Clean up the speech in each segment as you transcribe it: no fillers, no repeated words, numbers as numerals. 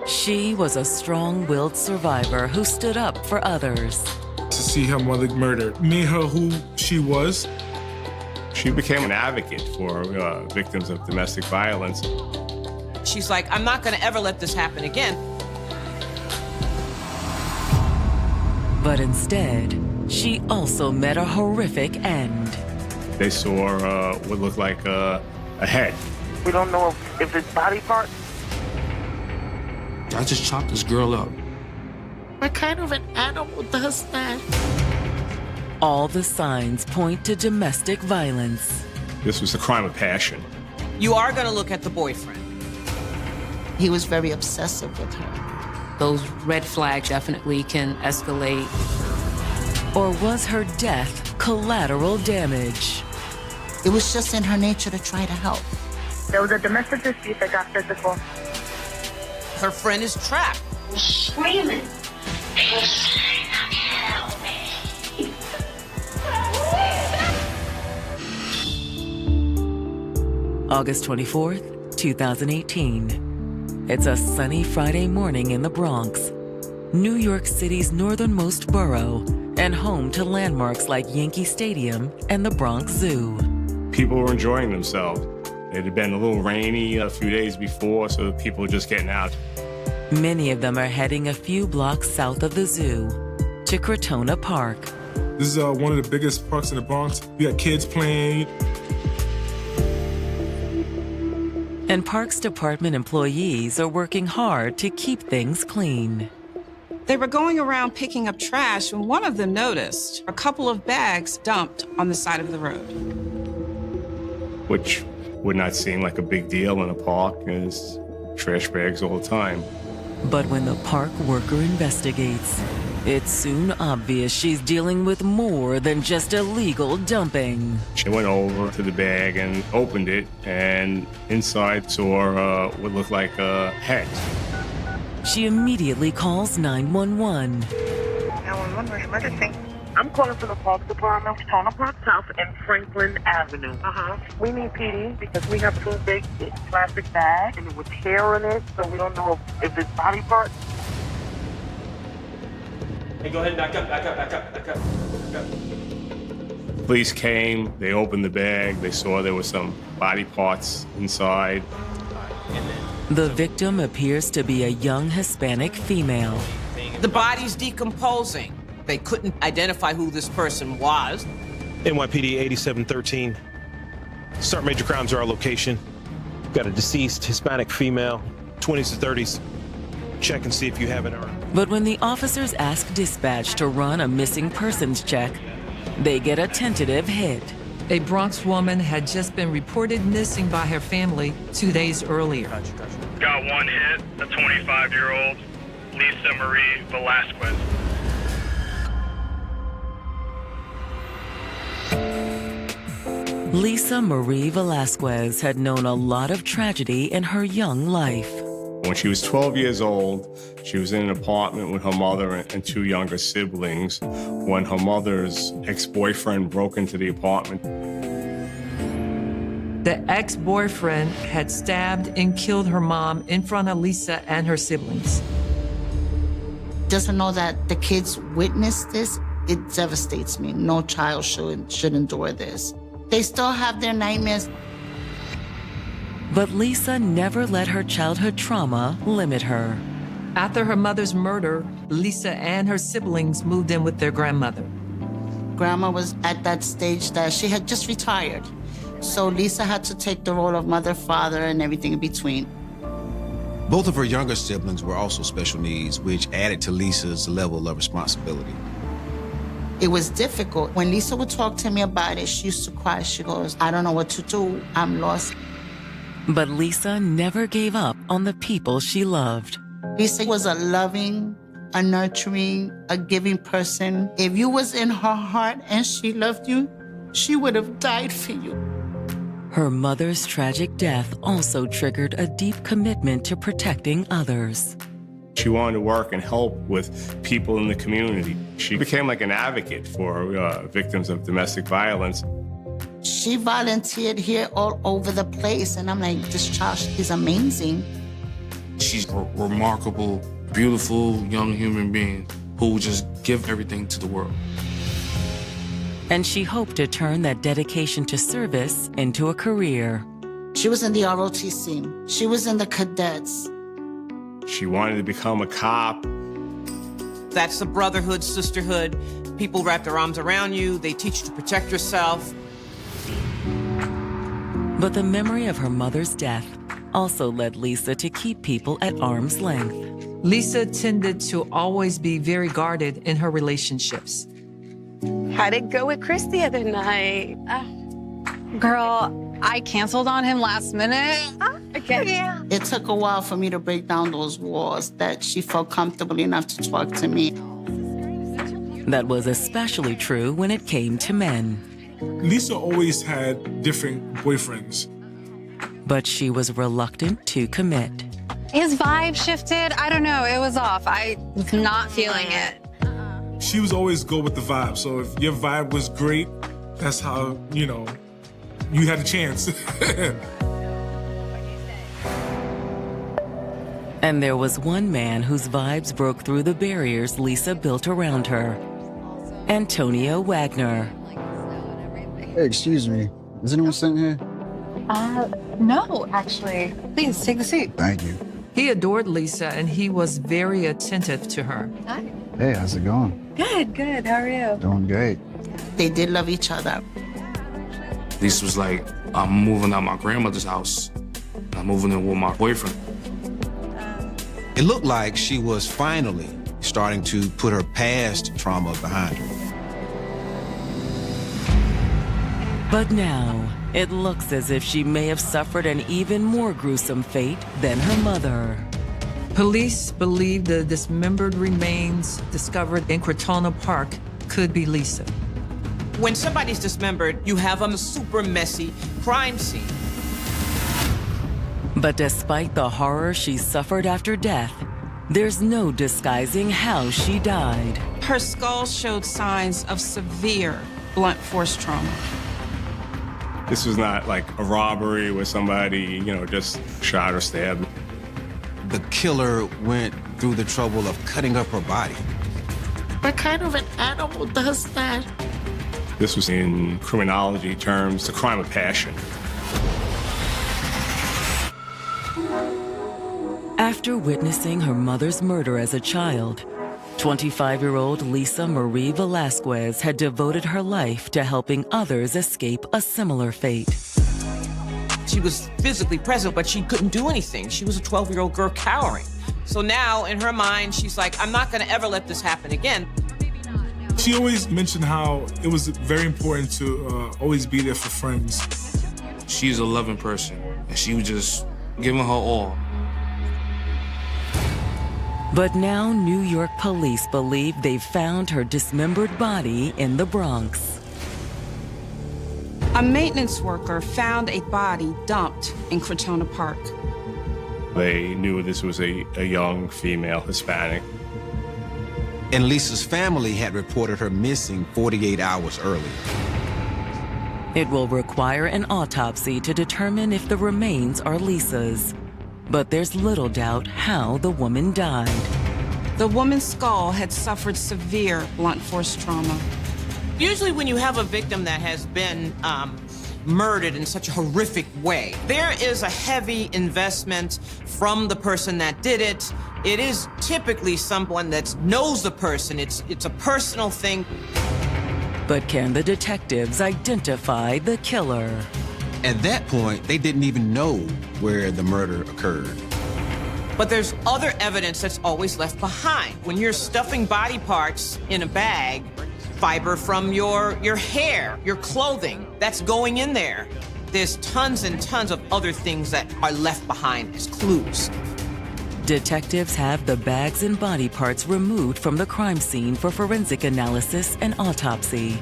She was a strong-willed survivor who stood up for others. To see her mother murdered made her who she was. She became an advocate for victims of domestic violence. She's like, I'm not going to ever let this happen again. But instead, she also met a horrific end. They saw what looked like a head. We don't know if it's body parts. I just chopped this girl up. What kind of an animal does that? All the signs point to domestic violence. This was a crime of passion. You are going to look at the boyfriend. He was very obsessive with her. Those red flags definitely can escalate. Or was her death collateral damage? It was just in her nature to try to help. There was a domestic dispute that got physical. Her friend is trapped. Screaming. He's saying, help me. August 24th, 2018. It's a sunny Friday morning in the Bronx, New York City's northernmost borough, and home to landmarks like Yankee Stadium and the Bronx Zoo. People were enjoying themselves. It had been a little rainy a few days before, so people were just getting out. Many of them are heading a few blocks south of the zoo to Crotona Park. This is one of the biggest parks in the Bronx. We got kids playing. And Parks Department employees are working hard to keep things clean. They were going around picking up trash when one of them noticed a couple of bags dumped on the side of the road. Which would not seem like a big deal in a park. There's trash bags all the time. But when the park worker investigates, it's soon obvious she's dealing with more than just illegal dumping. She went over to the bag and opened it, and inside saw what looked like a head. She immediately calls 911. 911, where's emergency? I'm calling from the Parks Department, Crotona Park South and Franklin Avenue. We need PD because we have two big plastic bags and with hair in it, so we don't know if it's body parts. Hey, go ahead, back up. Police came, they opened the bag, they saw there were some body parts inside. The victim appears to be a young Hispanic female. The body's decomposing. They couldn't identify who this person was. NYPD 8713. Start major crimes are our location. Got a deceased Hispanic female, 20s to 30s. Check and see if you have an arm. But when the officers ask dispatch to run a missing persons check, they get a tentative hit. A Bronx woman had just been reported missing by her family 2 days earlier. Got one hit, a 25-year-old, Lisa Marie Velasquez. Lisa Marie Velasquez had known a lot of tragedy in her young life. When she was 12 years old, she was in an apartment with her mother and two younger siblings when her mother's ex-boyfriend broke into the apartment. The ex-boyfriend had stabbed and killed her mom in front of Lisa and her siblings. Just to know that the kids witnessed this, it devastates me. No child should endure this. They still have their nightmares. But Lisa never let her childhood trauma limit her. After her mother's murder, Lisa and her siblings moved in with their grandmother. Grandma was at that stage that she had just retired. So Lisa had to take the role of mother, father, and everything in between. Both of her younger siblings were also special needs, which added to Lisa's level of responsibility. It was difficult. When Lisa would talk to me about it, she used to cry. She goes, I don't know what to do. I'm lost. But Lisa never gave up on the people she loved. Lisa was a loving, a nurturing, a giving person. If you was in her heart and she loved you, she would have died for you. Her mother's tragic death also triggered a deep commitment to protecting others. She wanted to work and help with people in the community. She became like an advocate for victims of domestic violence. She volunteered here all over the place, and I'm like, this child is amazing. She's a remarkable, beautiful young human being who will just give everything to the world. And she hoped to turn that dedication to service into a career. She was in the ROTC. She was in the cadets. She wanted to become a cop. That's the brotherhood, sisterhood. People wrap their arms around you. They teach you to protect yourself. But the memory of her mother's death also led Lisa to keep people at arm's length. Lisa tended to always be very guarded in her relationships. How'd it go with Chris the other night? Girl, I canceled on him last minute. Okay. Yeah. It took a while for me to break down those walls that she felt comfortable enough to talk to me. That was especially true when it came to men. Lisa always had different boyfriends. But she was reluctant to commit. His vibe shifted. I don't know. It was off. I was not feeling it. She was always go with the vibe. So if your vibe was great, that's how, you had a chance. And there was one man whose vibes broke through the barriers Lisa built around her. Antonio Wagner. Hey, excuse me. Is anyone sitting here? No, actually. Please, take a seat. Thank you. He adored Lisa, and he was very attentive to her. Hi. Hey, how's it going? Good, good. How are you? Doing great. They did love each other. Lisa was like, I'm moving out my grandmother's house. I'm moving in with my boyfriend. It looked like she was finally starting to put her past trauma behind her. But now, it looks as if she may have suffered an even more gruesome fate than her mother. Police believe the dismembered remains discovered in Crotona Park could be Lisa. When somebody's dismembered, you have a super messy crime scene. But despite the horror she suffered after death, there's no disguising how she died. Her skull showed signs of severe blunt force trauma. This was not like a robbery where somebody, just shot or stabbed. The killer went through the trouble of cutting up her body. What kind of an animal does that? This was, in criminology terms, the crime of passion. After witnessing her mother's murder as a child, 25-year-old Lisa Marie Velasquez had devoted her life to helping others escape a similar fate. She was physically present, but she couldn't do anything. She was a 12-year-old girl cowering. So now, in her mind, she's like, I'm not going to ever let this happen again. She always mentioned how it was very important to always be there for friends. She's a loving person, and she was just giving her all. But now New York police believe they've found her dismembered body in the Bronx. A maintenance worker found a body dumped in Crotona Park. They knew this was a young female Hispanic. And Lisa's family had reported her missing 48 hours earlier. It will require an autopsy to determine if the remains are Lisa's. But there's little doubt how the woman died. The woman's skull had suffered severe blunt force trauma. Usually when you have a victim that has been murdered in such a horrific way, there is a heavy investment from the person that did it. It is typically someone that knows the person. It's a personal thing. But can the detectives identify the killer? At that point, they didn't even know where the murder occurred. But there's other evidence that's always left behind. When you're stuffing body parts in a bag, fiber from your hair, your clothing, that's going in there. There's tons and tons of other things that are left behind as clues. Detectives have the bags and body parts removed from the crime scene for forensic analysis and autopsy.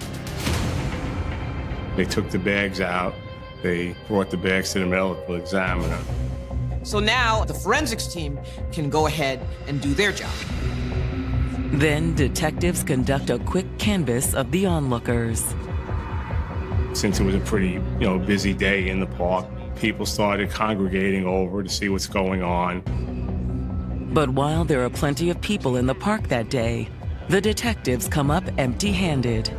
They took the bags out. They brought the bags to the medical examiner. So now the forensics team can go ahead and do their job. Then detectives conduct a quick canvass of the onlookers. Since it was a pretty, busy day in the park, people started congregating over to see what's going on. But while there are plenty of people in the park that day, the detectives come up empty-handed.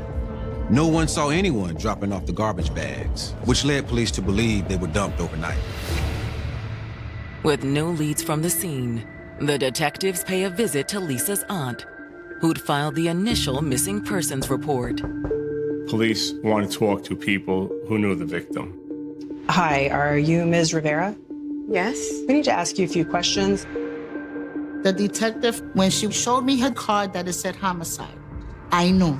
No one saw anyone dropping off the garbage bags, which led police to believe they were dumped overnight. With no leads from the scene, the detectives pay a visit to Lisa's aunt, who'd filed the initial missing persons report. Police want to talk to people who knew the victim. Hi, are you Ms. Rivera? Yes. We need to ask you a few questions. The detective, when she showed me her card that it said homicide, I knew.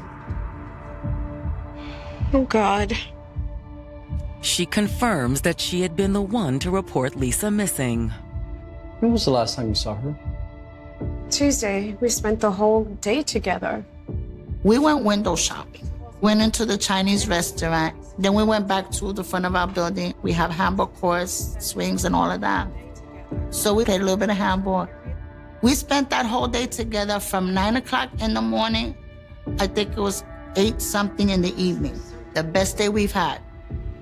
Oh, God. She confirms that she had been the one to report Lisa missing. When was the last time you saw her? Tuesday, we spent the whole day together. We went window shopping, went into the Chinese restaurant, then we went back to the front of our building. We have handball courts, swings, and all of that. So we played a little bit of handball. We spent that whole day together from 9 o'clock in the morning, I think it was 8 something in the evening. The best day we've had.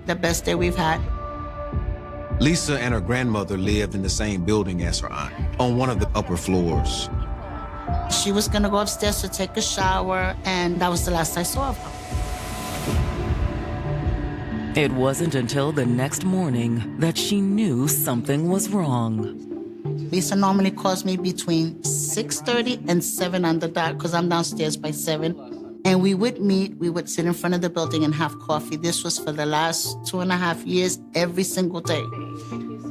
The best day we've had. Lisa and her grandmother lived in the same building as her aunt, on one of the upper floors. She was gonna go upstairs to take a shower, and that was the last I saw of her. It wasn't until the next morning that she knew something was wrong. Lisa normally calls me between 6:30 and 7 on the dot, because I'm downstairs by 7. And we would meet, we would sit in front of the building and have coffee. This was for the last 2.5 years, every single day.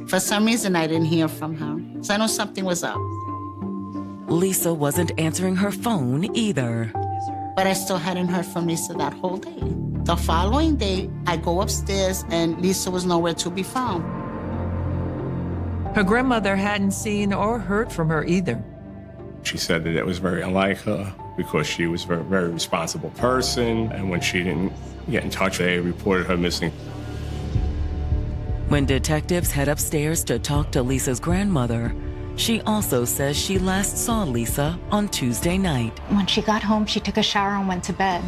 For some reason, I didn't hear from her. So I know something was up. Lisa wasn't answering her phone either. But I still hadn't heard from Lisa that whole day. The following day, I go upstairs and Lisa was nowhere to be found. Her grandmother hadn't seen or heard from her either. She said that it was very unlike her because she was a very, very responsible person, and when she didn't get in touch, they reported her missing. When detectives head upstairs to talk to Lisa's grandmother, she also says she last saw Lisa on Tuesday night. When she got home, she took a shower and went to bed.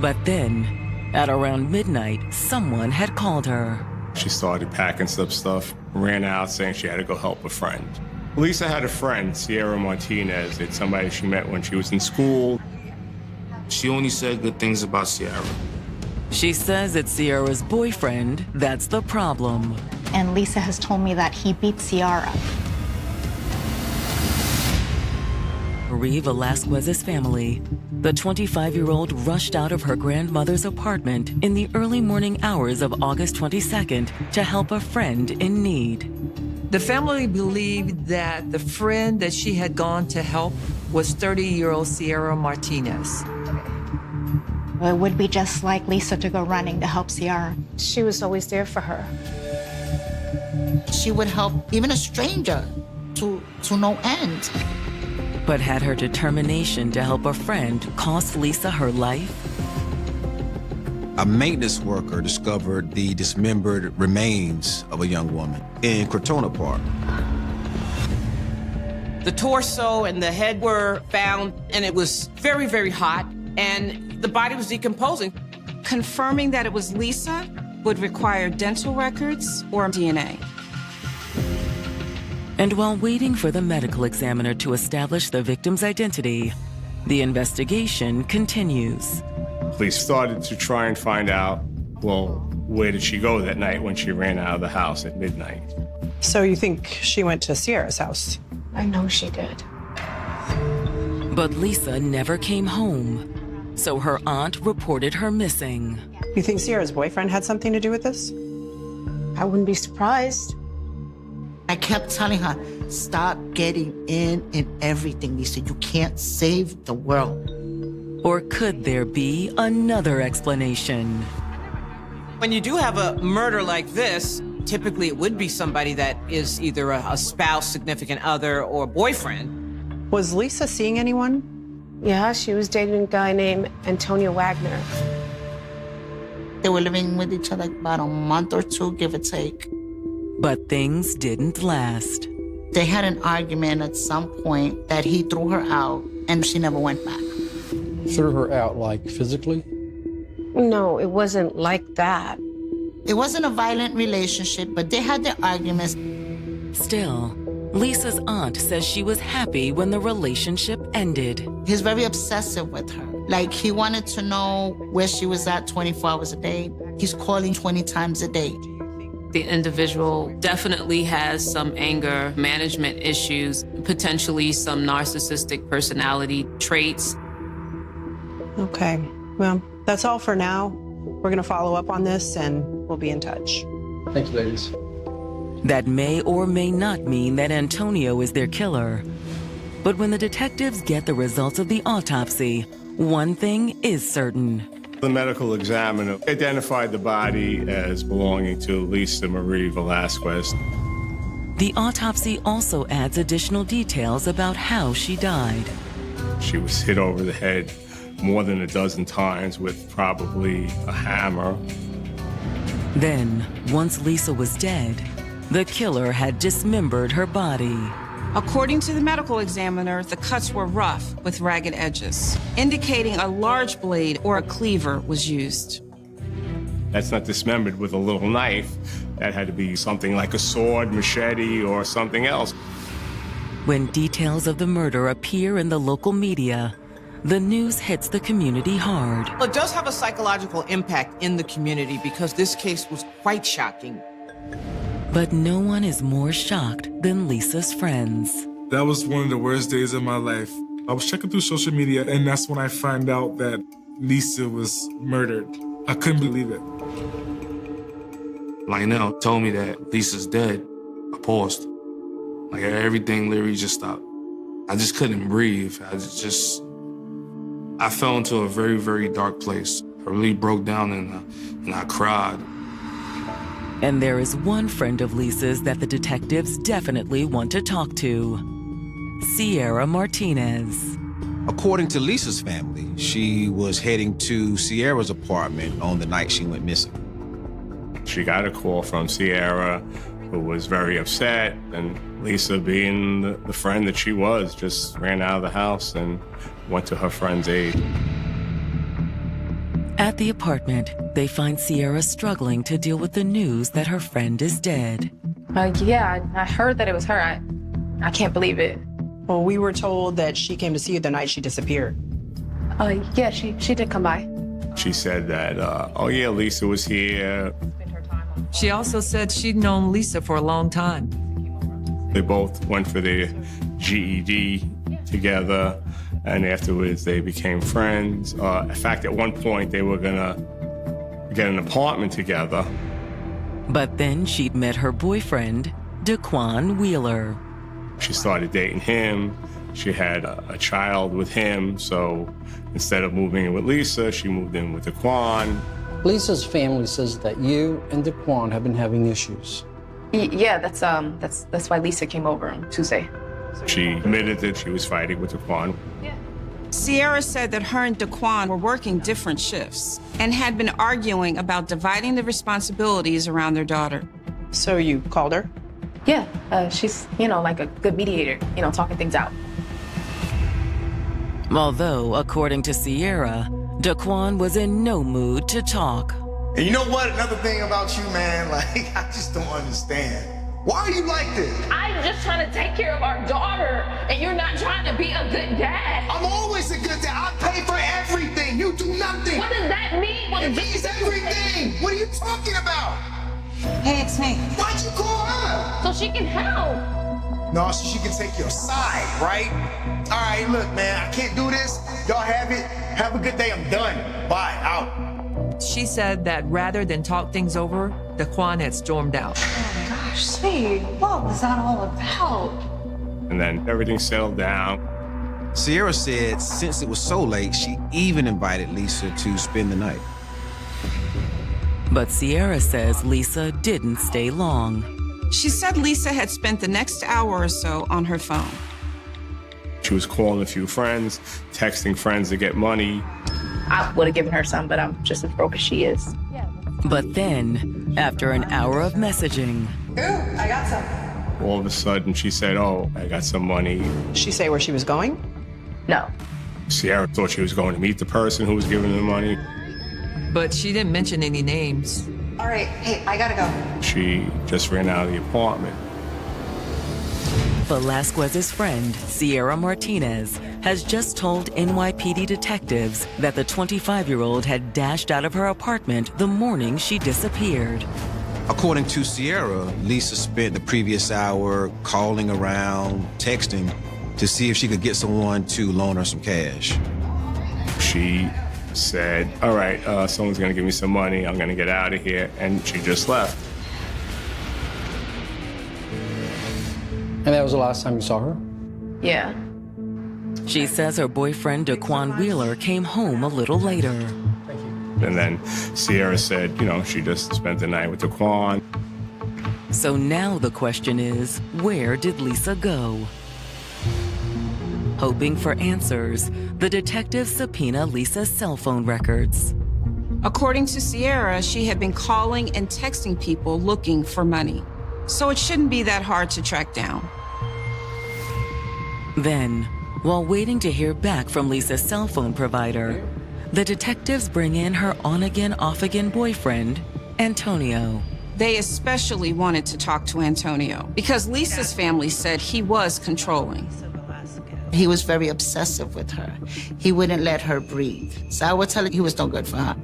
But then, at around midnight, someone had called her. She started packing some stuff, ran out saying she had to go help a friend. Lisa had a friend, Sierra Martinez. It's somebody she met when she was in school. She only said good things about Sierra. She says it's Sierra's boyfriend that's the problem. And Lisa has told me that he beat Sierra. Marie Velasquez's family, the 25-year-old rushed out of her grandmother's apartment in the early morning hours of August 22nd to help a friend in need. The family believed that the friend that she had gone to help was 30-year-old Sierra Martinez. It would be just like Lisa to go running to help Sierra. She was always there for her. She would help even a stranger to no end. But had her determination to help a friend cost Lisa her life? A maintenance worker discovered the dismembered remains of a young woman in Crotona Park. The torso and the head were found, and it was very, very hot, and the body was decomposing. Confirming that it was Lisa would require dental records or DNA. And while waiting for the medical examiner to establish the victim's identity, the investigation continues. Police started to try and find out, well, where did she go that night when she ran out of the house at midnight? So you think she went to Sierra's house? I know she did. But Lisa never came home, so her aunt reported her missing. You think Sierra's boyfriend had something to do with this? I wouldn't be surprised. I kept telling her, stop getting in everything, Lisa. You can't save the world. Or could there be another explanation? When you do have a murder like this, typically it would be somebody that is either a spouse, significant other, or boyfriend. Was Lisa seeing anyone? Yeah, she was dating a guy named Antonio Wagner. They were living with each other about a month or two, give or take. But things didn't last. They had an argument at some point that he threw her out, and she never went back. Threw her out, like physically? No, it wasn't like that. It wasn't a violent relationship, but they had their arguments. Still, Lisa's aunt says she was happy when the relationship ended. He's very obsessive with her. Like, he wanted to know where she was at 24 hours a day. He's calling 20 times a day. The individual definitely has some anger management issues, potentially some narcissistic personality traits. Okay, well, that's all for now. We're going to follow up on this and we'll be in touch. Thank you, ladies. That may or may not mean that Antonio is their killer. But when the detectives get the results of the autopsy, one thing is certain. The medical examiner identified the body as belonging to Lisa Marie Velasquez. The autopsy also adds additional details about how she died. She was hit over the head more than a dozen times with probably a hammer. Then, once Lisa was dead, the killer had dismembered her body. According to the medical examiner, the cuts were rough with ragged edges, indicating a large blade or a cleaver was used. That's not dismembered with a little knife. That had to be something like a sword, machete, or something else. When details of the murder appear in the local media, the news hits the community hard. Well, it does have a psychological impact in the community because this case was quite shocking. But no one is more shocked than Lisa's friends. That was one of the worst days of my life. I was checking through social media, and that's when I found out that Lisa was murdered. I couldn't believe it. Lionel told me that Lisa's dead. I paused. Like, everything literally just stopped. I just couldn't breathe. I fell into a very, very dark place. I really broke down and I cried. And there is one friend of Lisa's that the detectives definitely want to talk to. Sierra Martinez. According to Lisa's family, she was heading to Sierra's apartment on the night she went missing. She got a call from Sierra, who was very upset, and Lisa, being the friend that she was, just ran out of the house and went to her friend's aid. At the apartment, they find Sierra struggling to deal with the news that her friend is dead. Yeah, I heard that it was her. I can't believe it. Well, we were told that she came to see you the night she disappeared. Yeah, she did come by. She said that, oh yeah, Lisa was here. She also said she'd known Lisa for a long time. They both went for their GED together, and afterwards they became friends. In fact, at one point they were gonna get an apartment together. But then she'd met her boyfriend, Daquan Wheeler. She started dating him. She had a child with him, so instead of moving in with Lisa, she moved in with Daquan. Lisa's family says that you and Daquan have been having issues. Yeah, that's why Lisa came over on Tuesday. She admitted that she was fighting with Daquan. Sierra said that her and Daquan were working different shifts and had been arguing about dividing the responsibilities around their daughter. So you called her? Yeah, she's, like a good mediator, talking things out. Although, according to Sierra, Daquan was in no mood to talk. And you know what? Another thing about you, man, I just don't understand. Why are you like this? I'm just trying to take care of our daughter, and you're not trying to be a good dad. I'm always a good dad. I pay for everything. You do nothing. What does that mean? It means everything. What are you talking about? Hey, it's me. Why'd you call her? So she can help. No, so she can take your side, right? All right, look, man, I can't do this. Y'all have it. Have a good day. I'm done. Bye. Out. She said that rather than talk things over, Daquan had stormed out. Oh, gosh, sweetie, what was that all about? And then everything settled down. Sierra said since it was so late, she even invited Lisa to spend the night. But Sierra says Lisa didn't stay long. She said Lisa had spent the next hour or so on her phone. She was calling a few friends, texting friends to get money. I would have given her some, but I'm just as broke as she is. But then, after an hour of messaging... Ooh, I got some. All of a sudden, she said, oh, I got some money. Did she say where she was going? No. Sierra thought she was going to meet the person who was giving her the money. But she didn't mention any names. All right, hey, I gotta go. She just ran out of the apartment. Velasquez's friend, Sierra Martinez, has just told NYPD detectives that the 25-year-old had dashed out of her apartment the morning she disappeared. According to Sierra, Lisa spent the previous hour calling around, texting to see if she could get someone to loan her some cash. She said, all right, someone's gonna give me some money, I'm gonna get out of here, and she just left. And that was the last time you saw her? Yeah. She says her boyfriend, Daquan Wheeler, came home a little later. And then Sierra said, she just spent the night with Daquan. So now the question is, where did Lisa go? Hoping for answers, the detectives subpoena Lisa's cell phone records. According to Sierra, she had been calling and texting people looking for money. So it shouldn't be that hard to track down. Then, while waiting to hear back from Lisa's cell phone provider, the detectives bring in her on-again, off-again boyfriend, Antonio. They especially wanted to talk to Antonio because Lisa's family said he was controlling. He was very obsessive with her. He wouldn't let her breathe. So I would tell her he was no good for her.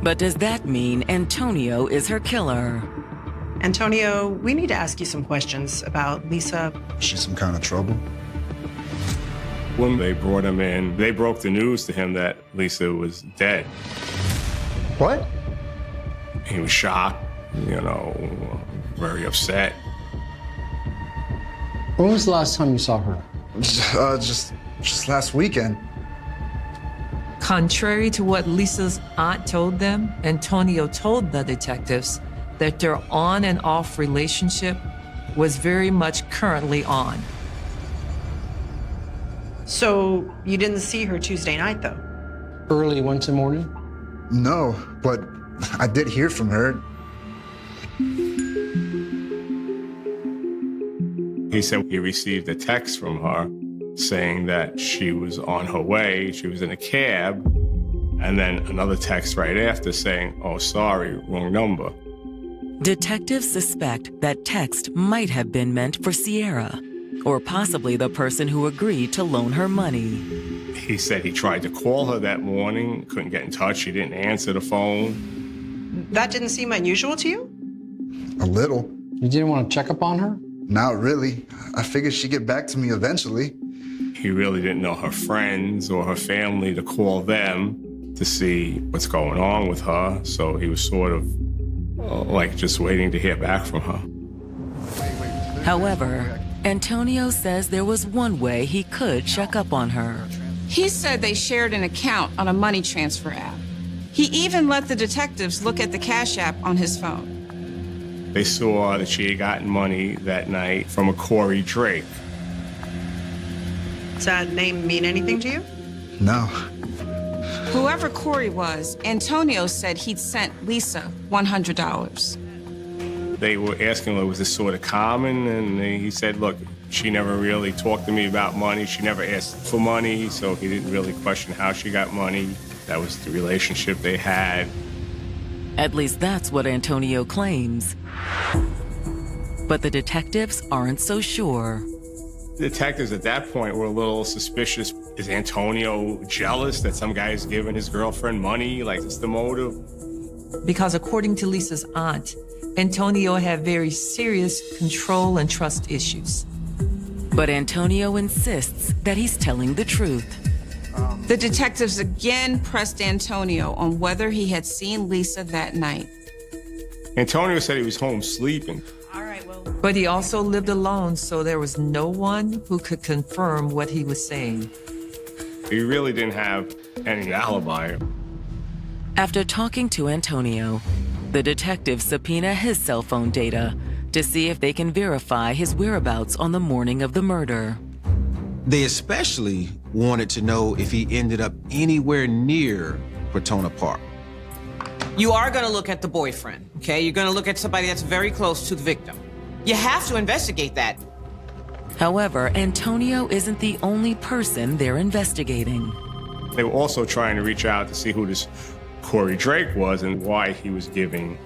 But does that mean Antonio is her killer? Antonio, we need to ask you some questions about Lisa. She's some kind of trouble? When they brought him in, they broke the news to him that Lisa was dead. What? He was shocked, very upset. When was the last time you saw her? Just last weekend. Contrary to what Lisa's aunt told them, Antonio told the detectives that their on and off relationship was very much currently on. So you didn't see her Tuesday night, though? Early Wednesday morning? No, but I did hear from her. He said he received a text from her saying that she was on her way, she was in a cab, and then another text right after saying, oh, sorry, wrong number. Detectives suspect that text might have been meant for Sierra, or possibly the person who agreed to loan her money. He said he tried to call her that morning, couldn't get in touch, she didn't answer the phone. That didn't seem unusual to you? A little. You didn't want to check up on her? Not really. I figured she'd get back to me eventually. He really didn't know her friends or her family to call them to see what's going on with her, so he was sort of just waiting to hear back from her. However, Antonio says there was one way he could check up on her. He said they shared an account on a money transfer app. He even let the detectives look at the Cash App on his phone. They saw that she had gotten money that night from a Corey Drake. Does that name mean anything to you? No. Whoever Corey was, Antonio said he'd sent Lisa $100. They were asking him, was this sort of common? And he said, look, she never really talked to me about money. She never asked for money, so he didn't really question how she got money. That was the relationship they had. At least that's what Antonio claims. But the detectives aren't so sure. Detectives at that point were a little suspicious. Is Antonio jealous that some guy is giving his girlfriend money? Like, it's the motive? Because according to Lisa's aunt, Antonio had very serious control and trust issues. But Antonio insists that he's telling the truth. The detectives again pressed Antonio on whether he had seen Lisa that night. Antonio said he was home sleeping. But he also lived alone, so there was no one who could confirm what he was saying. He really didn't have any alibi. After talking to Antonio, the detectives subpoena his cell phone data to see if they can verify his whereabouts on the morning of the murder. They especially wanted to know if he ended up anywhere near Crotona Park. You are going to look at the boyfriend, okay? You're going to look at somebody that's very close to the victim. You have to investigate that. However, Antonio isn't the only person they're investigating. They were also trying to reach out to see who this Corey Drake was and why he was giving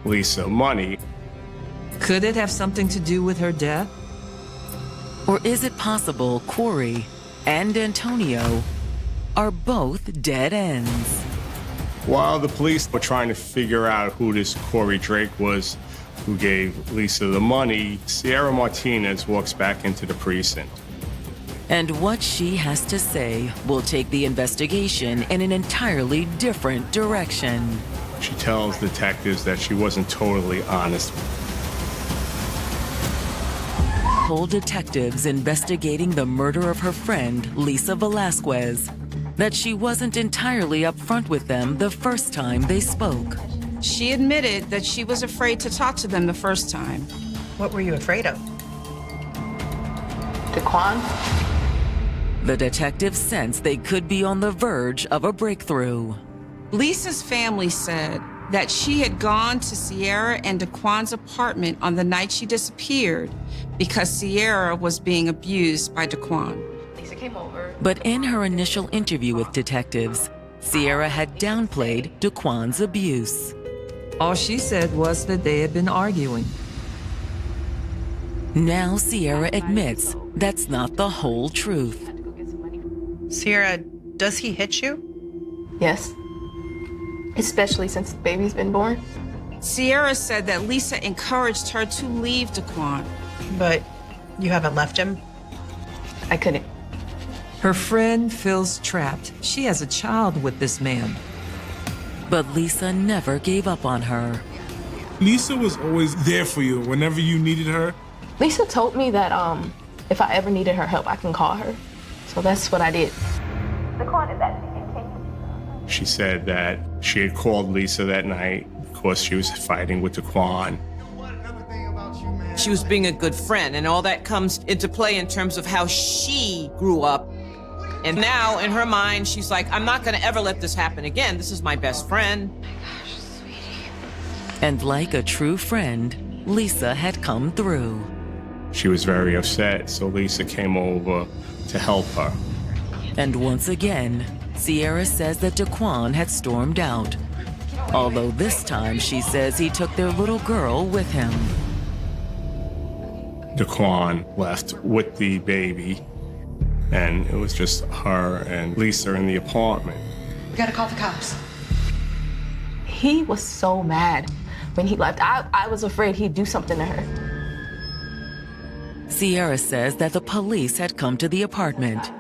Lisa money. Could it have something to do with her death? Or is it possible Corey and Antonio are both dead ends? While the police were trying to figure out who this Corey Drake was who gave Lisa the money, Sierra Martinez walks back into the precinct. And what she has to say will take the investigation in an entirely different direction. She tells detectives that she wasn't totally honest. Told detectives investigating the murder of her friend, Lisa Velasquez, that she wasn't entirely upfront with them the first time they spoke. She admitted that she was afraid to talk to them the first time. What were you afraid of? Daquan? The detectives sensed they could be on the verge of a breakthrough. Lisa's family said that she had gone to Sierra and Daquan's apartment on the night she disappeared because Sierra was being abused by Daquan. Lisa came over. But in her initial interview with detectives, Sierra had downplayed Daquan's abuse. All she said was that they had been arguing. Now Sierra admits that's not the whole truth. Sierra, does he hit you? Yes. Especially since the baby's been born. Sierra said that Lisa encouraged her to leave Daquan. But you haven't left him? I couldn't. Her friend feels trapped. She has a child with this man. But Lisa never gave up on her. Lisa was always there for you whenever you needed her. Lisa told me that if I ever needed her help, I can call her. So that's what I did. Daquan is actually continuing. She said that she had called Lisa that night because she was fighting with Daquan. She was being a good friend, and all that comes into play in terms of how she grew up. And now, in her mind, she's like, I'm not going to ever let this happen again. This is my best friend. Oh my gosh, sweetie. And like a true friend, Lisa had come through. She was very upset, so Lisa came over to help her. And once again, Sierra says that Daquan had stormed out. Although this time she says he took their little girl with him. Daquan left with the baby, and it was just her and Lisa in the apartment. We gotta call the cops. He was so mad when he left. I was afraid he'd do something to her. Sierra says that the police had come to the apartment.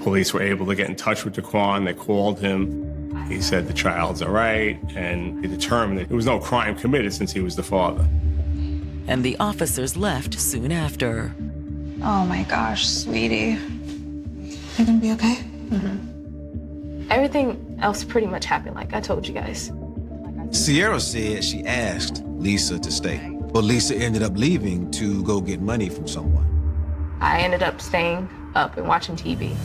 Police were able to get in touch with Daquan. They called him. He said the child's all right, and they determined that there was no crime committed since he was the father. And the officers left soon after. Oh my gosh, sweetie. You're gonna be okay? Mm-hmm. Everything else pretty much happened like I told you guys. Sierra said she asked Lisa to stay, but Lisa ended up leaving to go get money from someone. I ended up staying up and watching TV.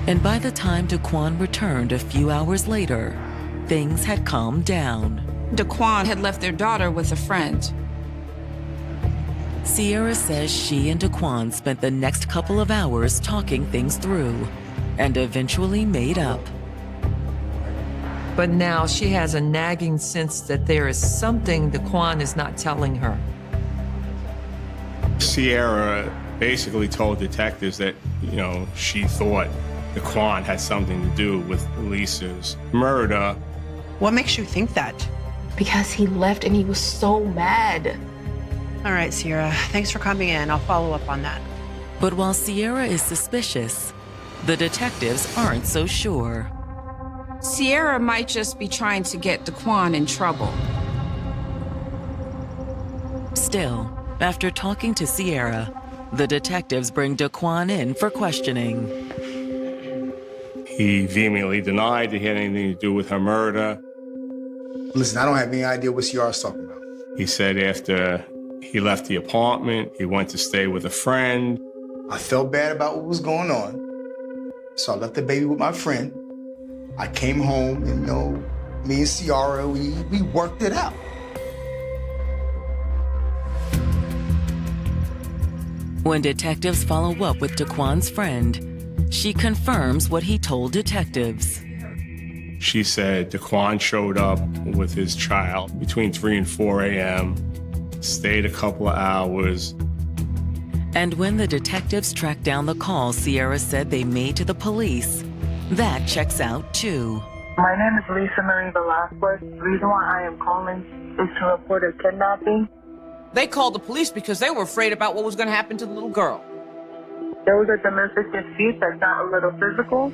And by the time Daquan returned a few hours later, things had calmed down. Daquan had left their daughter with a friend. Sierra says she and Daquan spent the next couple of hours talking things through and eventually made up. But now she has a nagging sense that there is something Daquan is not telling her. Sierra basically told detectives that, she thought Daquan had something to do with Lisa's murder. What makes you think that? Because he left and he was so mad. All right, Sierra, thanks for coming in. I'll follow up on that. But while Sierra is suspicious, the detectives aren't so sure. Sierra might just be trying to get Daquan in trouble. Still, after talking to Sierra, the detectives bring Daquan in for questioning. He vehemently denied that he had anything to do with her murder. Listen, I don't have any idea what Sierra's talking about. He said after he left the apartment, he went to stay with a friend. I felt bad about what was going on, so I left the baby with my friend. I came home and, me and Sierra, we worked it out. When detectives follow up with Daquan's friend, she confirms what he told detectives. She said Daquan showed up with his child between 3 and 4 a.m., stayed a couple of hours, And when the detectives tracked down the call Sierra said they made to the police, that checks out too. My name is Lisa Marie Velasquez. The reason why I am calling is to report a kidnapping. They called the police because they were afraid about what was going to happen to the little girl. There was a domestic dispute that got a little physical.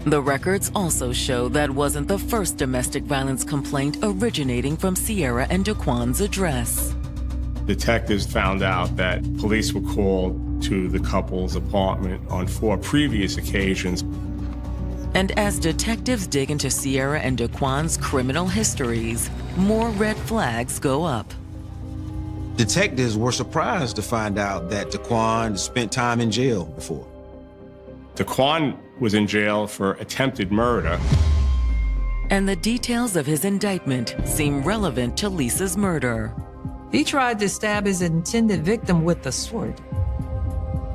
The records also show that wasn't the first domestic violence complaint originating from Sierra and Daquan's address. Detectives found out that police were called to the couple's apartment on 4 previous occasions. And as detectives dig into Sierra and Daquan's criminal histories, more red flags go up. Detectives were surprised to find out that Daquan spent time in jail before. Daquan was in jail for attempted murder. And the details of his indictment seem relevant to Lisa's murder. He tried to stab his intended victim with a sword.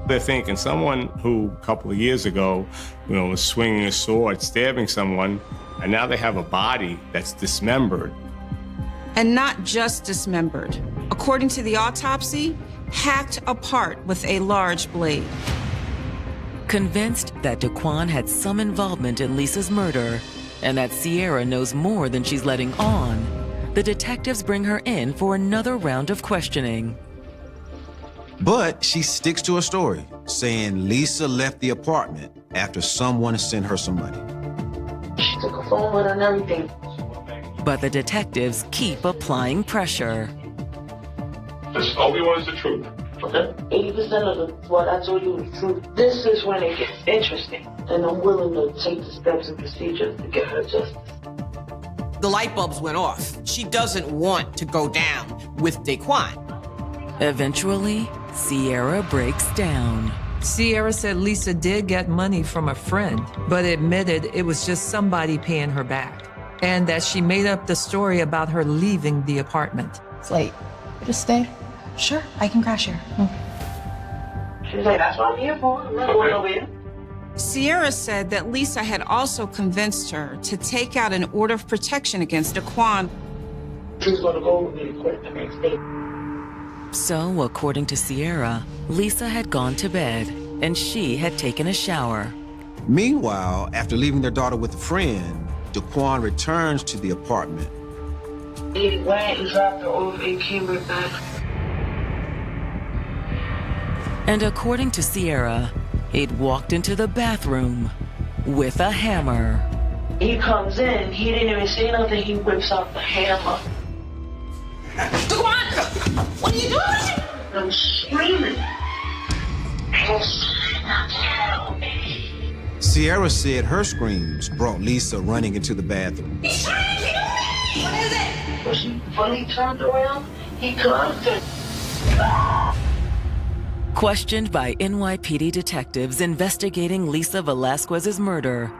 They're thinking someone who a couple of years ago, was swinging a sword, stabbing someone, and now they have a body that's dismembered. And not just dismembered. According to the autopsy, hacked apart with a large blade. Convinced that Daquan had some involvement in Lisa's murder and that Sierra knows more than she's letting on, the detectives bring her in for another round of questioning. But she sticks to her story, saying Lisa left the apartment after someone sent her some money. She took a phone with her and everything. But the detectives keep applying pressure. All we want is the truth. 80% of what I told you is true. This is when it gets interesting, and I'm willing to take the steps and procedures to get her justice. The light bulbs went off. She doesn't want to go down with Daquan. Eventually, Sierra breaks down. Sierra said Lisa did get money from a friend, but admitted it was just somebody paying her back, and that she made up the story about her leaving the apartment. It's late. Just stay. Sure, I can crash here. She's like, that's what I'm here for. I'm not going nowhere. Sierra said that Lisa had also convinced her to take out an order of protection against Daquan. She was going to go with me to court the next day. So, according to Sierra, Lisa had gone to bed and she had taken a shower. Meanwhile, after leaving their daughter with a friend, Daquan returns to the apartment. He went and dropped her off and came right back. And according to Sierra, he'd walked into the bathroom with a hammer. He comes in, he didn't even say nothing, he whips out the hammer. Daquan! What are you doing? I'm screaming. Sierra said her screams brought Lisa running into the bathroom. He's trying to kill me! What is it? When she fully turned around, he clubbed her. Questioned by NYPD detectives investigating Lisa Velasquez's murder,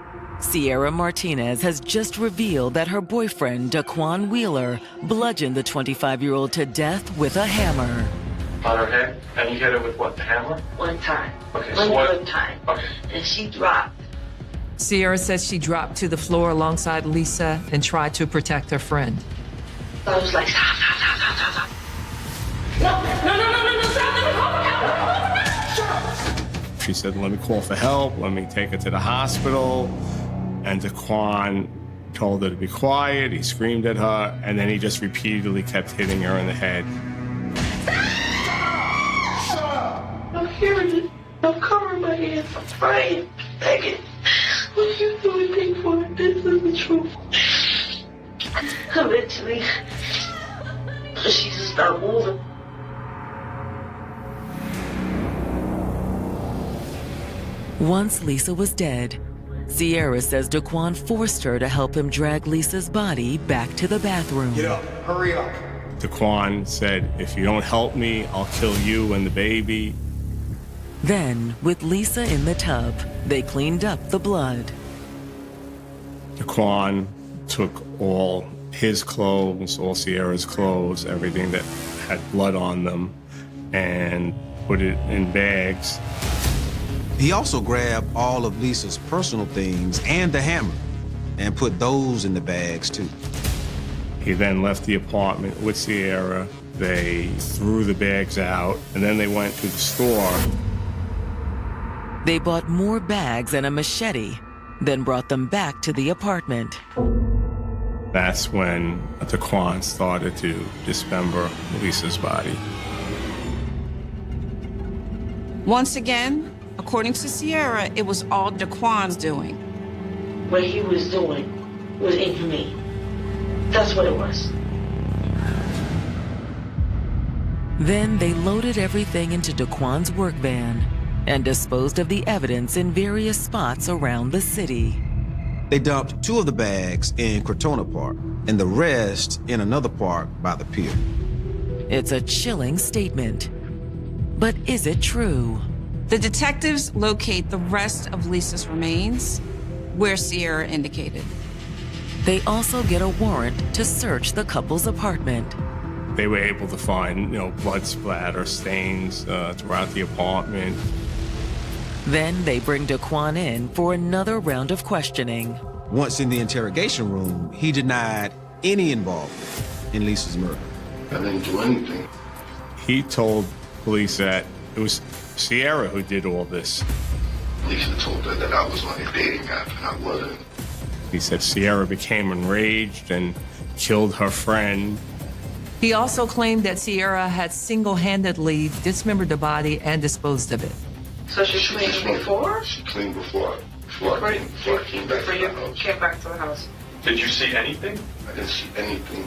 Sierra Martinez has just revealed that her boyfriend, Daquan Wheeler, bludgeoned the 25-year-old to death with a hammer. On her head? And you hit her with what, the hammer? One time. Okay, One so what? good time. Okay. And she dropped. Sierra says she dropped to the floor alongside Lisa and tried to protect her friend. I was like, stop, stop, stop, stop, stop, stop. No, stop, let me call for help. She said, let me call for help, let me take her to the hospital. And Daquan told her to be quiet, he screamed at her, and then he just repeatedly kept hitting her in the head. I'm hearing it. I'm covering my ears. I'm praying, begging. What are you doing, Daquan? This is the truth. Eventually, she just stopped moving. Once Lisa was dead, Sierra says Daquan forced her to help him drag Lisa's body back to the bathroom. Get up. Hurry up. Daquan said, if you don't help me, I'll kill you and the baby. Then, with Lisa in the tub, they cleaned up the blood. Daquan took all his clothes, all Sierra's clothes, everything that had blood on them, and put it in bags. He also grabbed all of Lisa's personal things and the hammer and put those in the bags too. He then left the apartment with Sierra They threw the bags out, and then they went to the store. They bought more bags and a machete, then brought them back to the apartment. That's when Daquan started to dismember Lisa's body. Once again, according to Sierra, it was all Daquan's doing. What he was doing was inhumane. That's what it was. Then they loaded everything into Daquan's work van and disposed of the evidence in various spots around the city. They dumped 2 of the bags in Crotona Park and the rest in another park by the pier. It's a chilling statement. But is it true? The detectives locate the rest of Lisa's remains where Sierra indicated. They also get a warrant to search the couple's apartment. They were able to find, blood splatter stains throughout the apartment. Then they bring Daquan in for another round of questioning. Once in the interrogation room, he denied any involvement in Lisa's murder. I didn't do anything. He told police that it was Sierra who did all this. Lisa told her that I was on a dating app and I wasn't. He said Sierra became enraged and killed her friend. He also claimed that Sierra had single-handedly dismembered the body and disposed of it. So she cleaned before? She cleaned before I came back to the house. Came back to the house. Did you see anything? I didn't see anything.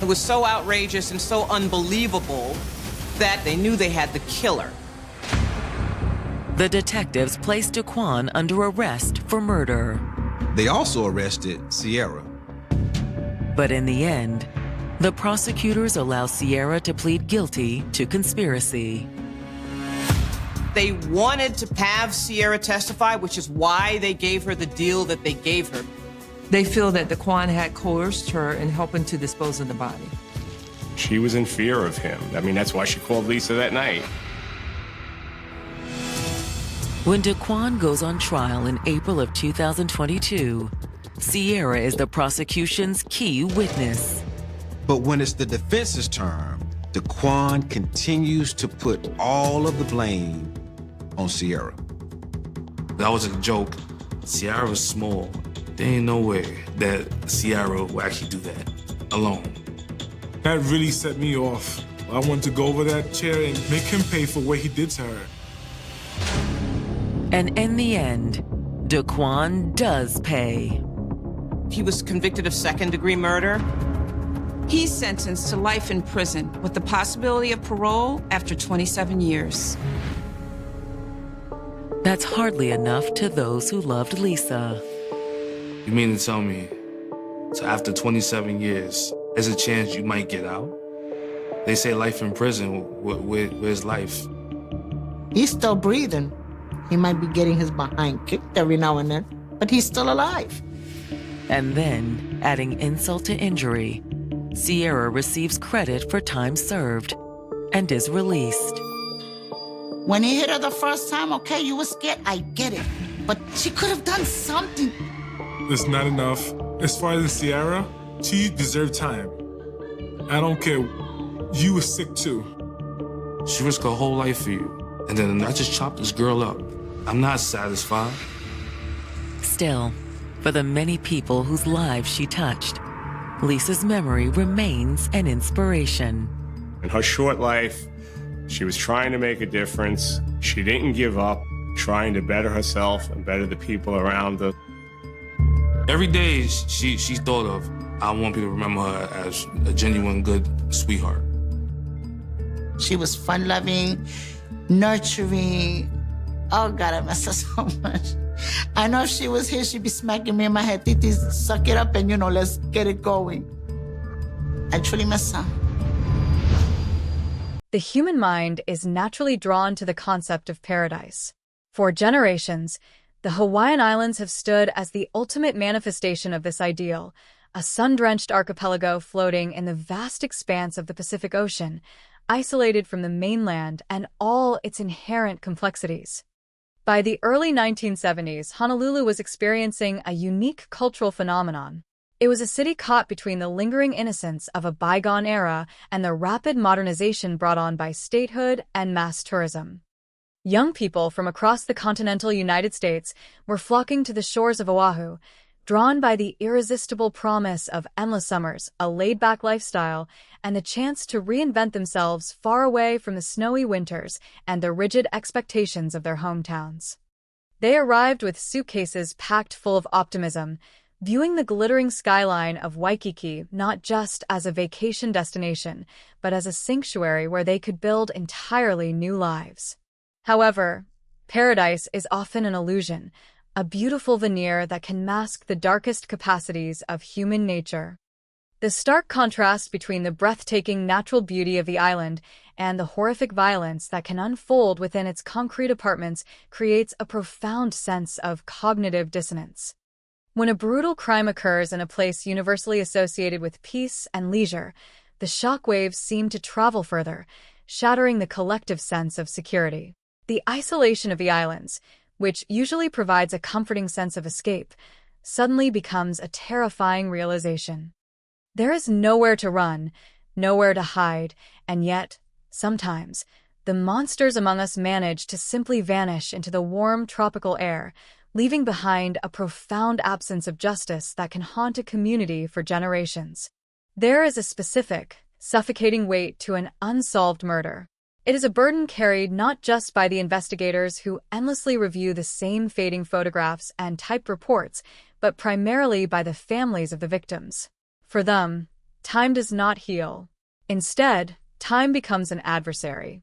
It was so outrageous and so unbelievable that they knew they had the killer. The detectives placed Daquan under arrest for murder. They also arrested Sierra. But in the end, the prosecutors allow Sierra to plead guilty to conspiracy. They wanted to have Sierra testify, which is why they gave her the deal that they gave her. They feel that Daquan had coerced her in helping to dispose of the body. She was in fear of him. That's why she called Lisa that night. When Daquan goes on trial in April of 2022, Sierra is the prosecution's key witness. But when it's the defense's turn, Daquan continues to put all of the blame on Sierra. That was a joke. Sierra was small. There ain't no way that Sierra will actually do that alone. That really set me off. I wanted to go over that chair and make him pay for what he did to her. And in the end, Daquan does pay. He was convicted of second-degree murder. He's sentenced to life in prison with the possibility of parole after 27 years. That's hardly enough to those who loved Lisa. You mean to tell me, so after 27 years, there's a chance you might get out? They say life in prison. Where's life? He's still breathing. He might be getting his behind kicked every now and then, but he's still alive. And then, adding insult to injury, Sierra receives credit for time served and is released. When he hit her the first time, okay, you were scared, I get it. But she could have done something. It's not enough. As far as Sierra, she deserved time. I don't care. You were sick too. She risked her whole life for you. And then I just chopped this girl up. I'm not satisfied. Still, for the many people whose lives she touched, Lisa's memory remains an inspiration. In her short life, she was trying to make a difference. She didn't give up, trying to better herself and better the people around her. Every day she thought of, I want people to remember her as a genuine, good sweetheart. She was fun-loving, nurturing. Oh, God, I miss her so much. I know if she was here, she'd be smacking me in my head. Titi, suck it up and, let's get it going. I truly miss her. The human mind is naturally drawn to the concept of paradise. For generations, the Hawaiian Islands have stood as the ultimate manifestation of this ideal, a sun-drenched archipelago floating in the vast expanse of the Pacific Ocean, isolated from the mainland and all its inherent complexities. By the early 1970s, Honolulu was experiencing a unique cultural phenomenon. It was a city caught between the lingering innocence of a bygone era and the rapid modernization brought on by statehood and mass tourism. Young people from across the continental United States were flocking to the shores of Oahu, drawn by the irresistible promise of endless summers, a laid-back lifestyle, and the chance to reinvent themselves far away from the snowy winters and the rigid expectations of their hometowns. They arrived with suitcases packed full of optimism, viewing the glittering skyline of Waikiki not just as a vacation destination, but as a sanctuary where they could build entirely new lives. However, paradise is often an illusion, a beautiful veneer that can mask the darkest capacities of human nature. The stark contrast between the breathtaking natural beauty of the island and the horrific violence that can unfold within its concrete apartments creates a profound sense of cognitive dissonance. When a brutal crime occurs in a place universally associated with peace and leisure, the shock waves seem to travel further, shattering the collective sense of security. The isolation of the islands, which usually provides a comforting sense of escape, suddenly becomes a terrifying realization. There is nowhere to run, nowhere to hide, and yet, sometimes, the monsters among us manage to simply vanish into the warm tropical air, leaving behind a profound absence of justice that can haunt a community for generations. There is a specific, suffocating weight to an unsolved murder. It is a burden carried not just by the investigators who endlessly review the same fading photographs and typed reports, but primarily by the families of the victims. For them, time does not heal. Instead, time becomes an adversary.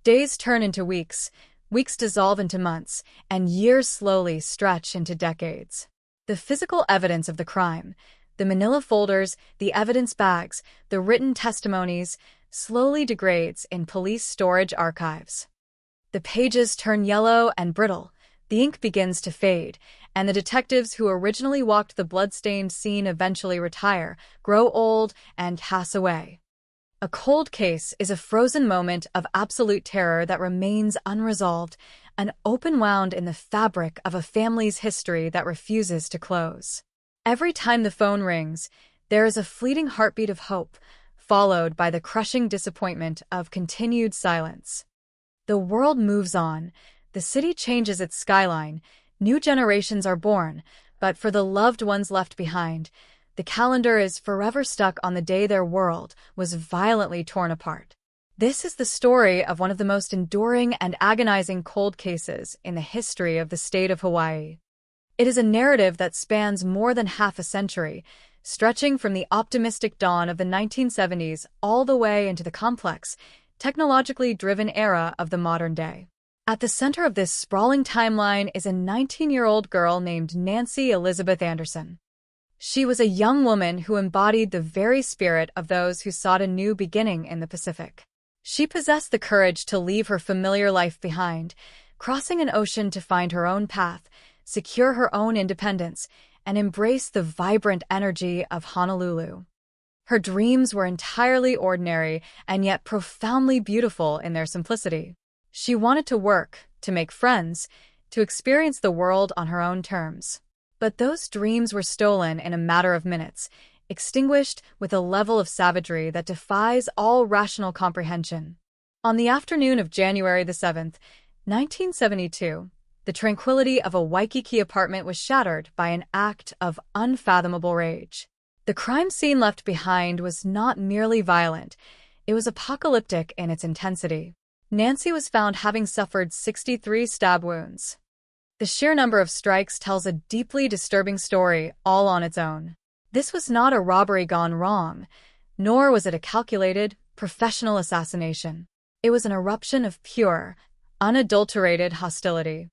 Days turn into weeks, weeks dissolve into months, and years slowly stretch into decades. The physical evidence of the crime, the manila folders, the evidence bags, the written testimonies, slowly degrades in police storage archives. The pages turn yellow and brittle, the ink begins to fade, and the detectives who originally walked the blood-stained scene eventually retire, grow old, and pass away. A cold case is a frozen moment of absolute terror that remains unresolved, an open wound in the fabric of a family's history that refuses to close. Every time the phone rings, there is a fleeting heartbeat of hope, followed by the crushing disappointment of continued silence. The world moves on, the city changes its skyline, new generations are born, but for the loved ones left behind, the calendar is forever stuck on the day their world was violently torn apart. This is the story of one of the most enduring and agonizing cold cases in the history of the state of Hawaii. It is a narrative that spans more than half a century, stretching from the optimistic dawn of the 1970s all the way into the complex, technologically driven era of the modern day. At the center of this sprawling timeline is a 19-year-old girl named Nancy Elizabeth Anderson. She was a young woman who embodied the very spirit of those who sought a new beginning in the Pacific. She possessed the courage to leave her familiar life behind, crossing an ocean to find her own path, secure her own independence, and embrace the vibrant energy of Honolulu. Her dreams were entirely ordinary and yet profoundly beautiful in their simplicity. She wanted to work, to make friends, to experience the world on her own terms. But those dreams were stolen in a matter of minutes, extinguished with a level of savagery that defies all rational comprehension. On the afternoon of January the 7th, 1972, the tranquility of a Waikiki apartment was shattered by an act of unfathomable rage. The crime scene left behind was not merely violent, it was apocalyptic in its intensity. Nancy was found having suffered 63 stab wounds. The sheer number of strikes tells a deeply disturbing story all on its own. This was not a robbery gone wrong, nor was it a calculated, professional assassination. It was an eruption of pure, unadulterated hostility.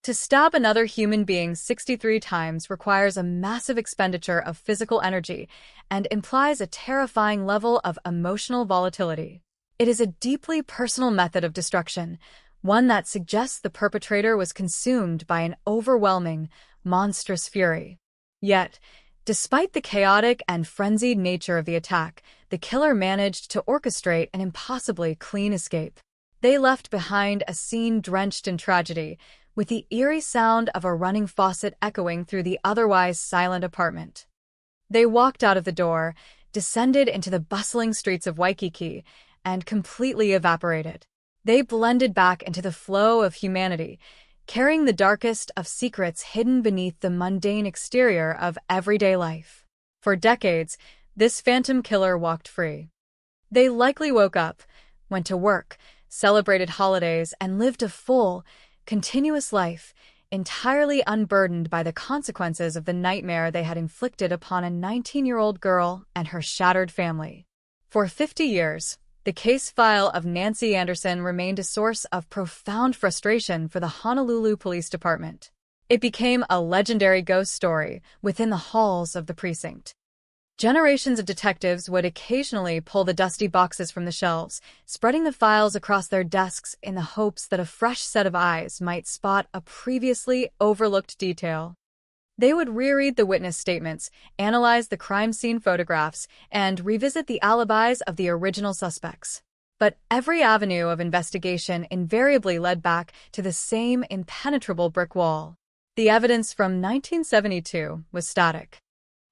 To stab another human being 63 times requires a massive expenditure of physical energy and implies a terrifying level of emotional volatility. It is a deeply personal method of destruction, one that suggests the perpetrator was consumed by an overwhelming, monstrous fury. Yet, despite the chaotic and frenzied nature of the attack, the killer managed to orchestrate an impossibly clean escape. They left behind a scene drenched in tragedy, with the eerie sound of a running faucet echoing through the otherwise silent apartment. They walked out of the door, descended into the bustling streets of Waikiki, and completely evaporated. They blended back into the flow of humanity, carrying the darkest of secrets hidden beneath the mundane exterior of everyday life. For decades, this phantom killer walked free. They likely woke up, went to work, celebrated holidays, and lived a full, continuous life, entirely unburdened by the consequences of the nightmare they had inflicted upon a 19-year-old girl and her shattered family. For 50 years, the case file of Nancy Anderson remained a source of profound frustration for the Honolulu Police Department. It became a legendary ghost story within the halls of the precinct. Generations of detectives would occasionally pull the dusty boxes from the shelves, spreading the files across their desks in the hopes that a fresh set of eyes might spot a previously overlooked detail. They would reread the witness statements, analyze the crime scene photographs, and revisit the alibis of the original suspects. But every avenue of investigation invariably led back to the same impenetrable brick wall. The evidence from 1972 was static.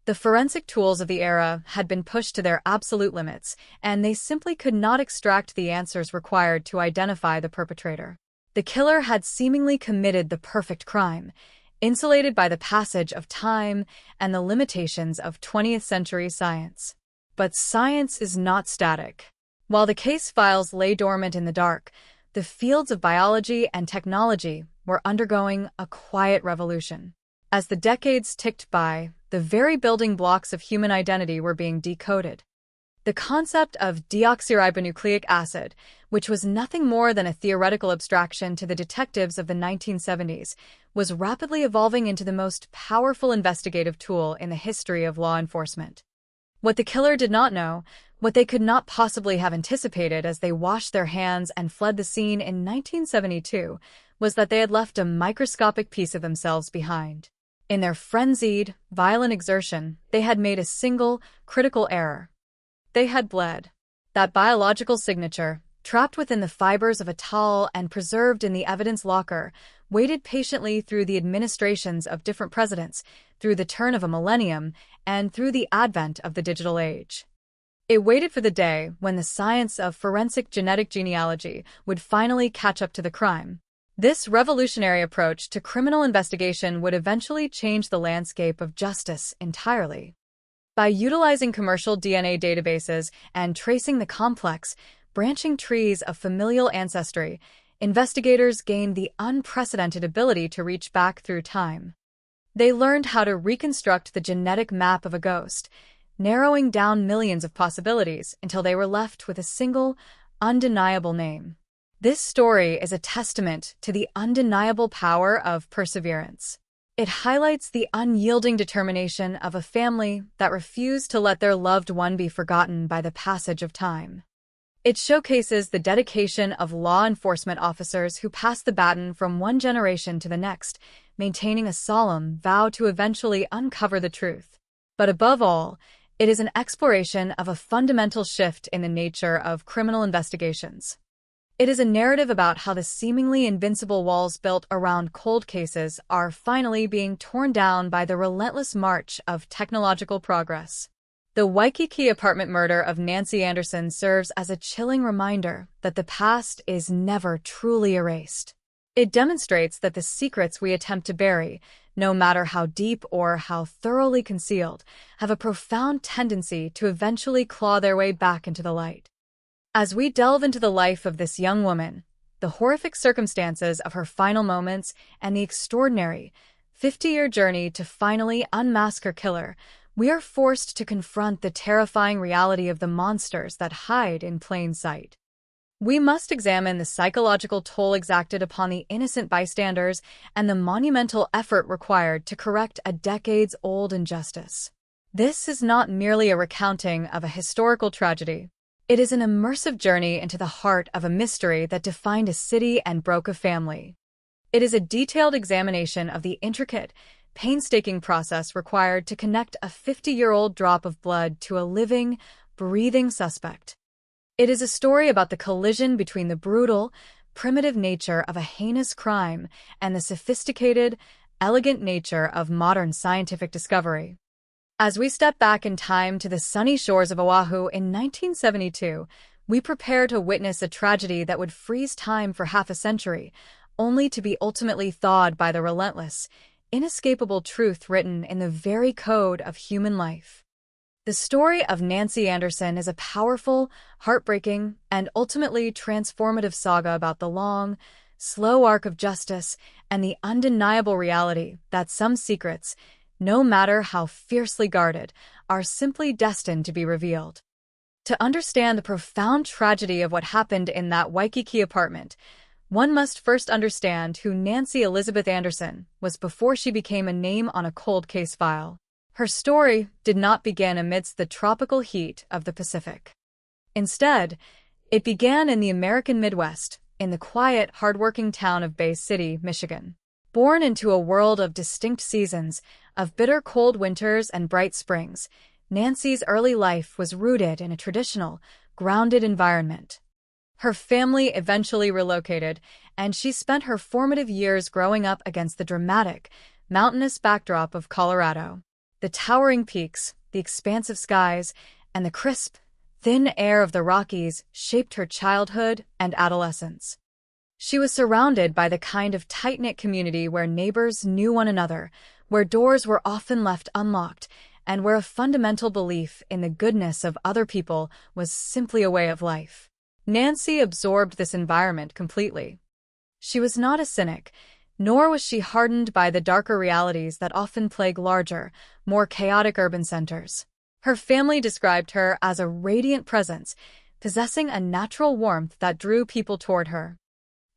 The forensic tools of the era had been pushed to their absolute limits, and they simply could not extract the answers required to identify the perpetrator. The killer had seemingly committed the perfect crime, insulated by the passage of time and the limitations of 20th century science. But science is not static. While the case files lay dormant in the dark, the fields of biology and technology were undergoing a quiet revolution. As the decades ticked by, the very building blocks of human identity were being decoded. The concept of deoxyribonucleic acid, which was nothing more than a theoretical abstraction to the detectives of the 1970s, was rapidly evolving into the most powerful investigative tool in the history of law enforcement. What the killer did not know, what they could not possibly have anticipated as they washed their hands and fled the scene in 1972, was that they had left a microscopic piece of themselves behind. In their frenzied, violent exertion, they had made a single, critical error. They had bled. That biological signature, trapped within the fibers of a towel and preserved in the evidence locker, waited patiently through the administrations of different presidents, through the turn of a millennium, and through the advent of the digital age. It waited for the day when the science of forensic genetic genealogy would finally catch up to the crime. This revolutionary approach to criminal investigation would eventually change the landscape of justice entirely. By utilizing commercial DNA databases and tracing the complex, branching trees of familial ancestry, investigators gained the unprecedented ability to reach back through time. They learned how to reconstruct the genetic map of a ghost, narrowing down millions of possibilities until they were left with a single, undeniable name. This story is a testament to the undeniable power of perseverance. It highlights the unyielding determination of a family that refused to let their loved one be forgotten by the passage of time. It showcases the dedication of law enforcement officers who pass the baton from one generation to the next, maintaining a solemn vow to eventually uncover the truth. But above all, it is an exploration of a fundamental shift in the nature of criminal investigations. It is a narrative about how the seemingly invincible walls built around cold cases are finally being torn down by the relentless march of technological progress. The Waikiki apartment murder of Nancy Anderson serves as a chilling reminder that the past is never truly erased. It demonstrates that the secrets we attempt to bury, no matter how deep or how thoroughly concealed, have a profound tendency to eventually claw their way back into the light. As we delve into the life of this young woman, the horrific circumstances of her final moments, and the extraordinary 50-year journey to finally unmask her killer, we are forced to confront the terrifying reality of the monsters that hide in plain sight. We must examine the psychological toll exacted upon the innocent bystanders and the monumental effort required to correct a decades-old injustice. This is not merely a recounting of a historical tragedy. It is an immersive journey into the heart of a mystery that defined a city and broke a family. It is a detailed examination of the intricate, painstaking process required to connect a 50-year-old drop of blood to a living, breathing suspect. It is a story about the collision between the brutal, primitive nature of a heinous crime and the sophisticated, elegant nature of modern scientific discovery. As we step back in time to the sunny shores of Oahu in 1972, we prepare to witness a tragedy that would freeze time for half a century, only to be ultimately thawed by the relentless, inescapable truth written in the very code of human life. The story of Nancy Anderson is a powerful, heartbreaking, and ultimately transformative saga about the long, slow arc of justice and the undeniable reality that some secrets, no matter how fiercely guarded, are simply destined to be revealed. To understand the profound tragedy of what happened in that Waikiki apartment, one must first understand who Nancy Elizabeth Anderson was before she became a name on a cold case file. Her story did not begin amidst the tropical heat of the Pacific. Instead, it began in the American Midwest, in the quiet, hardworking town of Bay City, Michigan. Born into a world of distinct seasons, of bitter cold winters and bright springs, Nancy's early life was rooted in a traditional, grounded environment. Her family eventually relocated, and she spent her formative years growing up against the dramatic, mountainous backdrop of Colorado. The towering peaks, the expansive skies, and the crisp, thin air of the Rockies shaped her childhood and adolescence. She was surrounded by the kind of tight-knit community where neighbors knew one another, where doors were often left unlocked, and where a fundamental belief in the goodness of other people was simply a way of life. Nancy absorbed this environment completely. She was not a cynic, nor was she hardened by the darker realities that often plague larger, more chaotic urban centers. Her family described her as a radiant presence, possessing a natural warmth that drew people toward her.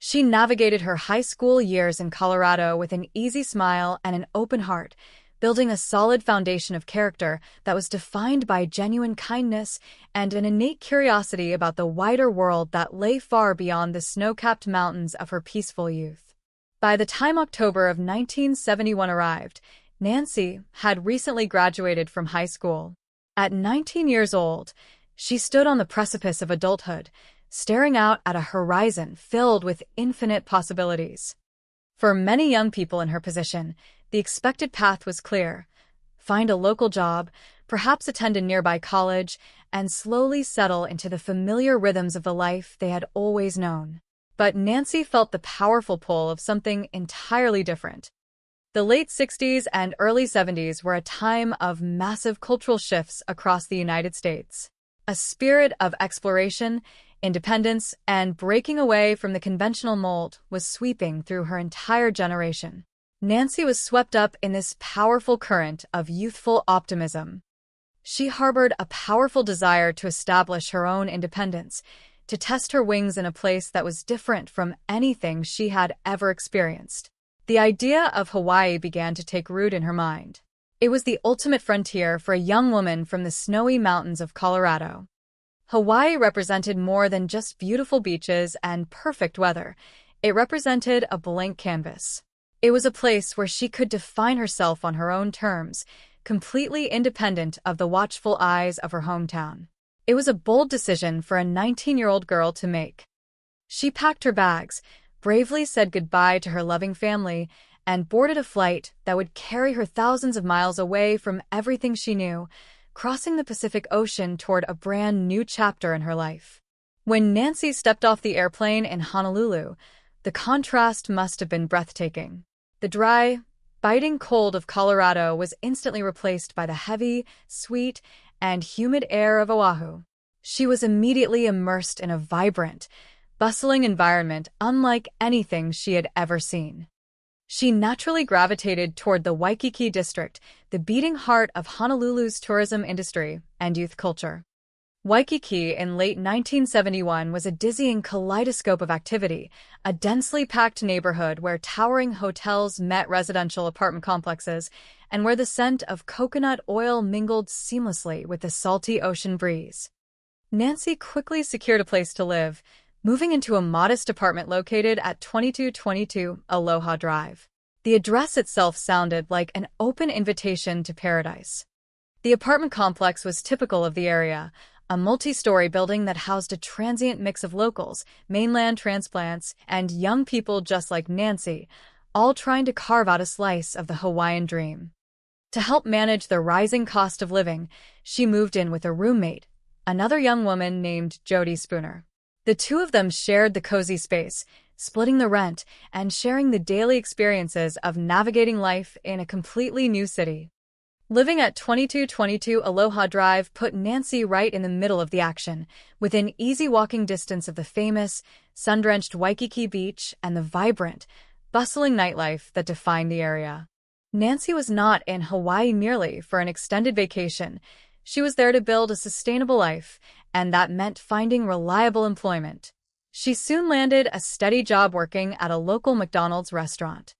She navigated her high school years in Colorado with an easy smile and an open heart, building a solid foundation of character that was defined by genuine kindness and an innate curiosity about the wider world that lay far beyond the snow-capped mountains of her peaceful youth. By the time October of 1971 arrived, Nancy had recently graduated from high school. At 19 years old, she stood on the precipice of adulthood, staring out at a horizon filled with infinite possibilities. For many young people in her position, the expected path was clear: find a local job, perhaps attend a nearby college, and slowly settle into the familiar rhythms of the life they had always known. But Nancy felt the powerful pull of something entirely different. The late 60s and early 70s were a time of massive cultural shifts across the United States. A spirit of exploration, independence, and breaking away from the conventional mold was sweeping through her entire generation. Nancy was swept up in this powerful current of youthful optimism. She harbored a powerful desire to establish her own independence, to test her wings in a place that was different from anything she had ever experienced. The idea of Hawaii began to take root in her mind. It was the ultimate frontier for a young woman from the snowy mountains of Colorado. Hawaii represented more than just beautiful beaches and perfect weather. It represented a blank canvas. It was a place where she could define herself on her own terms, completely independent of the watchful eyes of her hometown. It was a bold decision for a 19-year-old girl to make. She packed her bags, bravely said goodbye to her loving family, and boarded a flight that would carry her thousands of miles away from everything she knew, crossing the Pacific Ocean toward a brand new chapter in her life. When Nancy stepped off the airplane in Honolulu, the contrast must have been breathtaking. The dry, biting cold of Colorado was instantly replaced by the heavy, sweet, and humid air of Oahu. She was immediately immersed in a vibrant, bustling environment unlike anything she had ever seen. She naturally gravitated toward the Waikiki district, the beating heart of Honolulu's tourism industry and youth culture. Waikiki in late 1971 was a dizzying kaleidoscope of activity, a densely packed neighborhood where towering hotels met residential apartment complexes, and where the scent of coconut oil mingled seamlessly with the salty ocean breeze. Nancy quickly secured a place to live, moving into a modest apartment located at 2222 Aloha Drive. The address itself sounded like an open invitation to paradise. The apartment complex was typical of the area, a multi-story building that housed a transient mix of locals, mainland transplants, and young people just like Nancy, all trying to carve out a slice of the Hawaiian dream. To help manage the rising cost of living, she moved in with a roommate, another young woman named Jody Spooner. The two of them shared the cozy space, splitting the rent and sharing the daily experiences of navigating life in a completely new city. Living at 2222 Aloha Drive put Nancy right in the middle of the action, within easy walking distance of the famous, sun-drenched Waikiki Beach and the vibrant, bustling nightlife that defined the area. Nancy was not in Hawaii merely for an extended vacation. She was there to build a sustainable life, and that meant finding reliable employment. She soon landed a steady job working at a local McDonald's restaurant.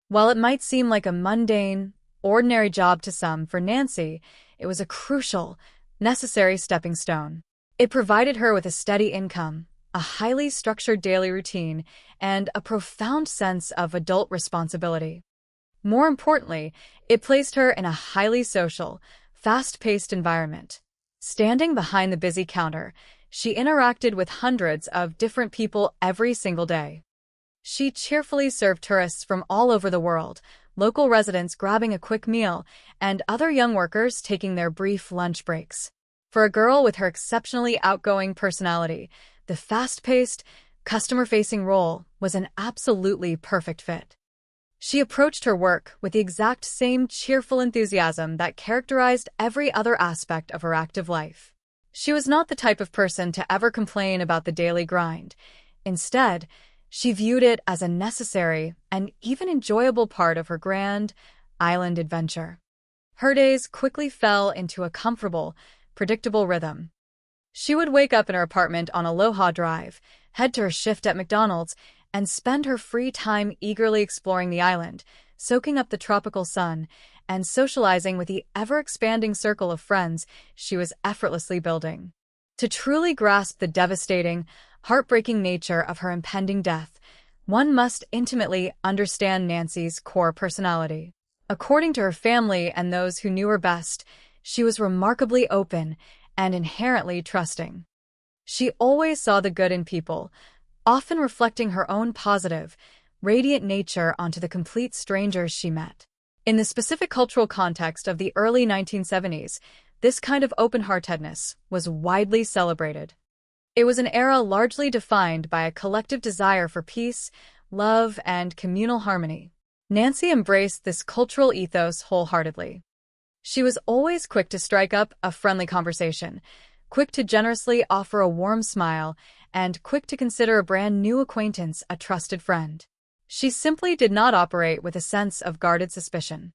While it might seem like a mundane, ordinary job to some, for Nancy, it was a crucial, necessary stepping stone. It provided her with a steady income, a highly structured daily routine, and a profound sense of adult responsibility. More importantly, it placed her in a highly social, fast-paced environment. Standing behind the busy counter, she interacted with hundreds of different people every single day. She cheerfully served tourists from all over the world, local residents grabbing a quick meal, and other young workers taking their brief lunch breaks. For a girl with her exceptionally outgoing personality, the fast-paced, customer-facing role was an absolutely perfect fit. She approached her work with the exact same cheerful enthusiasm that characterized every other aspect of her active life. She was not the type of person to ever complain about the daily grind. Instead, she viewed it as a necessary and even enjoyable part of her grand island adventure. Her days quickly fell into a comfortable, predictable rhythm. She would wake up in her apartment on Aloha Drive, head to her shift at McDonald's, and spend her free time eagerly exploring the island, soaking up the tropical sun, and socializing with the ever-expanding circle of friends she was effortlessly building. To truly grasp the devastating, heartbreaking nature of her impending death, one must intimately understand Nancy's core personality. According to her family and those who knew her best, she was remarkably open and inherently trusting. She always saw the good in people, often reflecting her own positive, radiant nature onto the complete strangers she met. In the specific cultural context of the early 1970s, this kind of open-heartedness was widely celebrated. It was an era largely defined by a collective desire for peace, love, and communal harmony. Nancy embraced this cultural ethos wholeheartedly. She was always quick to strike up a friendly conversation, quick to generously offer a warm smile, and quick to consider a brand new acquaintance a trusted friend. She simply did not operate with a sense of guarded suspicion.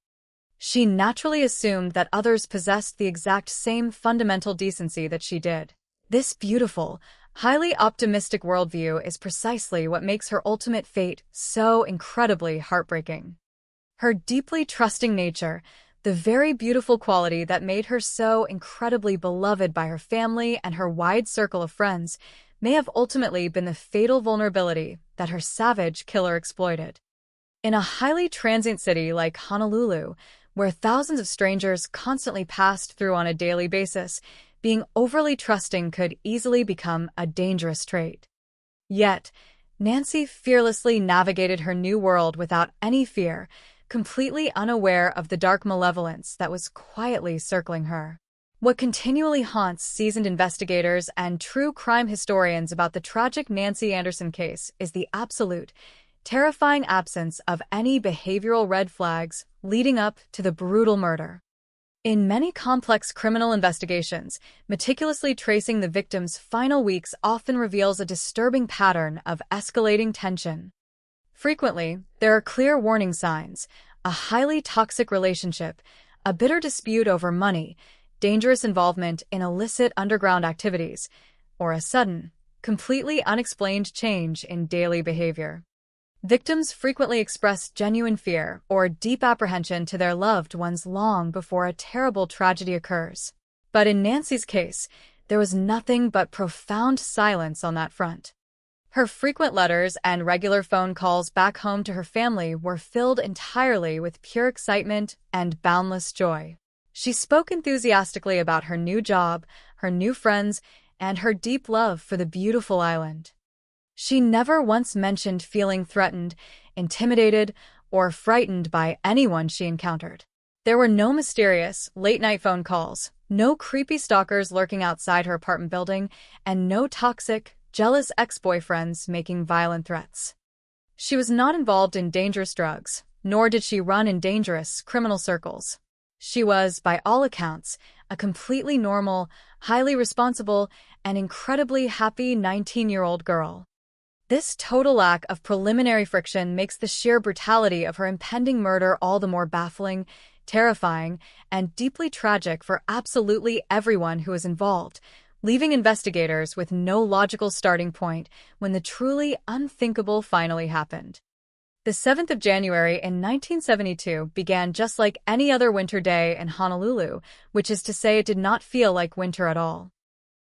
She naturally assumed that others possessed the exact same fundamental decency that she did. This beautiful, highly optimistic worldview is precisely what makes her ultimate fate so incredibly heartbreaking. Her deeply trusting nature, the very beautiful quality that made her so incredibly beloved by her family and her wide circle of friends, may have ultimately been the fatal vulnerability that her savage killer exploited. In a highly transient city like Honolulu, where thousands of strangers constantly passed through on a daily basis, being overly trusting could easily become a dangerous trait. Yet, Nancy fearlessly navigated her new world without any fear, completely unaware of the dark malevolence that was quietly circling her. What continually haunts seasoned investigators and true crime historians about the tragic Nancy Anderson case is the absolute, terrifying absence of any behavioral red flags leading up to the brutal murder. In many complex criminal investigations, meticulously tracing the victim's final weeks often reveals a disturbing pattern of escalating tension. Frequently, there are clear warning signs: a highly toxic relationship, a bitter dispute over money, dangerous involvement in illicit underground activities, or a sudden, completely unexplained change in daily behavior. Victims frequently express genuine fear or deep apprehension to their loved ones long before a terrible tragedy occurs. But in Nancy's case, there was nothing but profound silence on that front. Her frequent letters and regular phone calls back home to her family were filled entirely with pure excitement and boundless joy. She spoke enthusiastically about her new job, her new friends, and her deep love for the beautiful island. She never once mentioned feeling threatened, intimidated, or frightened by anyone she encountered. There were no mysterious, late-night phone calls, no creepy stalkers lurking outside her apartment building, and no toxic, jealous ex-boyfriends making violent threats. She was not involved in dangerous drugs, nor did she run in dangerous criminal circles. She was, by all accounts, a completely normal, highly responsible, and incredibly happy 19-year-old girl. This total lack of preliminary friction makes the sheer brutality of her impending murder all the more baffling, terrifying, and deeply tragic for absolutely everyone who was involved, leaving investigators with no logical starting point when the truly unthinkable finally happened. The 7th of January in 1972 began just like any other winter day in Honolulu, which is to say it did not feel like winter at all.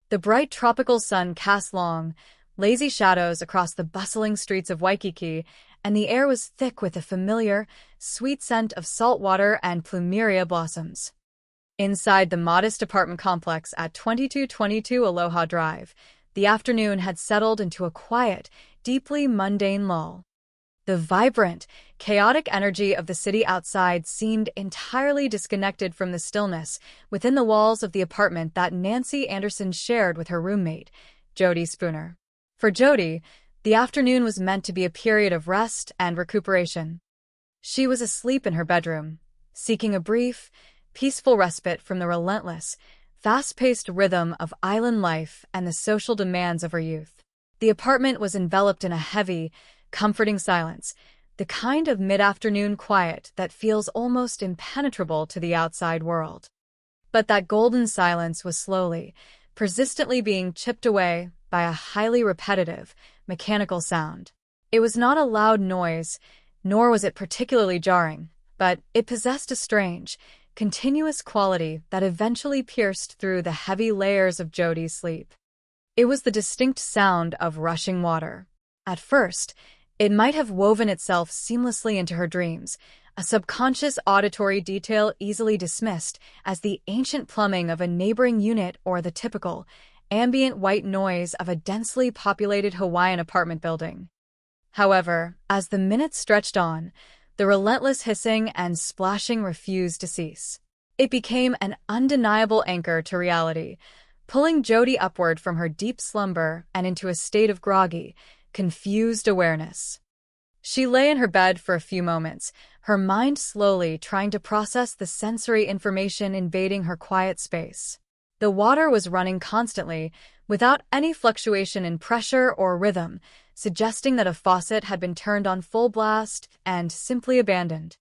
The bright tropical sun cast long, lazy shadows across the bustling streets of Waikiki, and the air was thick with a familiar, sweet scent of salt water and plumeria blossoms. Inside the modest apartment complex at 2222 Aloha Drive, the afternoon had settled into a quiet, deeply mundane lull. The vibrant, chaotic energy of the city outside seemed entirely disconnected from the stillness within the walls of the apartment that Nancy Anderson shared with her roommate, Jody Spooner. For Jody, the afternoon was meant to be a period of rest and recuperation. She was asleep in her bedroom, seeking a brief, peaceful respite from the relentless, fast-paced rhythm of island life and the social demands of her youth. The apartment was enveloped in a heavy, comforting silence, the kind of mid-afternoon quiet that feels almost impenetrable to the outside world. But that golden silence was slowly, persistently being chipped away by a highly repetitive, mechanical sound. It was not a loud noise, nor was it particularly jarring, but it possessed a strange, continuous quality that eventually pierced through the heavy layers of Jody's sleep. It was the distinct sound of rushing water. At first, it might have woven itself seamlessly into her dreams, a subconscious auditory detail easily dismissed as the ancient plumbing of a neighboring unit or the typical, ambient white noise of a densely populated Hawaiian apartment building. However, as the minutes stretched on, the relentless hissing and splashing refused to cease. It became an undeniable anchor to reality, pulling Jody upward from her deep slumber and into a state of groggy, confused awareness. She lay in her bed for a few moments, her mind slowly trying to process the sensory information invading her quiet space. The water was running constantly, without any fluctuation in pressure or rhythm, suggesting that a faucet had been turned on full blast and simply abandoned.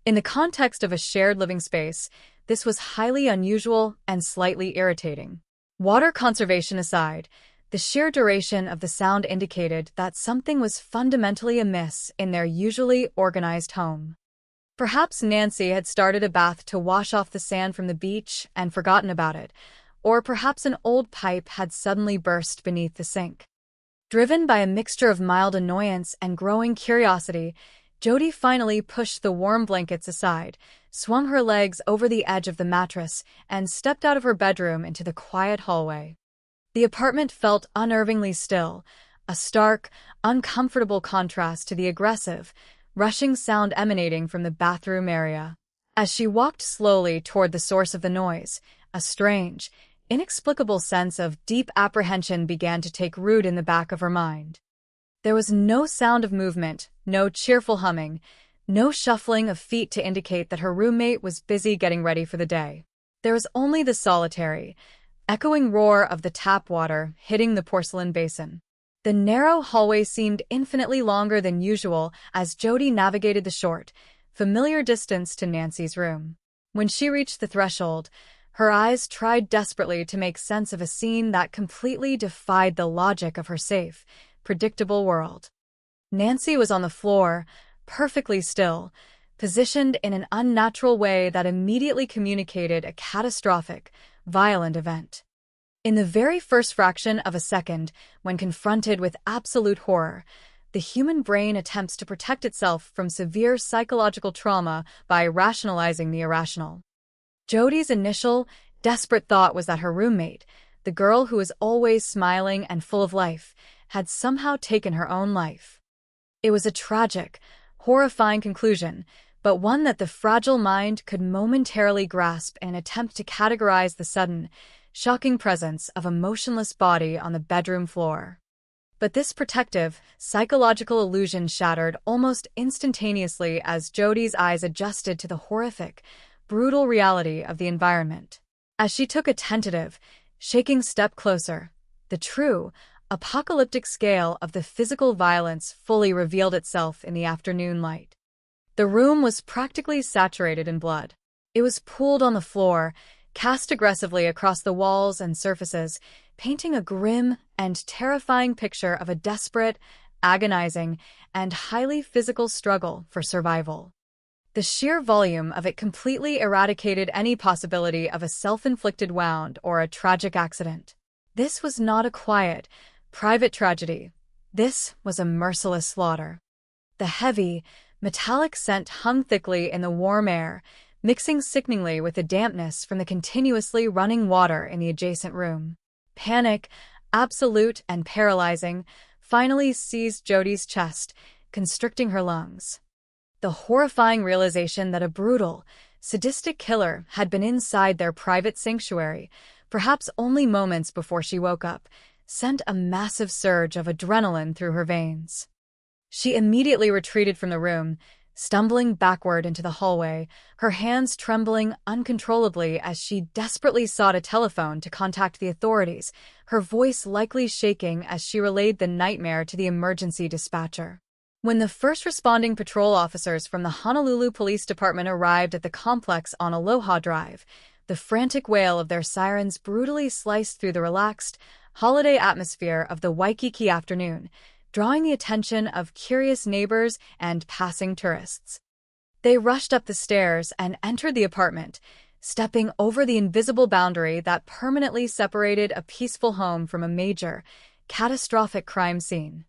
In the context of a shared living space, this was highly unusual and slightly irritating. Water conservation aside, the sheer duration of the sound indicated that something was fundamentally amiss in their usually organized home. Perhaps Nancy had started a bath to wash off the sand from the beach and forgotten about it, or perhaps an old pipe had suddenly burst beneath the sink. Driven by a mixture of mild annoyance and growing curiosity, Jody finally pushed the warm blankets aside, swung her legs over the edge of the mattress, and stepped out of her bedroom into the quiet hallway. The apartment felt unnervingly still, a stark, uncomfortable contrast to the aggressive, rushing sound emanating from the bathroom area. As she walked slowly toward the source of the noise, a strange, inexplicable sense of deep apprehension began to take root in the back of her mind. There was no sound of movement, no cheerful humming, no shuffling of feet to indicate that her roommate was busy getting ready for the day. There was only the solitary, echoing roar of the tap water hitting the porcelain basin. The narrow hallway seemed infinitely longer than usual as Jody navigated the short, familiar distance to Nancy's room. When she reached the threshold, her eyes tried desperately to make sense of a scene that completely defied the logic of her safe, predictable world. Nancy was on the floor, perfectly still, positioned in an unnatural way that immediately communicated a catastrophic, violent event. In the very first fraction of a second, when confronted with absolute horror, the human brain attempts to protect itself from severe psychological trauma by rationalizing the irrational. Jody's initial, desperate thought was that her roommate, the girl who was always smiling and full of life, had somehow taken her own life. It was a tragic, horrifying conclusion, but one that the fragile mind could momentarily grasp in an attempt to categorize the sudden, shocking presence of a motionless body on the bedroom floor. But this protective, psychological illusion shattered almost instantaneously as Jodi's eyes adjusted to the horrific, brutal reality of the environment. As she took a tentative, shaking step closer, the true, apocalyptic scale of the physical violence fully revealed itself in the afternoon light. The room was practically saturated in blood. It was pooled on the floor, cast aggressively across the walls and surfaces, painting a grim and terrifying picture of a desperate, agonizing, and highly physical struggle for survival. The sheer volume of it completely eradicated any possibility of a self-inflicted wound or a tragic accident. This was not a quiet, private tragedy. This was a merciless slaughter. The heavy, metallic scent hung thickly in the warm air, mixing sickeningly with the dampness from the continuously running water in the adjacent room. Panic, absolute and paralyzing, finally seized Jodi's chest, constricting her lungs. The horrifying realization that a brutal, sadistic killer had been inside their private sanctuary, perhaps only moments before she woke up, sent a massive surge of adrenaline through her veins. She immediately retreated from the room, stumbling backward into the hallway, her hands trembling uncontrollably as she desperately sought a telephone to contact the authorities, her voice likely shaking as she relayed the nightmare to the emergency dispatcher. When the first responding patrol officers from the Honolulu Police Department arrived at the complex on Aloha Drive, the frantic wail of their sirens brutally sliced through the relaxed, holiday atmosphere of the Waikiki afternoon, drawing the attention of curious neighbors and passing tourists. They rushed up the stairs and entered the apartment, stepping over the invisible boundary that permanently separated a peaceful home from a major, catastrophic crime scene.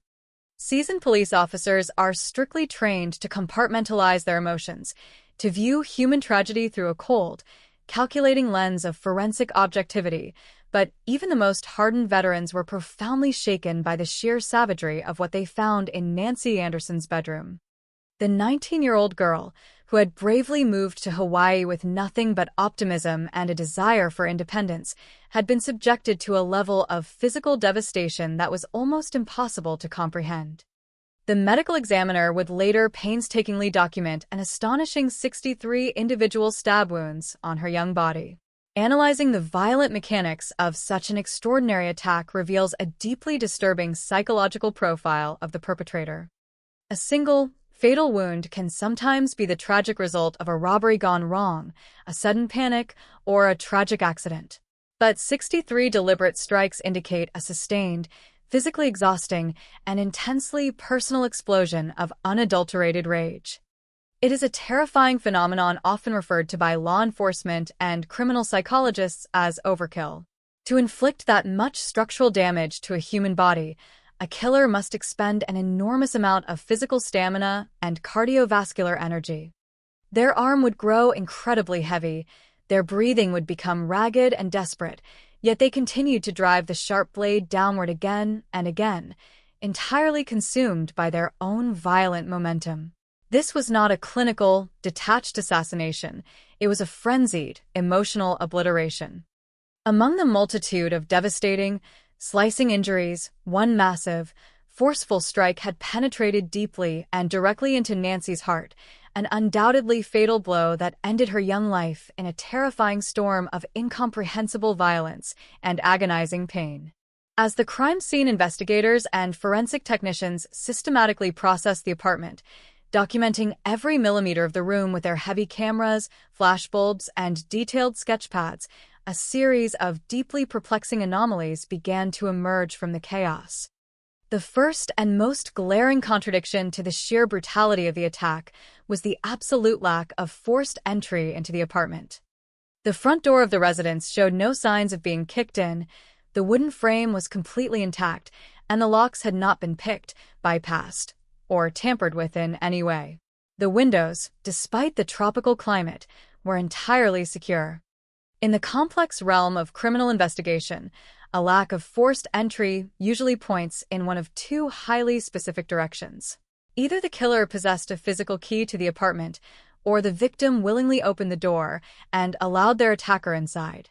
Seasoned police officers are strictly trained to compartmentalize their emotions, to view human tragedy through a cold, calculating lens of forensic objectivity, but even the most hardened veterans were profoundly shaken by the sheer savagery of what they found in Nancy Anderson's bedroom. The 19-year-old girl, who had bravely moved to Hawaii with nothing but optimism and a desire for independence, had been subjected to a level of physical devastation that was almost impossible to comprehend. The medical examiner would later painstakingly document an astonishing 63 individual stab wounds on her young body. Analyzing the violent mechanics of such an extraordinary attack reveals a deeply disturbing psychological profile of the perpetrator. A single, fatal wound can sometimes be the tragic result of a robbery gone wrong, a sudden panic, or a tragic accident. But 63 deliberate strikes indicate a sustained, physically exhausting, and intensely personal explosion of unadulterated rage. It is a terrifying phenomenon often referred to by law enforcement and criminal psychologists as overkill. To inflict that much structural damage to a human body, a killer must expend an enormous amount of physical stamina and cardiovascular energy. Their arm would grow incredibly heavy, their breathing would become ragged and desperate, yet they continued to drive the sharp blade downward again and again, entirely consumed by their own violent momentum. This was not a clinical, detached assassination. It was a frenzied, emotional obliteration. Among the multitude of devastating, slicing injuries, one massive, forceful strike had penetrated deeply and directly into Nancy's heart, an undoubtedly fatal blow that ended her young life in a terrifying storm of incomprehensible violence and agonizing pain. As the crime scene investigators and forensic technicians systematically processed the apartment, documenting every millimeter of the room with their heavy cameras, flashbulbs, and detailed sketchpads, a series of deeply perplexing anomalies began to emerge from the chaos. The first and most glaring contradiction to the sheer brutality of the attack was the absolute lack of forced entry into the apartment. The front door of the residence showed no signs of being kicked in, the wooden frame was completely intact, and the locks had not been picked, bypassed, or tampered with in any way. The windows, despite the tropical climate, were entirely secure. In the complex realm of criminal investigation, a lack of forced entry usually points in one of two highly specific directions. Either the killer possessed a physical key to the apartment, or the victim willingly opened the door and allowed their attacker inside.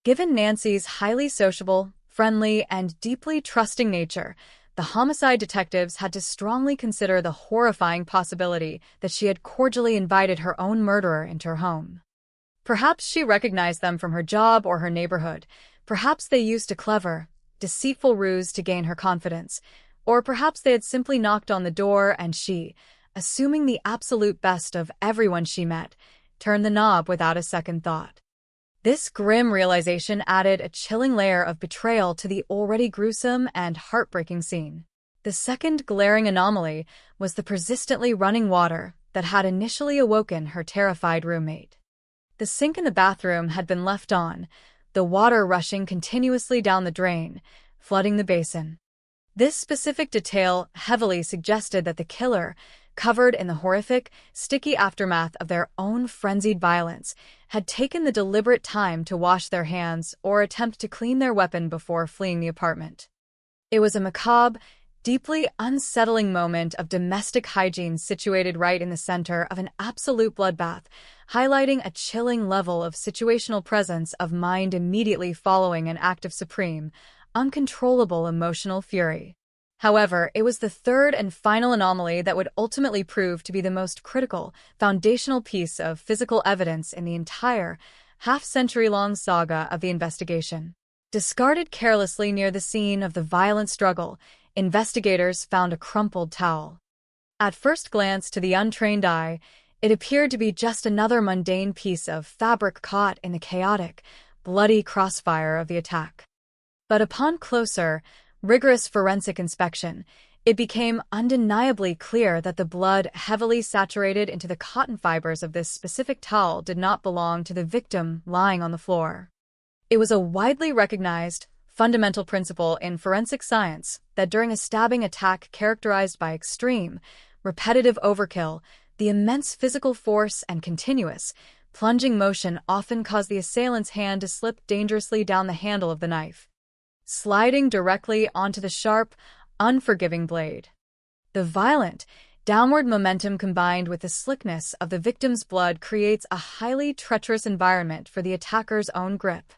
Given Nancy's highly sociable, friendly, and deeply trusting nature, the homicide detectives had to strongly consider the horrifying possibility that she had cordially invited her own murderer into her home. Perhaps she recognized them from her job or her neighborhood. Perhaps they used a clever, deceitful ruse to gain her confidence. Or perhaps they had simply knocked on the door and she, assuming the absolute best of everyone she met, turned the knob without a second thought. This grim realization added a chilling layer of betrayal to the already gruesome and heartbreaking scene. The second glaring anomaly was the persistently running water that had initially awoken her terrified roommate. The sink in the bathroom had been left on, the water rushing continuously down the drain, flooding the basin. This specific detail heavily suggested that the killer, covered in the horrific, sticky aftermath of their own frenzied violence, had taken the deliberate time to wash their hands or attempt to clean their weapon before fleeing the apartment. It was a macabre, deeply unsettling moment of domestic hygiene situated right in the center of an absolute bloodbath, highlighting a chilling level of situational presence of mind immediately following an act of supreme, uncontrollable emotional fury. However, it was the third and final anomaly that would ultimately prove to be the most critical, foundational piece of physical evidence in the entire, half-century-long saga of the investigation. Discarded carelessly near the scene of the violent struggle, investigators found a crumpled towel. At first glance to the untrained eye, it appeared to be just another mundane piece of fabric caught in the chaotic, bloody crossfire of the attack. But upon closer, rigorous forensic inspection, it became undeniably clear that the blood heavily saturated into the cotton fibers of this specific towel did not belong to the victim lying on the floor. It was a widely recognized, fundamental principle in forensic science that during a stabbing attack characterized by extreme, repetitive overkill, the immense physical force and continuous, plunging motion often cause the assailant's hand to slip dangerously down the handle of the knife, sliding directly onto the sharp, unforgiving blade. The violent, downward momentum combined with the slickness of the victim's blood creates a highly treacherous environment for the attacker's own grip.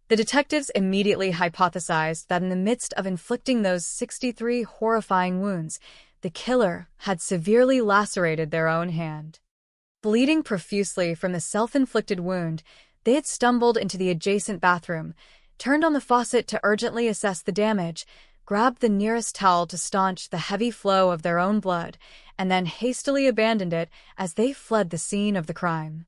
The detectives immediately hypothesized that in the midst of inflicting those 63 horrifying wounds, the killer had severely lacerated their own hand. Bleeding profusely from the self-inflicted wound, they had stumbled into the adjacent bathroom, turned on the faucet to urgently assess the damage, grabbed the nearest towel to staunch the heavy flow of their own blood, and then hastily abandoned it as they fled the scene of the crime.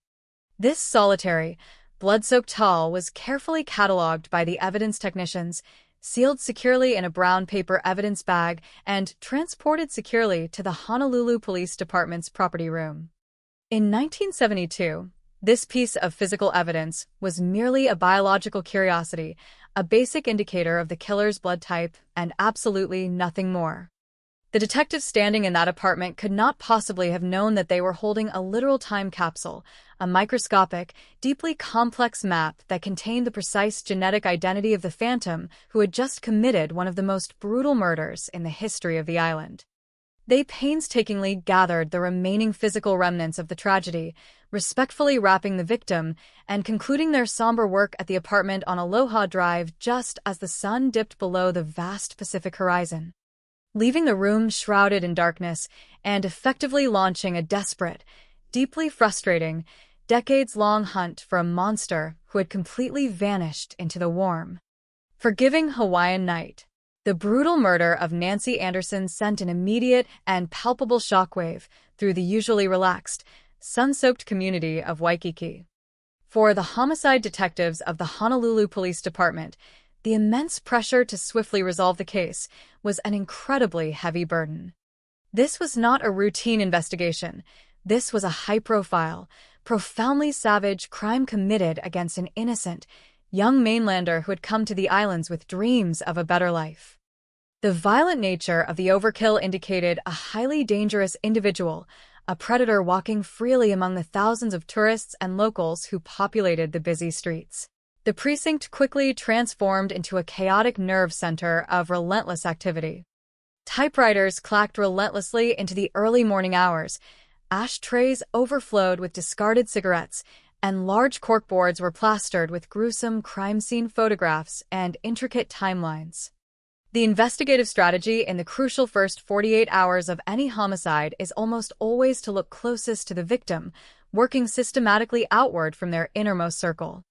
This solitary, blood-soaked towel was carefully cataloged by the evidence technicians, sealed securely in a brown paper evidence bag, and transported securely to the Honolulu Police Department's property room. In 1972, this piece of physical evidence was merely a biological curiosity, a basic indicator of the killer's blood type, and absolutely nothing more. The detectives standing in that apartment could not possibly have known that they were holding a literal time capsule, a microscopic, deeply complex map that contained the precise genetic identity of the phantom who had just committed one of the most brutal murders in the history of the island. They painstakingly gathered the remaining physical remnants of the tragedy, respectfully wrapping the victim and concluding their somber work at the apartment on Aloha Drive just as the sun dipped below the vast Pacific horizon. Leaving the room shrouded in darkness and effectively launching a desperate, deeply frustrating, decades-long hunt for a monster who had completely vanished into the warm, forgiving Hawaiian night. The brutal murder of Nancy Anderson sent an immediate and palpable shockwave through the usually relaxed, sun-soaked community of Waikiki. For the homicide detectives of the Honolulu Police Department, the immense pressure to swiftly resolve the case was an incredibly heavy burden. This was not a routine investigation. This was a high-profile, profoundly savage crime committed against an innocent, young mainlander who had come to the islands with dreams of a better life. The violent nature of the overkill indicated a highly dangerous individual, a predator walking freely among the thousands of tourists and locals who populated the busy streets. The precinct quickly transformed into a chaotic nerve center of relentless activity. Typewriters clacked relentlessly into the early morning hours, ashtrays overflowed with discarded cigarettes, and large corkboards were plastered with gruesome crime scene photographs and intricate timelines. The investigative strategy in the crucial first 48 hours of any homicide is almost always to look closest to the victim, working systematically outward from their innermost circle.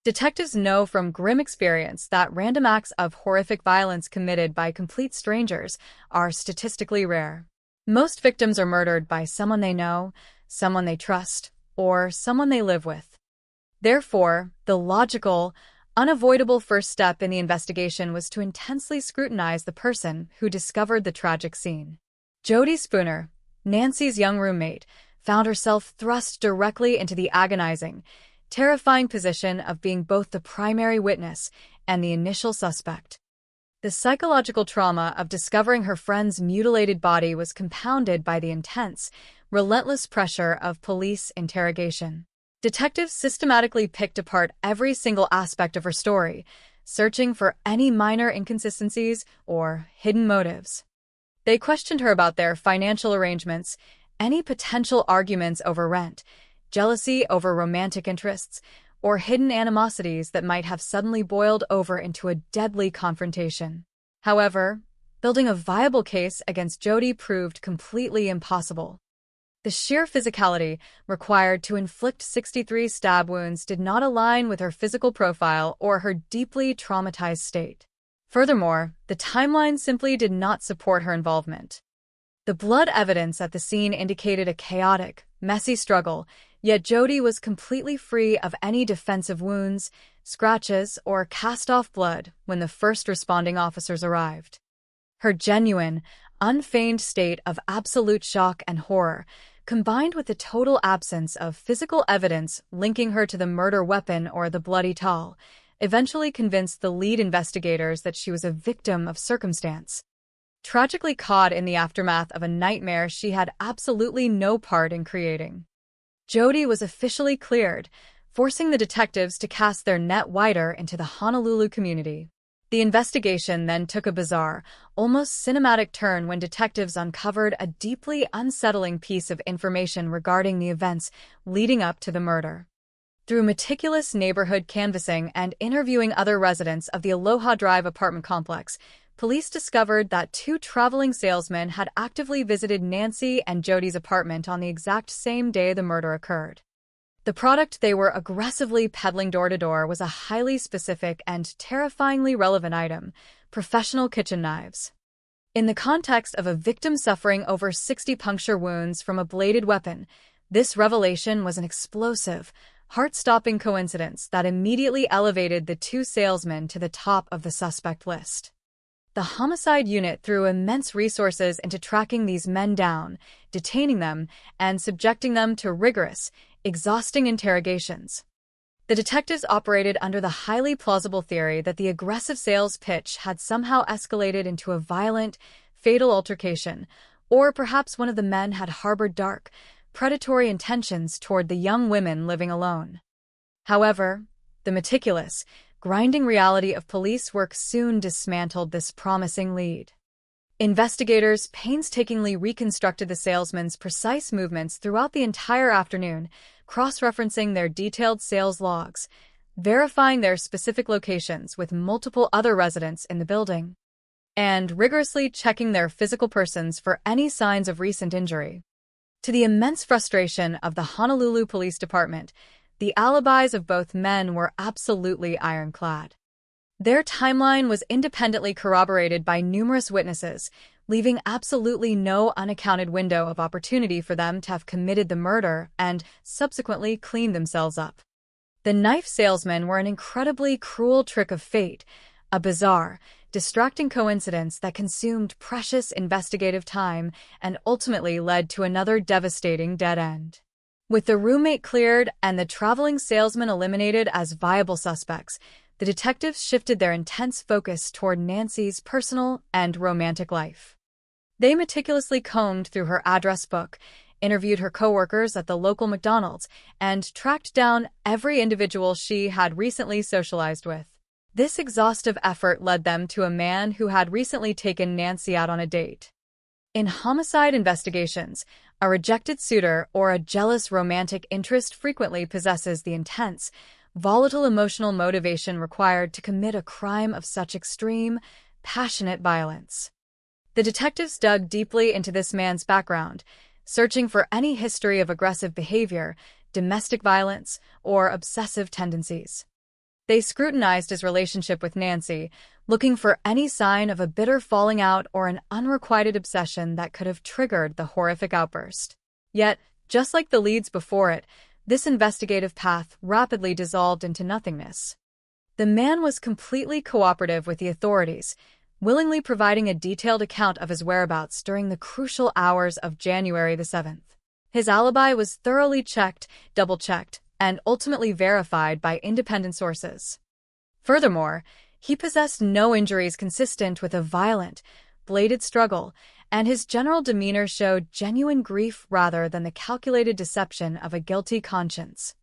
Detectives know from grim experience that random acts of horrific violence committed by complete strangers are statistically rare. Most victims are murdered by someone they know, someone they trust, or someone they live with. Therefore, the logical, unavoidable first step in the investigation was to intensely scrutinize the person who discovered the tragic scene. Jody Spooner, Nancy's young roommate, found herself thrust directly into the agonizing, terrifying position of being both the primary witness and the initial suspect. The psychological trauma of discovering her friend's mutilated body was compounded by the intense, relentless pressure of police interrogation. Detectives systematically picked apart every single aspect of her story, searching for any minor inconsistencies or hidden motives. They questioned her about their financial arrangements, any potential arguments over rent, jealousy over romantic interests, or hidden animosities that might have suddenly boiled over into a deadly confrontation. However, building a viable case against Jody proved completely impossible. The sheer physicality required to inflict 63 stab wounds did not align with her physical profile or her deeply traumatized state. Furthermore, the timeline simply did not support her involvement. The blood evidence at the scene indicated a chaotic, messy struggle, yet Jody was completely free of any defensive wounds, scratches, or cast-off blood when the first responding officers arrived. Her genuine, unfeigned state of absolute shock and horror, combined with the total absence of physical evidence linking her to the murder weapon or the bloody towel, eventually convinced the lead investigators that she was a victim of circumstance. Tragically caught in the aftermath of a nightmare she had absolutely no part in creating. Jody was officially cleared, forcing the detectives to cast their net wider into the Honolulu community. The investigation then took a bizarre, almost cinematic turn when detectives uncovered a deeply unsettling piece of information regarding the events leading up to the murder. Through meticulous neighborhood canvassing and interviewing other residents of the Aloha Drive apartment complex, police discovered that 2 traveling salesmen had actively visited Nancy and Jody's apartment on the exact same day the murder occurred. The product they were aggressively peddling door to door was a highly specific and terrifyingly relevant item: professional kitchen knives. In the context of a victim suffering over 60 puncture wounds from a bladed weapon, this revelation was an explosive, heart-stopping coincidence that immediately elevated the 2 salesmen to the top of the suspect list. The homicide unit threw immense resources into tracking these men down, detaining them, and subjecting them to rigorous, exhausting interrogations. The detectives operated under the highly plausible theory that the aggressive sales pitch had somehow escalated into a violent, fatal altercation, or perhaps one of the men had harbored dark, predatory intentions toward the young women living alone. However, the meticulous, grinding reality of police work soon dismantled this promising lead. Investigators painstakingly reconstructed the salesmen's precise movements throughout the entire afternoon, cross-referencing their detailed sales logs, verifying their specific locations with multiple other residents in the building, and rigorously checking their physical persons for any signs of recent injury. To the immense frustration of the Honolulu Police Department, the alibis of both men were absolutely ironclad. Their timeline was independently corroborated by numerous witnesses, leaving absolutely no unaccounted window of opportunity for them to have committed the murder and subsequently cleaned themselves up. The knife salesmen were an incredibly cruel trick of fate, a bizarre, distracting coincidence that consumed precious investigative time and ultimately led to another devastating dead end. With the roommate cleared and the traveling salesman eliminated as viable suspects, the detectives shifted their intense focus toward Nancy's personal and romantic life. They meticulously combed through her address book, interviewed her coworkers at the local McDonald's, and tracked down every individual she had recently socialized with. This exhaustive effort led them to a man who had recently taken Nancy out on a date. In homicide investigations, A rejected suitor or a jealous romantic interest frequently possesses the intense, volatile emotional motivation required to commit a crime of such extreme, passionate violence. The detectives dug deeply into this man's background, searching for any history of aggressive behavior, domestic violence, or obsessive tendencies. They scrutinized his relationship with Nancy, looking for any sign of a bitter falling out or an unrequited obsession that could have triggered the horrific outburst. Yet, just like the leads before it, this investigative path rapidly dissolved into nothingness. The man was completely cooperative with the authorities, willingly providing a detailed account of his whereabouts during the crucial hours of January the 7th. His alibi was thoroughly checked, double-checked, and ultimately verified by independent sources. Furthermore, he possessed no injuries consistent with a violent, bladed struggle, and his general demeanor showed genuine grief rather than the calculated deception of a guilty conscience.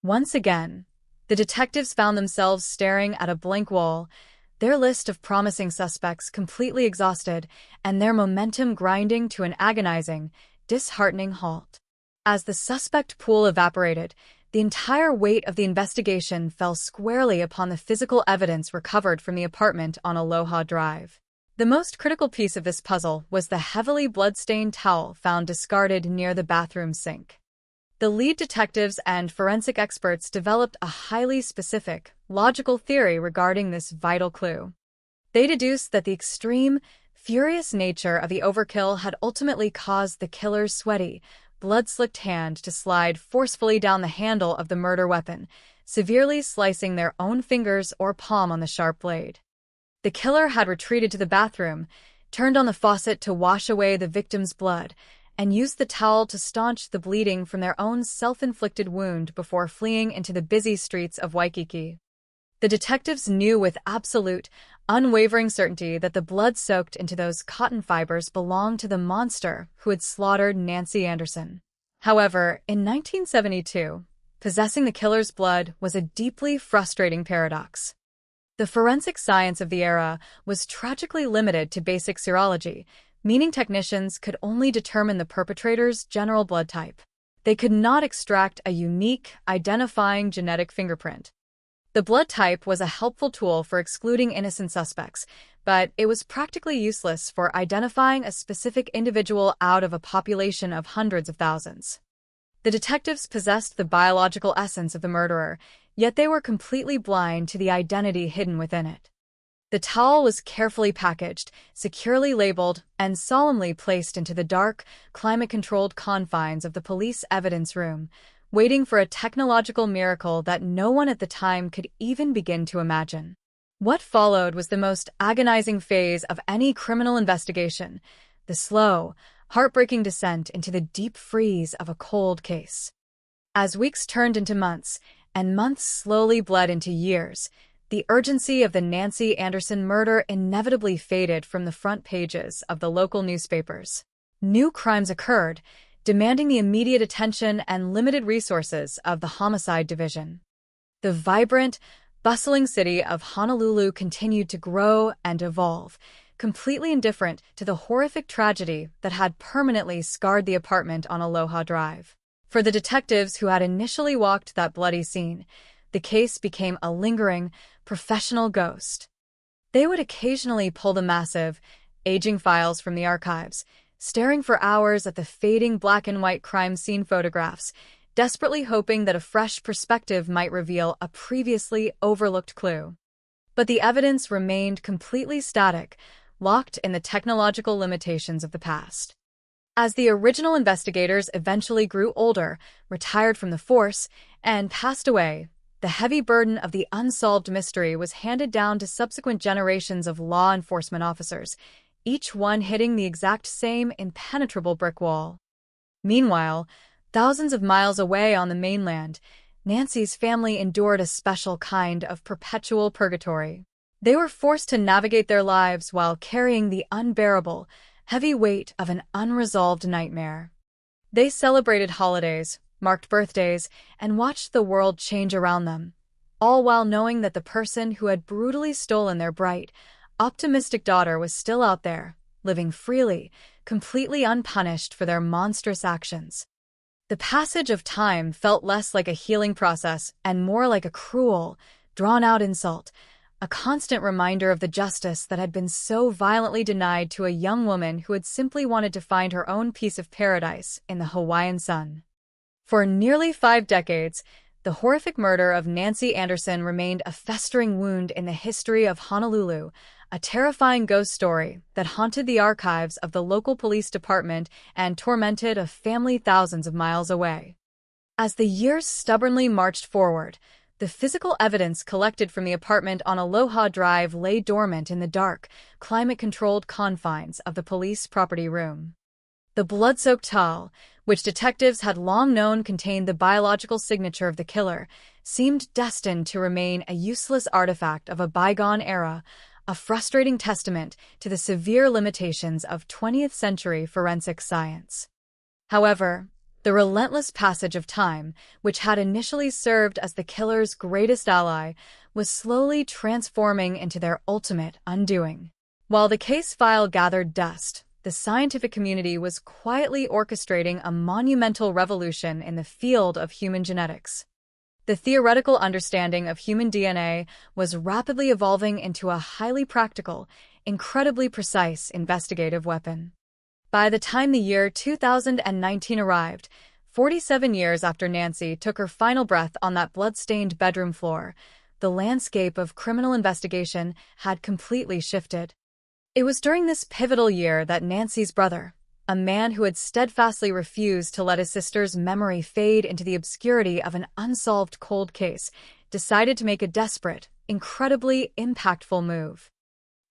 Once again, the detectives found themselves staring at a blank wall, their list of promising suspects completely exhausted and their momentum grinding to an agonizing, disheartening halt. As the suspect pool evaporated, the entire weight of the investigation fell squarely upon the physical evidence recovered from the apartment on Aloha Drive. The most critical piece of this puzzle was the heavily blood-stained towel found discarded near the bathroom sink. The lead detectives and forensic experts developed a highly specific, logical theory regarding this vital clue. They deduced that the extreme, furious nature of the overkill had ultimately caused the killer's sweaty, blood-slicked hand to slide forcefully down the handle of the murder weapon, severely slicing their own fingers or palm on the sharp blade. The killer had retreated to the bathroom, turned on the faucet to wash away the victim's blood, and used the towel to staunch the bleeding from their own self-inflicted wound before fleeing into the busy streets of Waikiki. The detectives knew with absolute, unwavering certainty that the blood soaked into those cotton fibers belonged to the monster who had slaughtered Nancy Anderson. However, in 1972, possessing the killer's blood was a deeply frustrating paradox. The forensic science of the era was tragically limited to basic serology, meaning technicians could only determine the perpetrator's general blood type. They could not extract a unique, identifying genetic fingerprint. The blood type was a helpful tool for excluding innocent suspects, but it was practically useless for identifying a specific individual out of a population of hundreds of thousands. The detectives possessed the biological essence of the murderer, yet they were completely blind to the identity hidden within it. The towel was carefully packaged, securely labeled, and solemnly placed into the dark, climate-controlled confines of the police evidence room, waiting for a technological miracle that no one at the time could even begin to imagine. What followed was the most agonizing phase of any criminal investigation, the slow, heartbreaking descent into the deep freeze of a cold case. As weeks turned into months, and months slowly bled into years, the urgency of the Nancy Anderson murder inevitably faded from the front pages of the local newspapers. New crimes occurred, demanding the immediate attention and limited resources of the Homicide Division. The vibrant, bustling city of Honolulu continued to grow and evolve, completely indifferent to the horrific tragedy that had permanently scarred the apartment on Aloha Drive. For the detectives who had initially walked that bloody scene, the case became a lingering, professional ghost. They would occasionally pull the massive, aging files from the archives, staring for hours at the fading black-and-white crime scene photographs, desperately hoping that a fresh perspective might reveal a previously overlooked clue. But the evidence remained completely static, locked in the technological limitations of the past. As the original investigators eventually grew older, retired from the force, and passed away, the heavy burden of the unsolved mystery was handed down to subsequent generations of law enforcement officers, each one hitting the exact same impenetrable brick wall. Meanwhile, thousands of miles away on the mainland, Nancy's family endured a special kind of perpetual purgatory. They were forced to navigate their lives while carrying the unbearable, heavy weight of an unresolved nightmare. They celebrated holidays, marked birthdays, and watched the world change around them, all while knowing that the person who had brutally stolen their bright, optimistic daughter was still out there, living freely, completely unpunished for their monstrous actions. The passage of time felt less like a healing process and more like a cruel, drawn-out insult, a constant reminder of the justice that had been so violently denied to a young woman who had simply wanted to find her own piece of paradise in the Hawaiian sun. For nearly 5 decades, the horrific murder of Nancy Anderson remained a festering wound in the history of Honolulu, a terrifying ghost story that haunted the archives of the local police department and tormented a family thousands of miles away. As the years stubbornly marched forward, the physical evidence collected from the apartment on Aloha Drive lay dormant in the dark, climate-controlled confines of the police property room. The blood-soaked towel, which detectives had long known contained the biological signature of the killer, seemed destined to remain a useless artifact of a bygone era, a frustrating testament to the severe limitations of 20th-century forensic science. However, the relentless passage of time, which had initially served as the killer's greatest ally, was slowly transforming into their ultimate undoing. While the case file gathered dust, the scientific community was quietly orchestrating a monumental revolution in the field of human genetics. The theoretical understanding of human DNA was rapidly evolving into a highly practical, incredibly precise investigative weapon. By the time the year 2019 arrived, 47 years after Nancy took her final breath on that blood-stained bedroom floor, the landscape of criminal investigation had completely shifted. It was during this pivotal year that Nancy's brother, a man who had steadfastly refused to let his sister's memory fade into the obscurity of an unsolved cold case, decided to make a desperate, incredibly impactful move.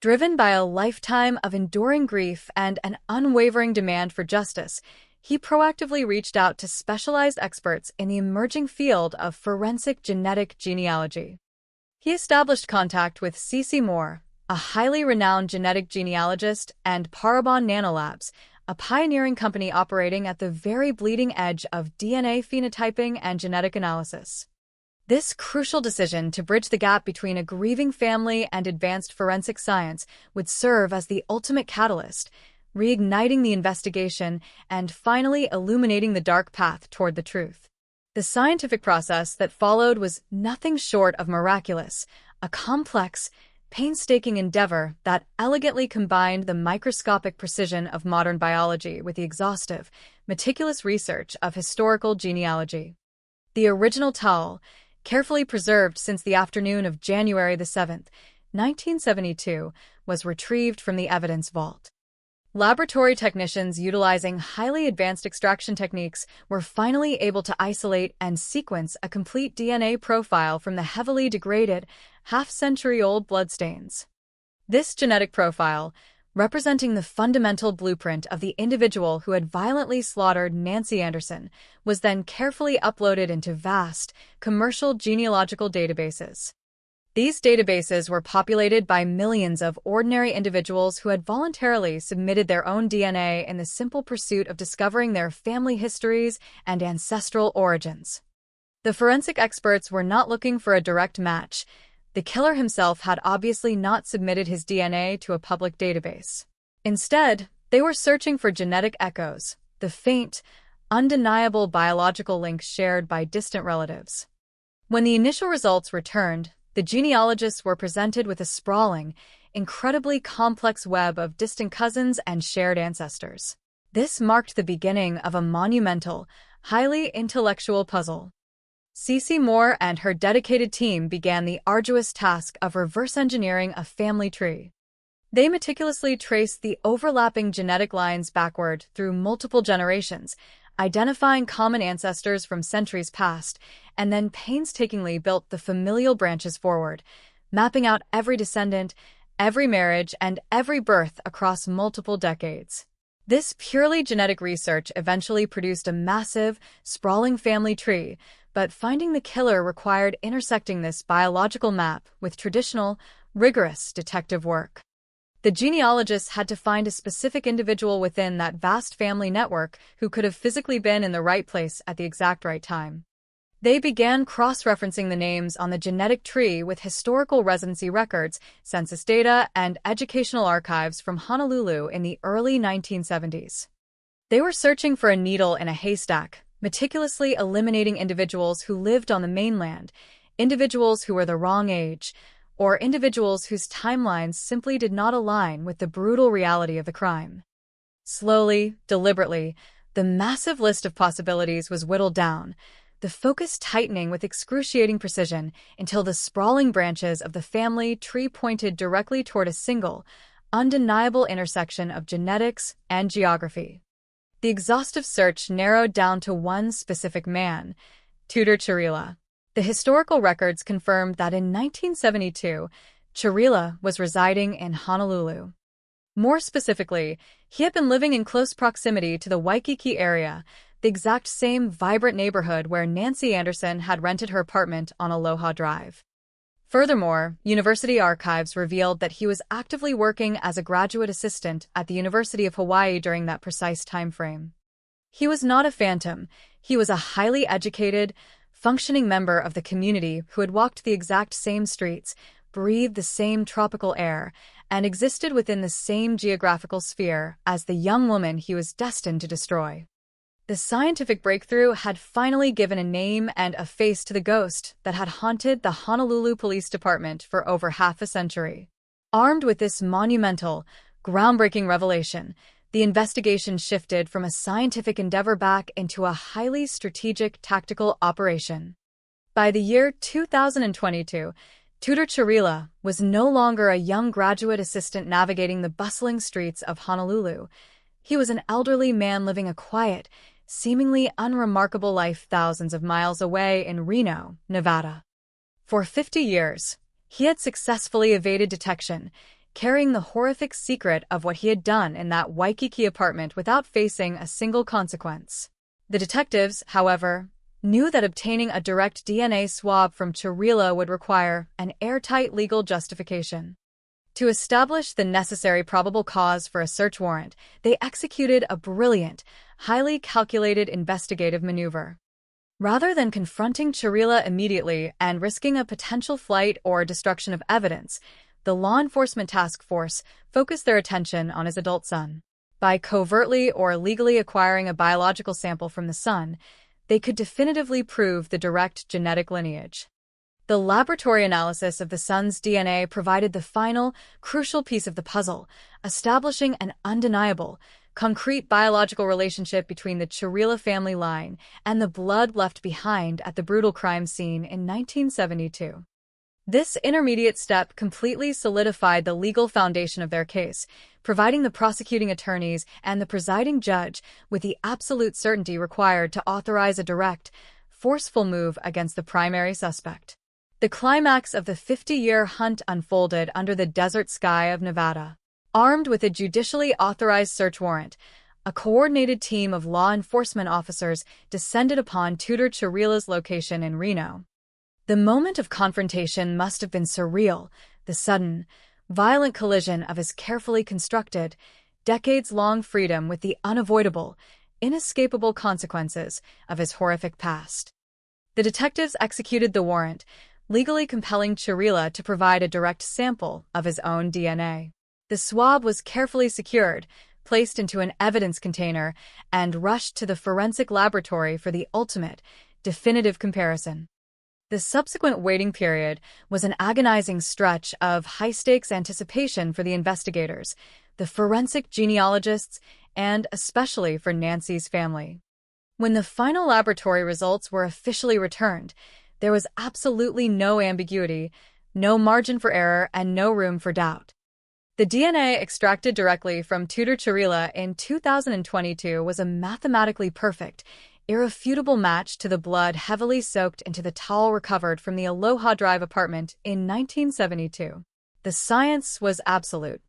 Driven by a lifetime of enduring grief and an unwavering demand for justice, he proactively reached out to specialized experts in the emerging field of forensic genetic genealogy. He established contact with C.C. Moore, a highly renowned genetic genealogist, and Parabon Nanolabs, a pioneering company operating at the very bleeding edge of DNA phenotyping and genetic analysis. This crucial decision to bridge the gap between a grieving family and advanced forensic science would serve as the ultimate catalyst, reigniting the investigation and finally illuminating the dark path toward the truth. The scientific process that followed was nothing short of miraculous, a complex, painstaking endeavor that elegantly combined the microscopic precision of modern biology with the exhaustive, meticulous research of historical genealogy. The original towel, carefully preserved since the afternoon of January 7, 1972, was retrieved from the evidence vault. Laboratory technicians utilizing highly advanced extraction techniques were finally able to isolate and sequence a complete DNA profile from the heavily degraded, half-century-old bloodstains. This genetic profile, representing the fundamental blueprint of the individual who had violently slaughtered Nancy Anderson, was then carefully uploaded into vast, commercial genealogical databases. These databases were populated by millions of ordinary individuals who had voluntarily submitted their own DNA in the simple pursuit of discovering their family histories and ancestral origins. The forensic experts were not looking for a direct match. The killer himself had obviously not submitted his DNA to a public database. Instead, they were searching for genetic echoes, the faint, undeniable biological links shared by distant relatives. When the initial results returned, the genealogists were presented with a sprawling, incredibly complex web of distant cousins and shared ancestors. This marked the beginning of a monumental, highly intellectual puzzle. C.C. Moore and her dedicated team began the arduous task of reverse engineering a family tree. They meticulously traced the overlapping genetic lines backward through multiple generations, identifying common ancestors from centuries past, and then painstakingly built the familial branches forward, mapping out every descendant, every marriage, and every birth across multiple decades. This purely genetic research eventually produced a massive, sprawling family tree, but finding the killer required intersecting this biological map with traditional, rigorous detective work. The genealogists had to find a specific individual within that vast family network who could have physically been in the right place at the exact right time. They began cross-referencing the names on the genetic tree with historical residency records, census data, and educational archives from Honolulu in the early 1970s. They were searching for a needle in a haystack, meticulously eliminating individuals who lived on the mainland, individuals who were the wrong age, or individuals whose timelines simply did not align with the brutal reality of the crime. Slowly, deliberately, the massive list of possibilities was whittled down, the focus tightening with excruciating precision until the sprawling branches of the family tree pointed directly toward a single, undeniable intersection of genetics and geography. The exhaustive search narrowed down to one specific man, Tudor Chiarella. The historical records confirmed that in 1972, Chiarella was residing in Honolulu. More specifically, he had been living in close proximity to the Waikiki area, the exact same vibrant neighborhood where Nancy Anderson had rented her apartment on Aloha Drive. Furthermore, university archives revealed that he was actively working as a graduate assistant at the University of Hawaii during that precise time frame. He was not a phantom. He was a highly educated, functioning member of the community who had walked the exact same streets, breathed the same tropical air, and existed within the same geographical sphere as the young woman he was destined to destroy. The scientific breakthrough had finally given a name and a face to the ghost that had haunted the Honolulu Police Department for over half a century. Armed with this monumental, groundbreaking revelation, the investigation shifted from a scientific endeavor back into a highly strategic tactical operation. By the year 2022, Tudor Chiarella was no longer a young graduate assistant navigating the bustling streets of Honolulu. He was an elderly man living a quiet, seemingly unremarkable life thousands of miles away in Reno, Nevada. For 50 years, he had successfully evaded detection, carrying the horrific secret of what he had done in that Waikiki apartment without facing a single consequence. The detectives, however, knew that obtaining a direct DNA swab from Chiarella would require an airtight legal justification. To establish the necessary probable cause for a search warrant, they executed a brilliant, highly calculated investigative maneuver. Rather than confronting Chiarella immediately and risking a potential flight or destruction of evidence, the law enforcement task force focused their attention on his adult son. By covertly or illegally acquiring a biological sample from the son, they could definitively prove the direct genetic lineage. The laboratory analysis of the son's DNA provided the final, crucial piece of the puzzle, establishing an undeniable, concrete biological relationship between the Chiarella family line and the blood left behind at the brutal crime scene in 1972. This intermediate step completely solidified the legal foundation of their case, providing the prosecuting attorneys and the presiding judge with the absolute certainty required to authorize a direct, forceful move against the primary suspect. The climax of the 50-year hunt unfolded under the desert sky of Nevada. Armed with a judicially authorized search warrant, a coordinated team of law enforcement officers descended upon Tudor Chiarella's location in Reno. The moment of confrontation must have been surreal, the sudden, violent collision of his carefully constructed, decades-long freedom with the unavoidable, inescapable consequences of his horrific past. The detectives executed the warrant, legally compelling Chiarella to provide a direct sample of his own DNA. The swab was carefully secured, placed into an evidence container, and rushed to the forensic laboratory for the ultimate, definitive comparison. The subsequent waiting period was an agonizing stretch of high-stakes anticipation for the investigators, the forensic genealogists, and especially for Nancy's family. When the final laboratory results were officially returned, there was absolutely no ambiguity, no margin for error, and no room for doubt. The DNA extracted directly from Tudor Chiarella in 2022 was a mathematically perfect, irrefutable match to the blood heavily soaked into the towel recovered from the Aloha Drive apartment in 1972. The science was absolute.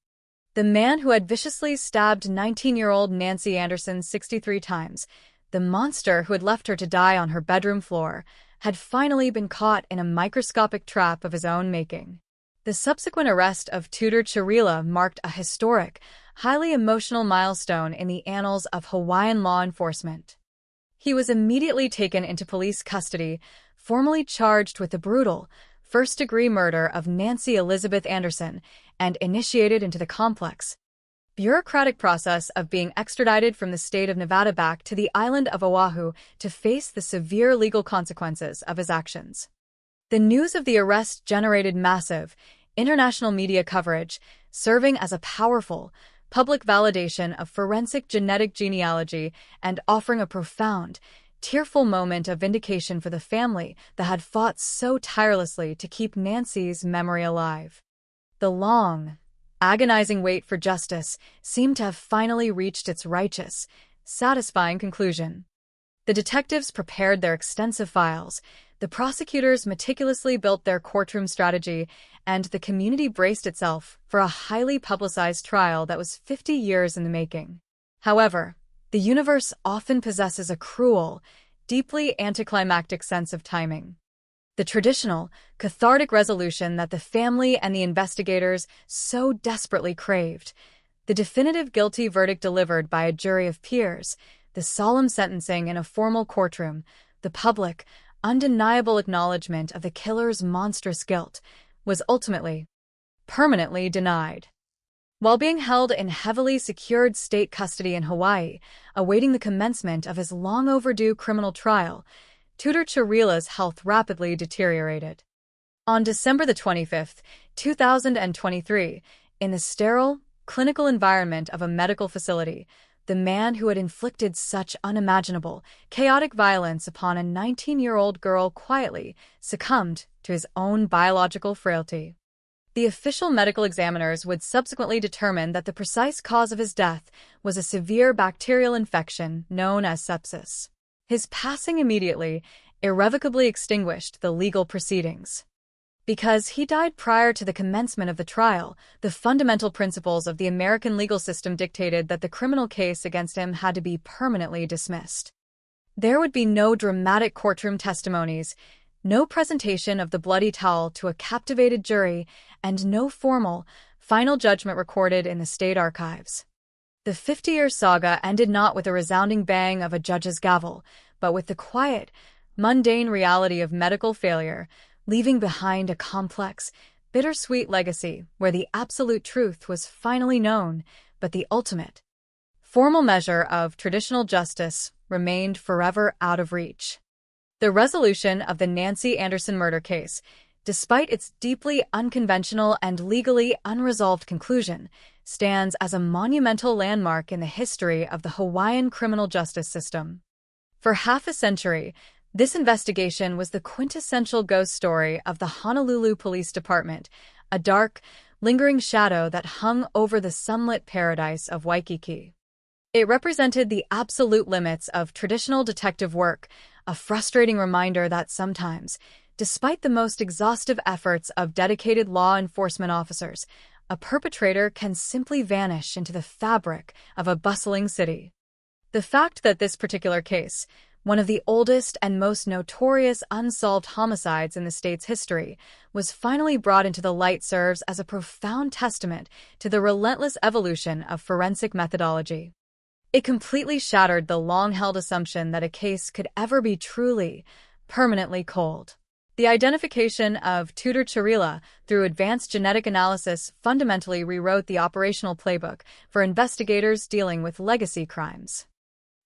The man who had viciously stabbed 19-year-old Nancy Anderson 63 times, the monster who had left her to die on her bedroom floor, had finally been caught in a microscopic trap of his own making. The subsequent arrest of Tudor Chiarella marked a historic, highly emotional milestone in the annals of Hawaiian law enforcement. He was immediately taken into police custody, formally charged with the brutal, first-degree murder of Nancy Elizabeth Anderson, and initiated into the complex, bureaucratic process of being extradited from the state of Nevada back to the island of Oahu to face the severe legal consequences of his actions. The news of the arrest generated massive, international media coverage, serving as a powerful, public validation of forensic genetic genealogy and offering a profound, tearful moment of vindication for the family that had fought so tirelessly to keep Nancy's memory alive. The long, agonizing wait for justice seemed to have finally reached its righteous, satisfying conclusion. The detectives prepared their extensive files, the prosecutors meticulously built their courtroom strategy, and the community braced itself for a highly publicized trial that was 50 years in the making. However, the universe often possesses a cruel, deeply anticlimactic sense of timing. The traditional, cathartic resolution that the family and the investigators so desperately craved, the definitive guilty verdict delivered by a jury of peers, the solemn sentencing in a formal courtroom, the public, undeniable acknowledgement of the killer's monstrous guilt, was ultimately, permanently denied. While being held in heavily secured state custody in Hawaii, awaiting the commencement of his long-overdue criminal trial, Tudor Chiarila's health rapidly deteriorated. On December 25, 2023, in the sterile, clinical environment of a medical facility, the man who had inflicted such unimaginable, chaotic violence upon a 19-year-old girl quietly succumbed to his own biological frailty. The official medical examiners would subsequently determine that the precise cause of his death was a severe bacterial infection known as sepsis. His passing immediately, irrevocably extinguished the legal proceedings. Because he died prior to the commencement of the trial, the fundamental principles of the American legal system dictated that the criminal case against him had to be permanently dismissed. There would be no dramatic courtroom testimonies, no presentation of the bloody towel to a captivated jury, and no formal, final judgment recorded in the state archives. The 50-year saga ended not with a resounding bang of a judge's gavel, but with the quiet, mundane reality of medical failure, leaving behind a complex, bittersweet legacy where the absolute truth was finally known, but the ultimate, formal measure of traditional justice remained forever out of reach. The resolution of the Nancy Anderson murder case, despite its deeply unconventional and legally unresolved conclusion, stands as a monumental landmark in the history of the Hawaiian criminal justice system. For half a century, this investigation was the quintessential ghost story of the Honolulu Police Department, a dark, lingering shadow that hung over the sunlit paradise of Waikiki. It represented the absolute limits of traditional detective work, a frustrating reminder that sometimes, despite the most exhaustive efforts of dedicated law enforcement officers, a perpetrator can simply vanish into the fabric of a bustling city. The fact that this particular case, one of the oldest and most notorious unsolved homicides in the state's history, was finally brought into the light serves as a profound testament to the relentless evolution of forensic methodology. It completely shattered the long-held assumption that a case could ever be truly, permanently cold. The identification of Tudor Chiarila through advanced genetic analysis fundamentally rewrote the operational playbook for investigators dealing with legacy crimes.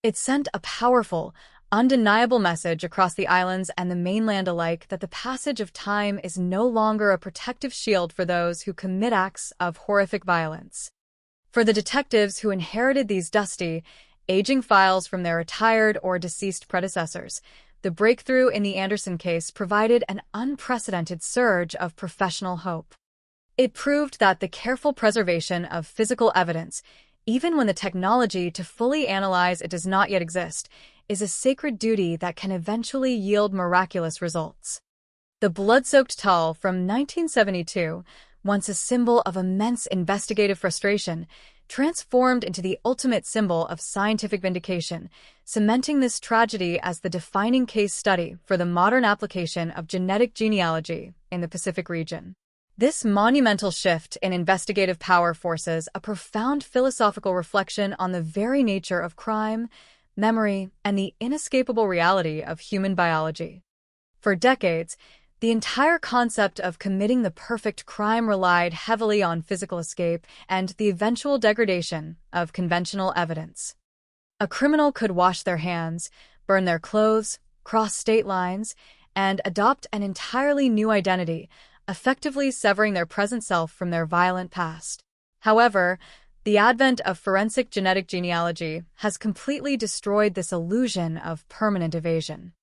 It sent a powerful, undeniable message across the islands and the mainland alike that the passage of time is no longer a protective shield for those who commit acts of horrific violence. For the detectives who inherited these dusty, aging files from their retired or deceased predecessors, the breakthrough in the Anderson case provided an unprecedented surge of professional hope. It proved that the careful preservation of physical evidence, even when the technology to fully analyze it does not yet exist, is a sacred duty that can eventually yield miraculous results. The blood-soaked towel from 1972, once a symbol of immense investigative frustration, transformed into the ultimate symbol of scientific vindication, cementing this tragedy as the defining case study for the modern application of genetic genealogy in the Pacific region. This monumental shift in investigative power forces a profound philosophical reflection on the very nature of crime, memory, and the inescapable reality of human biology. For decades, the entire concept of committing the perfect crime relied heavily on physical escape and the eventual degradation of conventional evidence. A criminal could wash their hands, burn their clothes, cross state lines, and adopt an entirely new identity, effectively severing their present self from their violent past. However, the advent of forensic genetic genealogy has completely destroyed this illusion of permanent evasion.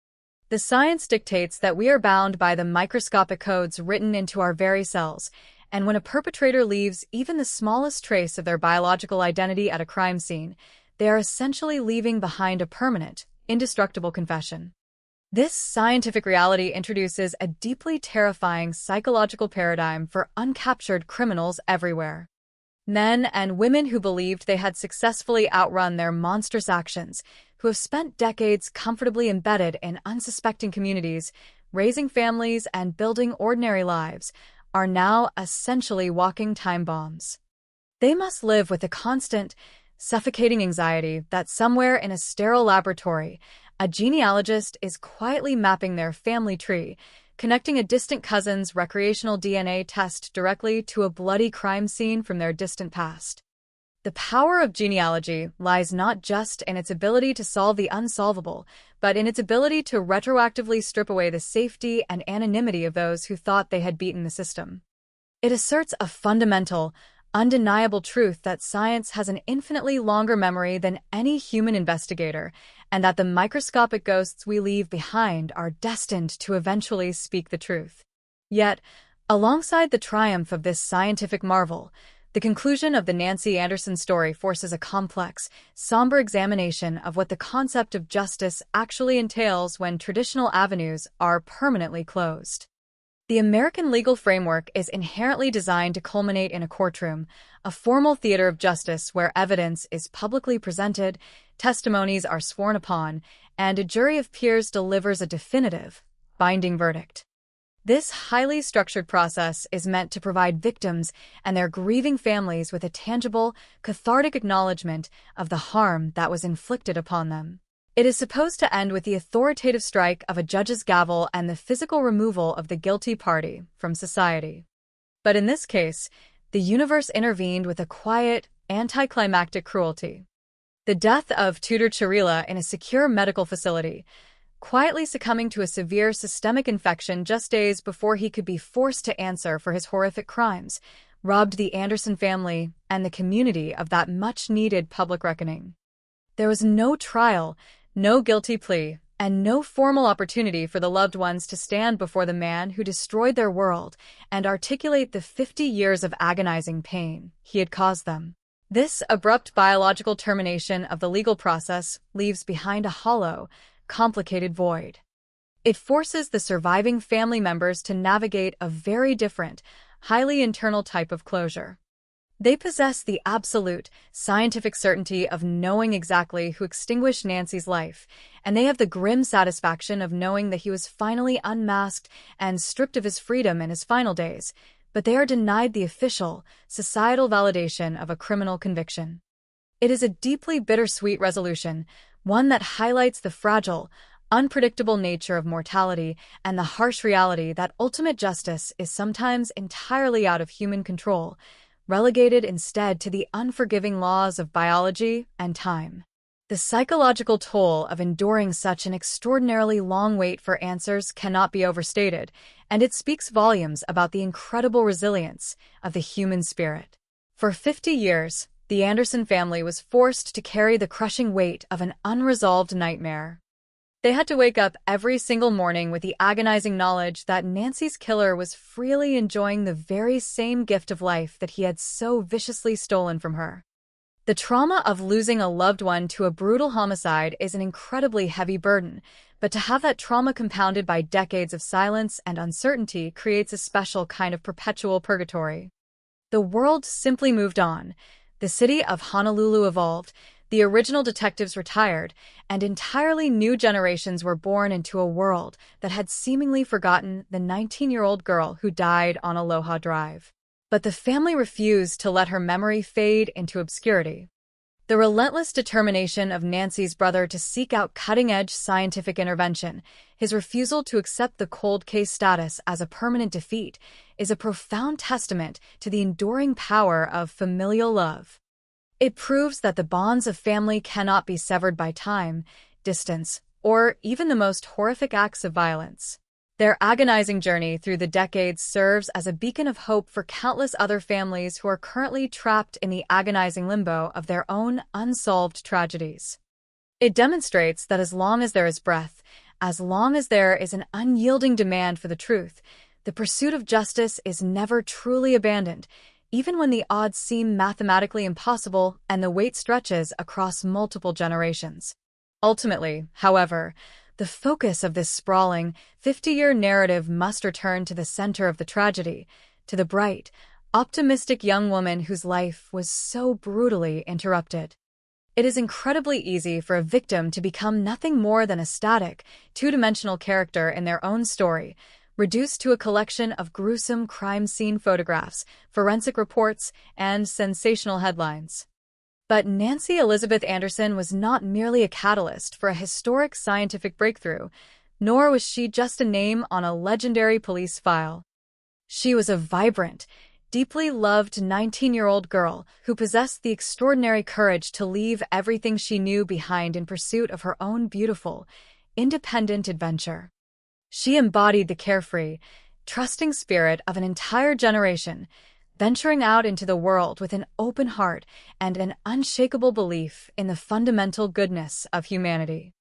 The science dictates that we are bound by the microscopic codes written into our very cells, and when a perpetrator leaves even the smallest trace of their biological identity at a crime scene, they are essentially leaving behind a permanent, indestructible confession. This scientific reality introduces a deeply terrifying psychological paradigm for uncaptured criminals everywhere. Men and women who believed they had successfully outrun their monstrous actions, who have spent decades comfortably embedded in unsuspecting communities, raising families and building ordinary lives, are now essentially walking time bombs. They must live with the constant, suffocating anxiety that somewhere in a sterile laboratory, a genealogist is quietly mapping their family tree, connecting a distant cousin's recreational DNA test directly to a bloody crime scene from their distant past. The power of genealogy lies not just in its ability to solve the unsolvable, but in its ability to retroactively strip away the safety and anonymity of those who thought they had beaten the system. It asserts a fundamental, undeniable truth that science has an infinitely longer memory than any human investigator, and that the microscopic ghosts we leave behind are destined to eventually speak the truth. Yet, alongside the triumph of this scientific marvel, the conclusion of the Nancy Anderson story forces a complex, somber examination of what the concept of justice actually entails when traditional avenues are permanently closed. The American legal framework is inherently designed to culminate in a courtroom, a formal theater of justice where evidence is publicly presented, testimonies are sworn upon, and a jury of peers delivers a definitive, binding verdict. This highly structured process is meant to provide victims and their grieving families with a tangible, cathartic acknowledgement of the harm that was inflicted upon them. It is supposed to end with the authoritative strike of a judge's gavel and the physical removal of the guilty party from society. But in this case, the universe intervened with a quiet, anticlimactic cruelty. The death of Tudor Chirila in a secure medical facility, quietly succumbing to a severe systemic infection just days before he could be forced to answer for his horrific crimes, robbed the Anderson family and the community of that much-needed public reckoning. There was no trial, no guilty plea, and no formal opportunity for the loved ones to stand before the man who destroyed their world and articulate the 50 years of agonizing pain he had caused them. This abrupt biological termination of the legal process leaves behind a hollow, complicated void. It forces the surviving family members to navigate a very different, highly internal type of closure. They possess the absolute, scientific certainty of knowing exactly who extinguished Nancy's life, and they have the grim satisfaction of knowing that he was finally unmasked and stripped of his freedom in his final days, but they are denied the official, societal validation of a criminal conviction. It is a deeply bittersweet resolution, one that highlights the fragile, unpredictable nature of mortality and the harsh reality that ultimate justice is sometimes entirely out of human control, relegated instead to the unforgiving laws of biology and time. The psychological toll of enduring such an extraordinarily long wait for answers cannot be overstated, and it speaks volumes about the incredible resilience of the human spirit. For 50 years, the Anderson family was forced to carry the crushing weight of an unresolved nightmare. They had to wake up every single morning with the agonizing knowledge that Nancy's killer was freely enjoying the very same gift of life that he had so viciously stolen from her. The trauma of losing a loved one to a brutal homicide is an incredibly heavy burden, but to have that trauma compounded by decades of silence and uncertainty creates a special kind of perpetual purgatory. The world simply moved on. The city of Honolulu evolved, the original detectives retired, and entirely new generations were born into a world that had seemingly forgotten the 19-year-old girl who died on Aloha Drive. But the family refused to let her memory fade into obscurity. The relentless determination of Nancy's brother to seek out cutting-edge scientific intervention, his refusal to accept the cold case status as a permanent defeat, is a profound testament to the enduring power of familial love. It proves that the bonds of family cannot be severed by time, distance, or even the most horrific acts of violence. Their agonizing journey through the decades serves as a beacon of hope for countless other families who are currently trapped in the agonizing limbo of their own unsolved tragedies. It demonstrates that as long as there is breath, as long as there is an unyielding demand for the truth, the pursuit of justice is never truly abandoned, even when the odds seem mathematically impossible and the weight stretches across multiple generations. Ultimately, however, the focus of this sprawling, 50-year narrative must return to the center of the tragedy, to the bright, optimistic young woman whose life was so brutally interrupted. It is incredibly easy for a victim to become nothing more than a static, two-dimensional character in their own story, reduced to a collection of gruesome crime scene photographs, forensic reports, and sensational headlines. But Nancy Elizabeth Anderson was not merely a catalyst for a historic scientific breakthrough, nor was she just a name on a legendary police file. She was a vibrant, deeply loved 19-year-old girl who possessed the extraordinary courage to leave everything she knew behind in pursuit of her own beautiful, independent adventure. She embodied the carefree, trusting spirit of an entire generation, venturing out into the world with an open heart and an unshakable belief in the fundamental goodness of humanity.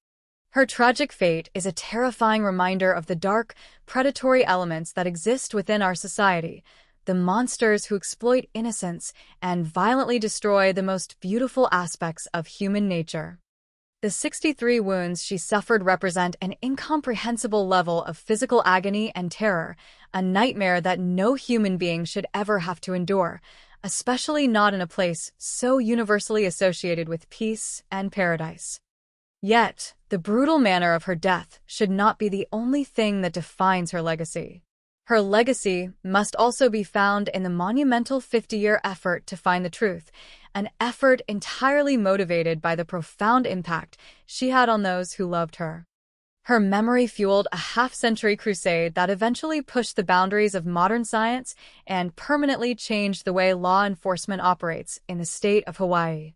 Her tragic fate is a terrifying reminder of the dark, predatory elements that exist within our society, the monsters who exploit innocence and violently destroy the most beautiful aspects of human nature. The 63 wounds she suffered represent an incomprehensible level of physical agony and terror, a nightmare that no human being should ever have to endure, especially not in a place so universally associated with peace and paradise. Yet, the brutal manner of her death should not be the only thing that defines her legacy. Her legacy must also be found in the monumental 50-year effort to find the truth, an effort entirely motivated by the profound impact she had on those who loved her. Her memory fueled a half-century crusade that eventually pushed the boundaries of modern science and permanently changed the way law enforcement operates in the state of Hawaii.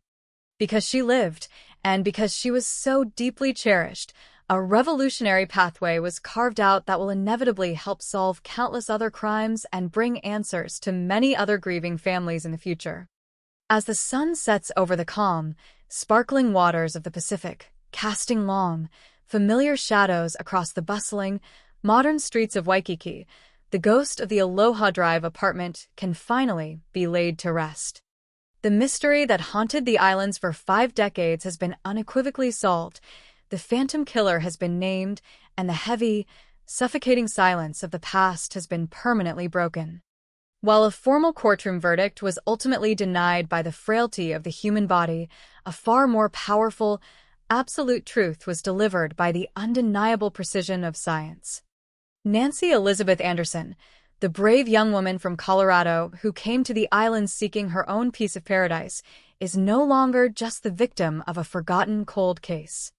Because she lived, and because she was so deeply cherished, a revolutionary pathway was carved out that will inevitably help solve countless other crimes and bring answers to many other grieving families in the future. As the sun sets over the calm, sparkling waters of the Pacific, casting long, familiar shadows across the bustling, modern streets of Waikiki, the ghost of the Aloha Drive apartment can finally be laid to rest. The mystery that haunted the islands for 5 decades has been unequivocally solved. The Phantom Killer has been named, and the heavy, suffocating silence of the past has been permanently broken. While a formal courtroom verdict was ultimately denied by the frailty of the human body, a far more powerful, absolute truth was delivered by the undeniable precision of science. Nancy Elizabeth Anderson, the brave young woman from Colorado who came to the islands seeking her own piece of paradise, is no longer just the victim of a forgotten cold case.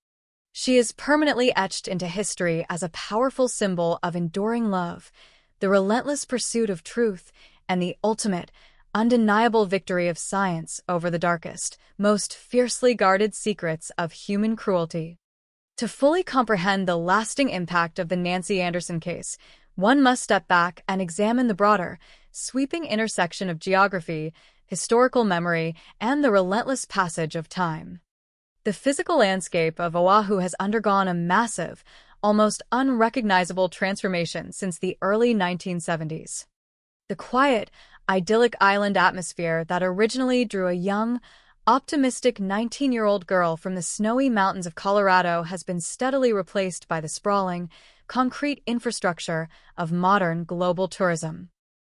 She is permanently etched into history as a powerful symbol of enduring love, the relentless pursuit of truth, and the ultimate, undeniable victory of science over the darkest, most fiercely guarded secrets of human cruelty. To fully comprehend the lasting impact of the Nancy Anderson case, one must step back and examine the broader, sweeping intersection of geography, historical memory, and the relentless passage of time. The physical landscape of Oahu has undergone a massive, almost unrecognizable transformation since the early 1970s. The quiet, idyllic island atmosphere that originally drew a young, optimistic 19-year-old girl from the snowy mountains of Colorado has been steadily replaced by the sprawling, concrete infrastructure of modern global tourism.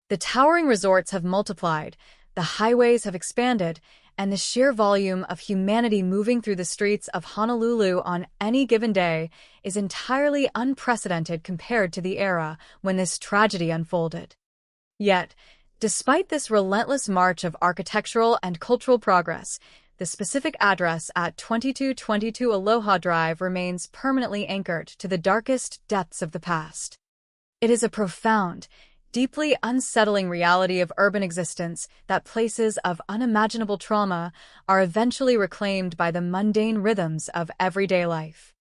The towering resorts have multiplied, the highways have expanded, and the sheer volume of humanity moving through the streets of Honolulu on any given day is entirely unprecedented compared to the era when this tragedy unfolded. Yet, despite this relentless march of architectural and cultural progress, the specific address at 2222 Aloha Drive remains permanently anchored to the darkest depths of the past. It is a profound, deeply unsettling reality of urban existence that places of unimaginable trauma are eventually reclaimed by the mundane rhythms of everyday life.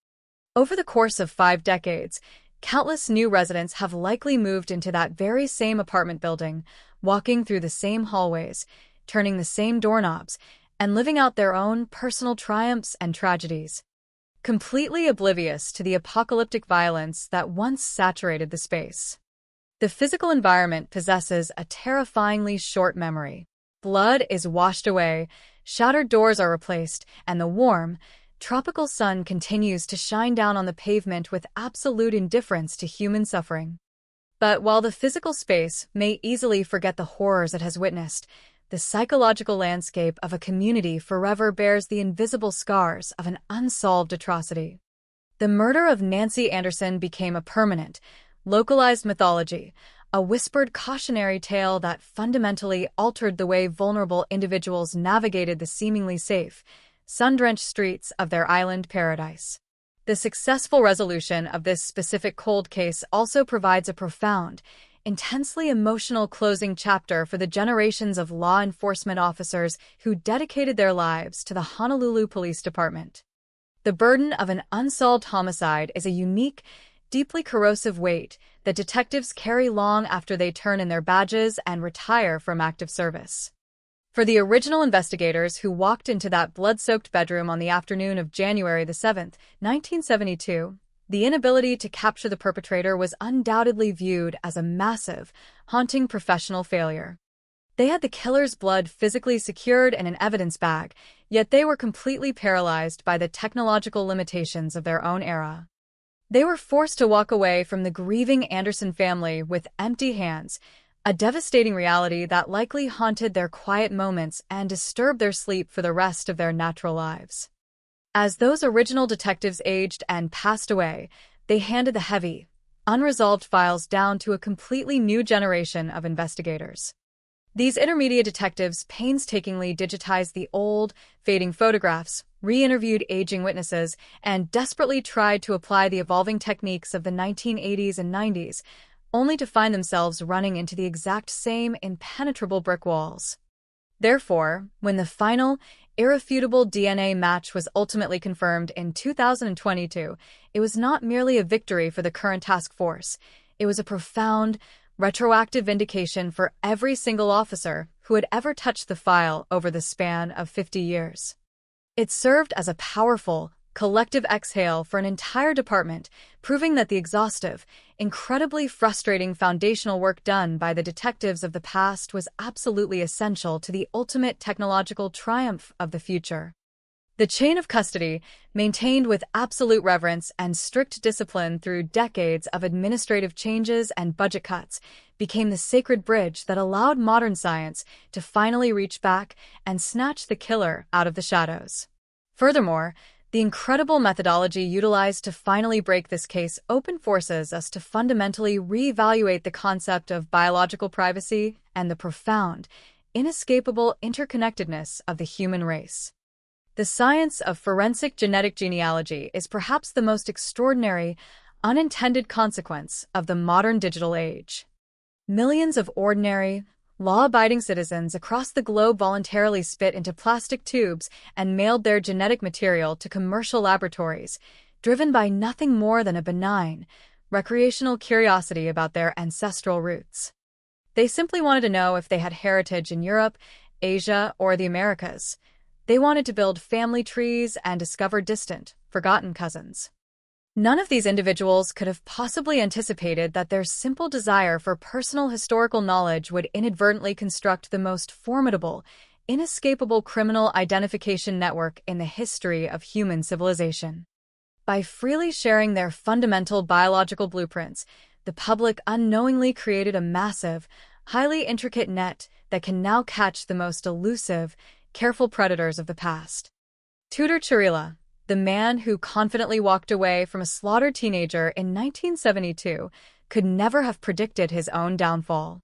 Over the course of 5 decades, countless new residents have likely moved into that very same apartment building, walking through the same hallways, turning the same doorknobs, and living out their own personal triumphs and tragedies. Completely oblivious to the apocalyptic violence that once saturated the space. The physical environment possesses a terrifyingly short memory. Blood is washed away, shattered doors are replaced, and the warm, tropical sun continues to shine down on the pavement with absolute indifference to human suffering. But while the physical space may easily forget the horrors it has witnessed, the psychological landscape of a community forever bears the invisible scars of an unsolved atrocity. The murder of Nancy Anderson became a permanent, localized mythology, a whispered cautionary tale that fundamentally altered the way vulnerable individuals navigated the seemingly safe, sun-drenched streets of their island paradise. The successful resolution of this specific cold case also provides a profound, intensely emotional closing chapter for the generations of law enforcement officers who dedicated their lives to the Honolulu Police Department. The burden of an unsolved homicide is a unique, deeply corrosive weight that detectives carry long after they turn in their badges and retire from active service. For the original investigators who walked into that blood-soaked bedroom on the afternoon of January 7, 1972, the inability to capture the perpetrator was undoubtedly viewed as a massive, haunting professional failure. They had the killer's blood physically secured in an evidence bag, yet they were completely paralyzed by the technological limitations of their own era. They were forced to walk away from the grieving Anderson family with empty hands, a devastating reality that likely haunted their quiet moments and disturbed their sleep for the rest of their natural lives. As those original detectives aged and passed away, they handed the heavy, unresolved files down to a completely new generation of investigators. These intermediate detectives painstakingly digitized the old, fading photographs, re-interviewed aging witnesses, and desperately tried to apply the evolving techniques of the 1980s and 90s, only to find themselves running into the exact same impenetrable brick walls. Therefore, when the final, irrefutable DNA match was ultimately confirmed in 2022, it was not merely a victory for the current task force. It was a profound, retroactive vindication for every single officer who had ever touched the file over the span of 50 years. It served as a powerful, collective exhale for an entire department, proving that the exhaustive, incredibly frustrating foundational work done by the detectives of the past was absolutely essential to the ultimate technological triumph of the future. The chain of custody, maintained with absolute reverence and strict discipline through decades of administrative changes and budget cuts, became the sacred bridge that allowed modern science to finally reach back and snatch the killer out of the shadows. Furthermore, the incredible methodology utilized to finally break this case open forces us to fundamentally reevaluate the concept of biological privacy and the profound, inescapable interconnectedness of the human race. The science of forensic genetic genealogy is perhaps the most extraordinary, unintended consequence of the modern digital age. Millions of ordinary, law-abiding citizens across the globe voluntarily spit into plastic tubes and mailed their genetic material to commercial laboratories, driven by nothing more than a benign, recreational curiosity about their ancestral roots. They simply wanted to know if they had heritage in Europe, Asia, or the Americas. They wanted to build family trees and discover distant, forgotten cousins. None of these individuals could have possibly anticipated that their simple desire for personal historical knowledge would inadvertently construct the most formidable, inescapable criminal identification network in the history of human civilization. By freely sharing their fundamental biological blueprints, the public unknowingly created a massive, highly intricate net that can now catch the most elusive, careful predators of the past. Tudor Chirila, the man who confidently walked away from a slaughtered teenager in 1972, could never have predicted his own downfall.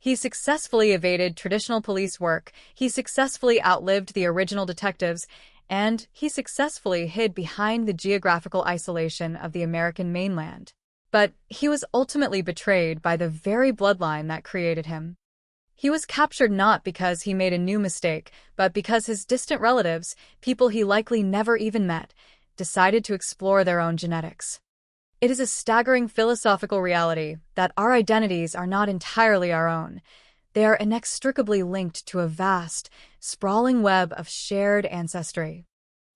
He successfully evaded traditional police work, he successfully outlived the original detectives, and he successfully hid behind the geographical isolation of the American mainland. But he was ultimately betrayed by the very bloodline that created him. He was captured not because he made a new mistake, but because his distant relatives, people he likely never even met, decided to explore their own genetics. It is a staggering philosophical reality that our identities are not entirely our own. They are inextricably linked to a vast, sprawling web of shared ancestry.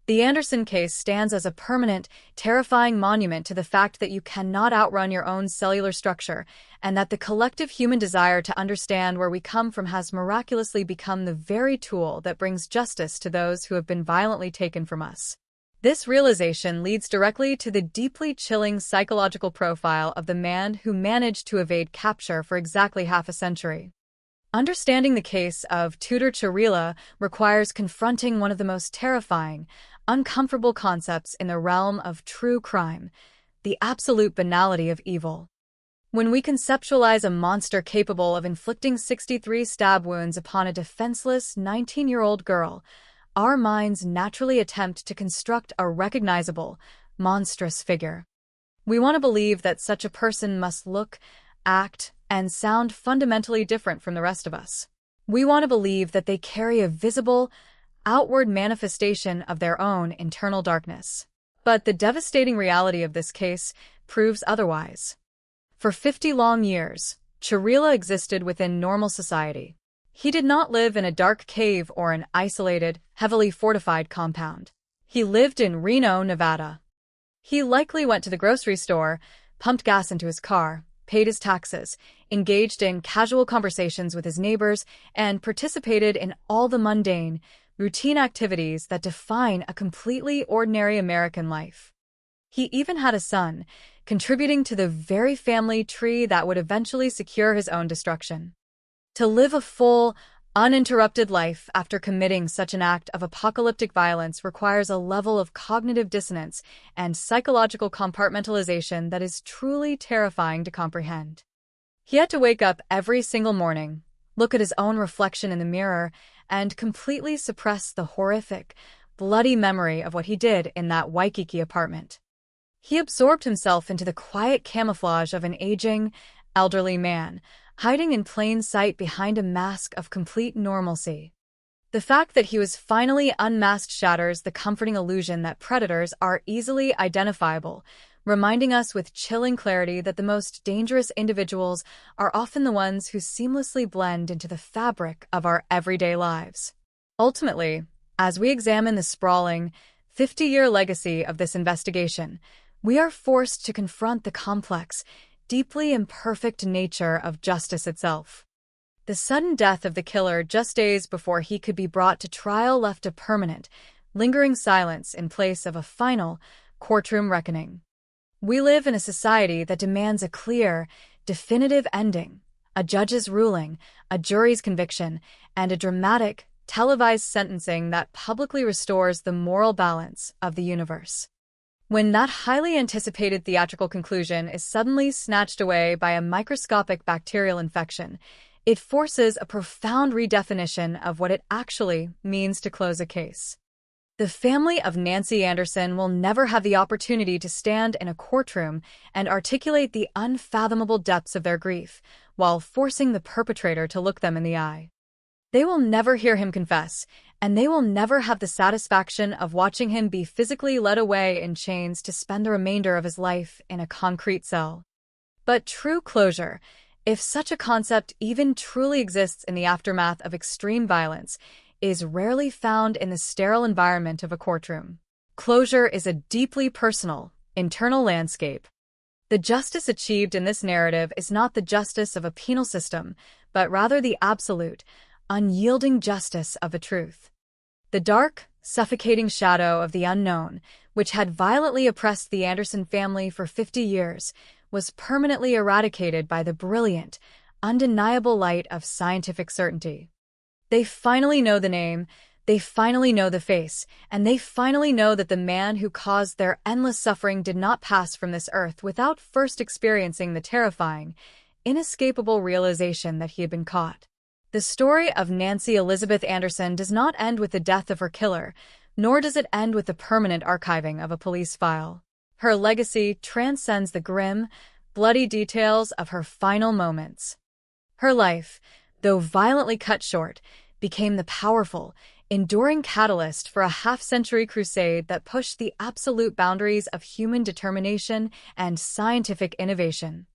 The Anderson case stands as a permanent, terrifying monument to the fact that you cannot outrun your own cellular structure, and that the collective human desire to understand where we come from has miraculously become the very tool that brings justice to those who have been violently taken from us. This realization leads directly to the deeply chilling psychological profile of the man who managed to evade capture for exactly half a century. Understanding the case of Tudor Ciurila requires confronting one of the most terrifying, uncomfortable concepts in the realm of true crime, the absolute banality of evil. When we conceptualize a monster capable of inflicting 63 stab wounds upon a defenseless 19-year-old girl, our minds naturally attempt to construct a recognizable, monstrous figure. We want to believe that such a person must look, act, and sound fundamentally different from the rest of us. We want to believe that they carry a visible, outward manifestation of their own internal darkness. But the devastating reality of this case proves otherwise. For 50 long years, Ciurila existed within normal society. He did not live in a dark cave or an isolated, heavily fortified compound. He lived in Reno, Nevada. He likely went to the grocery store, pumped gas into his car, paid his taxes, engaged in casual conversations with his neighbors, and participated in all the mundane, routine activities that define a completely ordinary American life. He even had a son, contributing to the very family tree that would eventually secure his own destruction. To live a full, uninterrupted life after committing such an act of apocalyptic violence requires a level of cognitive dissonance and psychological compartmentalization that is truly terrifying to comprehend. He had to wake up every single morning, look at his own reflection in the mirror, and completely suppress the horrific, bloody memory of what he did in that Waikiki apartment. He absorbed himself into the quiet camouflage of an aging, elderly man, hiding in plain sight behind a mask of complete normalcy. The fact that he was finally unmasked shatters the comforting illusion that predators are easily identifiable, reminding us with chilling clarity that the most dangerous individuals are often the ones who seamlessly blend into the fabric of our everyday lives. Ultimately, as we examine the sprawling, 50-year legacy of this investigation, we are forced to confront the complex, deeply imperfect nature of justice itself. The sudden death of the killer just days before he could be brought to trial left a permanent, lingering silence in place of a final, courtroom reckoning. We live in a society that demands a clear, definitive ending, a judge's ruling, a jury's conviction, and a dramatic, televised sentencing that publicly restores the moral balance of the universe. When that highly anticipated theatrical conclusion is suddenly snatched away by a microscopic bacterial infection, it forces a profound redefinition of what it actually means to close a case. The family of Nancy Anderson will never have the opportunity to stand in a courtroom and articulate the unfathomable depths of their grief, while forcing the perpetrator to look them in the eye. They will never hear him confess, and they will never have the satisfaction of watching him be physically led away in chains to spend the remainder of his life in a concrete cell. But true closure, if such a concept even truly exists in the aftermath of extreme violence, is rarely found in the sterile environment of a courtroom. Closure is a deeply personal, internal landscape. The justice achieved in this narrative is not the justice of a penal system, but rather the absolute, unyielding justice of the truth. The dark, suffocating shadow of the unknown, which had violently oppressed the Anderson family for 50 years, was permanently eradicated by the brilliant, undeniable light of scientific certainty. They finally know the name, they finally know the face, and they finally know that the man who caused their endless suffering did not pass from this earth without first experiencing the terrifying, inescapable realization that he had been caught. The story of Nancy Elizabeth Anderson does not end with the death of her killer, nor does it end with the permanent archiving of a police file. Her legacy transcends the grim, bloody details of her final moments. Her life, though violently cut short, became the powerful, enduring catalyst for a half-century crusade that pushed the absolute boundaries of human determination and scientific innovation.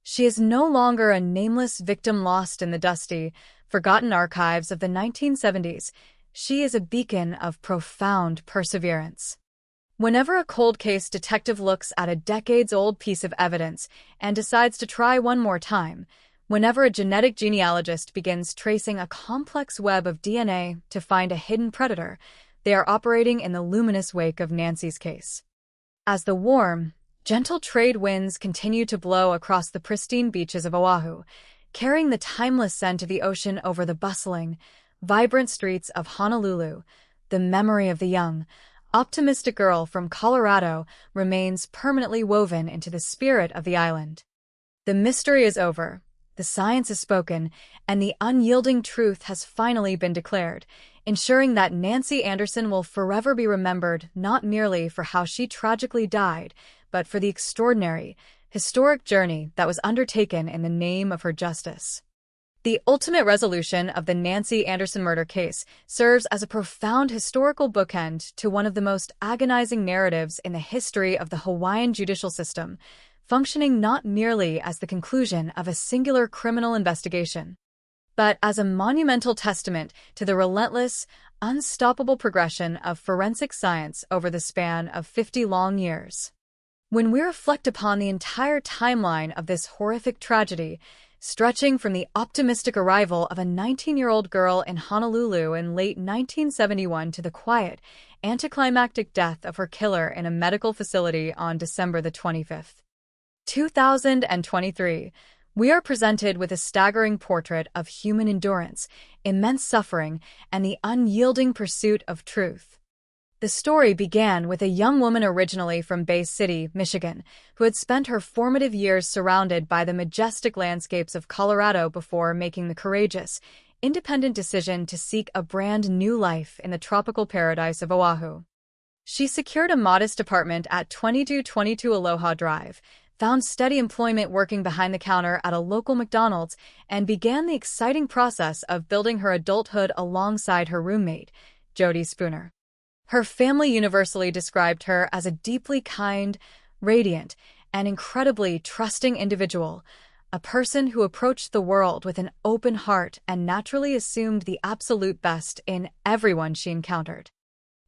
She is no longer a nameless victim lost in the dusty, forgotten archives of the 1970s. She is a beacon of profound perseverance. Whenever a cold case detective looks at a decades-old piece of evidence and decides to try one more time, whenever a genetic genealogist begins tracing a complex web of DNA to find a hidden predator, they are operating in the luminous wake of Nancy's case. As the warm, gentle trade winds continue to blow across the pristine beaches of Oahu, carrying the timeless scent of the ocean over the bustling, vibrant streets of Honolulu, the memory of the young, optimistic girl from Colorado remains permanently woven into the spirit of the island. The mystery is over. The science is spoken, and the unyielding truth has finally been declared, ensuring that Nancy Anderson will forever be remembered not merely for how she tragically died, but for the extraordinary, historic journey that was undertaken in the name of her justice. The ultimate resolution of the Nancy Anderson murder case serves as a profound historical bookend to one of the most agonizing narratives in the history of the Hawaiian judicial system, functioning not merely as the conclusion of a singular criminal investigation, but as a monumental testament to the relentless, unstoppable progression of forensic science over the span of 50 long years. When we reflect upon the entire timeline of this horrific tragedy, stretching from the optimistic arrival of a 19-year-old girl in Honolulu in late 1971 to the quiet, anticlimactic death of her killer in a medical facility on December the 25th, 2023, we are presented with a staggering portrait of human endurance, immense suffering, and the unyielding pursuit of truth. The story began with a young woman originally from Bay City, Michigan, who had spent her formative years surrounded by the majestic landscapes of Colorado before making the courageous, independent decision to seek a brand new life in the tropical paradise of Oahu. She secured a modest apartment at 2222 Aloha Drive, found steady employment working behind the counter at a local McDonald's, and began the exciting process of building her adulthood alongside her roommate, Jody Spooner. Her family universally described her as a deeply kind, radiant, and incredibly trusting individual, a person who approached the world with an open heart and naturally assumed the absolute best in everyone she encountered.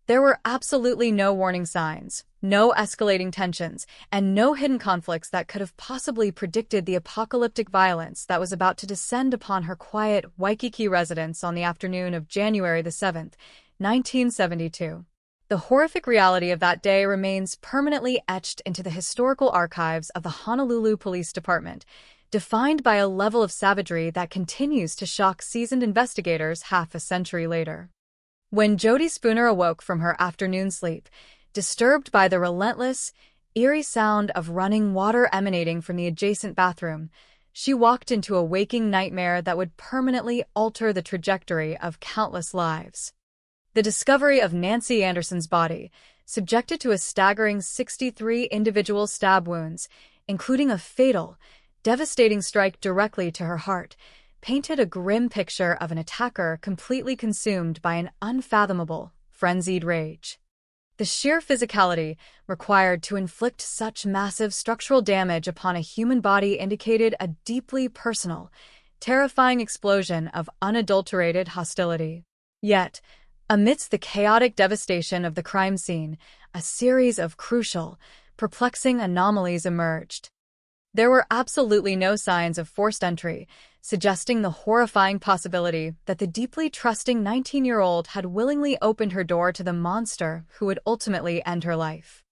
There were absolutely no warning signs, no escalating tensions, and no hidden conflicts that could have possibly predicted the apocalyptic violence that was about to descend upon her quiet Waikiki residence on the afternoon of January the 7th, 1972. The horrific reality of that day remains permanently etched into the historical archives of the Honolulu Police Department, defined by a level of savagery that continues to shock seasoned investigators half a century later. When Jody Spooner awoke from her afternoon sleep, disturbed by the relentless, eerie sound of running water emanating from the adjacent bathroom, she walked into a waking nightmare that would permanently alter the trajectory of countless lives. The discovery of Nancy Anderson's body, subjected to a staggering 63 individual stab wounds, including a fatal, devastating strike directly to her heart, painted a grim picture of an attacker completely consumed by an unfathomable, frenzied rage. The sheer physicality required to inflict such massive structural damage upon a human body indicated a deeply personal, terrifying explosion of unadulterated hostility. Yet, amidst the chaotic devastation of the crime scene, a series of crucial, perplexing anomalies emerged. There were absolutely no signs of forced entry, suggesting the horrifying possibility that the deeply trusting 19-year-old had willingly opened her door to the monster who would ultimately end her life.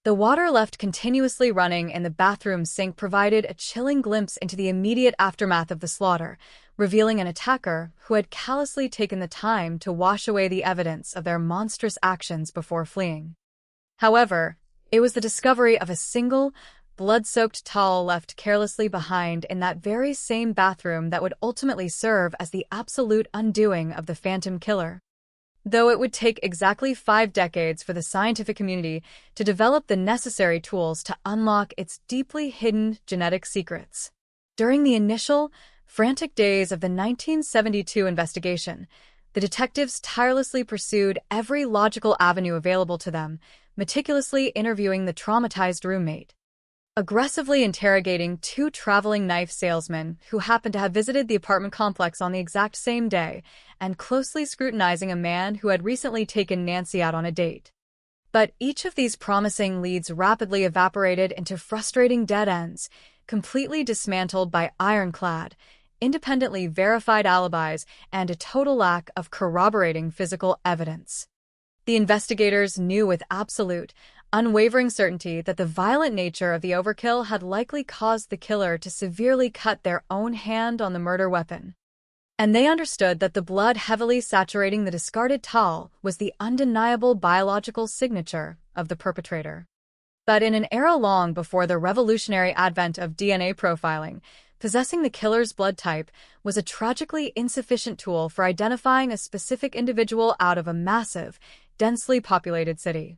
The water left continuously running in the bathroom sink provided a chilling glimpse into the immediate aftermath of the slaughter, revealing an attacker who had callously taken the time to wash away the evidence of their monstrous actions before fleeing. However, it was the discovery of a single, blood-soaked towel left carelessly behind in that very same bathroom that would ultimately serve as the absolute undoing of the Phantom Killer. Though it would take exactly 5 decades for the scientific community to develop the necessary tools to unlock its deeply hidden genetic secrets. During the initial, frantic days of the 1972 investigation, the detectives tirelessly pursued every logical avenue available to them, meticulously interviewing the traumatized roommate, aggressively interrogating 2 traveling knife salesmen who happened to have visited the apartment complex on the exact same day, and closely scrutinizing a man who had recently taken Nancy out on a date. But each of these promising leads rapidly evaporated into frustrating dead ends, completely dismantled by ironclad, independently verified alibis and a total lack of corroborating physical evidence. The investigators knew with absolute, unwavering certainty that the violent nature of the overkill had likely caused the killer to severely cut their own hand on the murder weapon. And they understood that the blood heavily saturating the discarded towel was the undeniable biological signature of the perpetrator. But in an era long before the revolutionary advent of DNA profiling, possessing the killer's blood type was a tragically insufficient tool for identifying a specific individual out of a massive, densely populated city.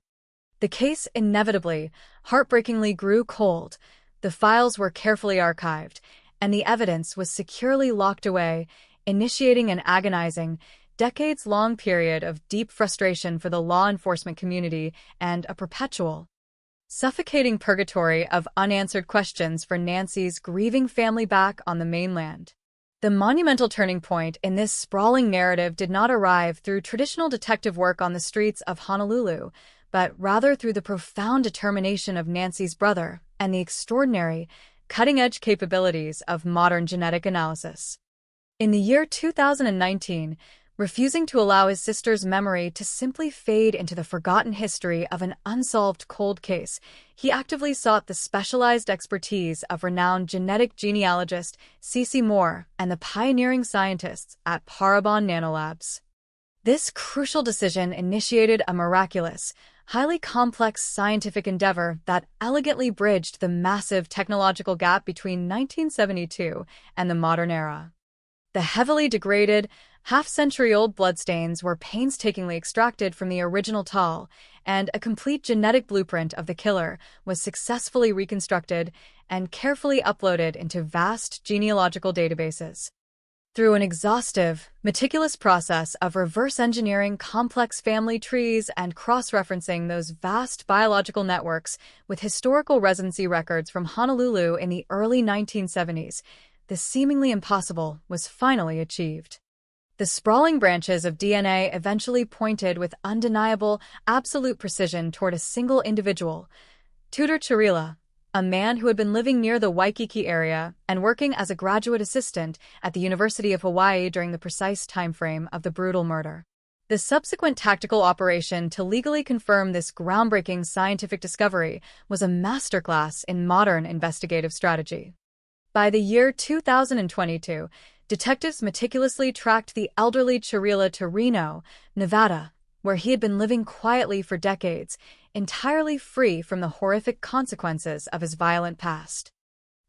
The case inevitably, heartbreakingly grew cold. The files were carefully archived, and the evidence was securely locked away, initiating an agonizing, decades-long period of deep frustration for the law enforcement community and a perpetual, suffocating purgatory of unanswered questions for Nancy's grieving family back on the mainland. The monumental turning point in this sprawling narrative did not arrive through traditional detective work on the streets of Honolulu, but rather through the profound determination of Nancy's brother and the extraordinary, cutting-edge capabilities of modern genetic analysis. In the year 2019, refusing to allow his sister's memory to simply fade into the forgotten history of an unsolved cold case, he actively sought the specialized expertise of renowned genetic genealogist Cece Moore and the pioneering scientists at Parabon Nanolabs. This crucial decision initiated a miraculous, highly complex scientific endeavor that elegantly bridged the massive technological gap between 1972 and the modern era. The heavily degraded, half-century-old bloodstains were painstakingly extracted from the original towel, and a complete genetic blueprint of the killer was successfully reconstructed and carefully uploaded into vast genealogical databases. Through an exhaustive, meticulous process of reverse engineering complex family trees and cross-referencing those vast biological networks with historical residency records from Honolulu in the early 1970s, the seemingly impossible was finally achieved. The sprawling branches of DNA eventually pointed with undeniable, absolute precision toward a single individual, Tudor Chirila, a man who had been living near the Waikiki area and working as a graduate assistant at the University of Hawaii during the precise timeframe of the brutal murder. The subsequent tactical operation to legally confirm this groundbreaking scientific discovery was a masterclass in modern investigative strategy. By the year 2022, detectives meticulously tracked the elderly Chirila to Reno, Nevada, where he had been living quietly for decades, entirely free from the horrific consequences of his violent past.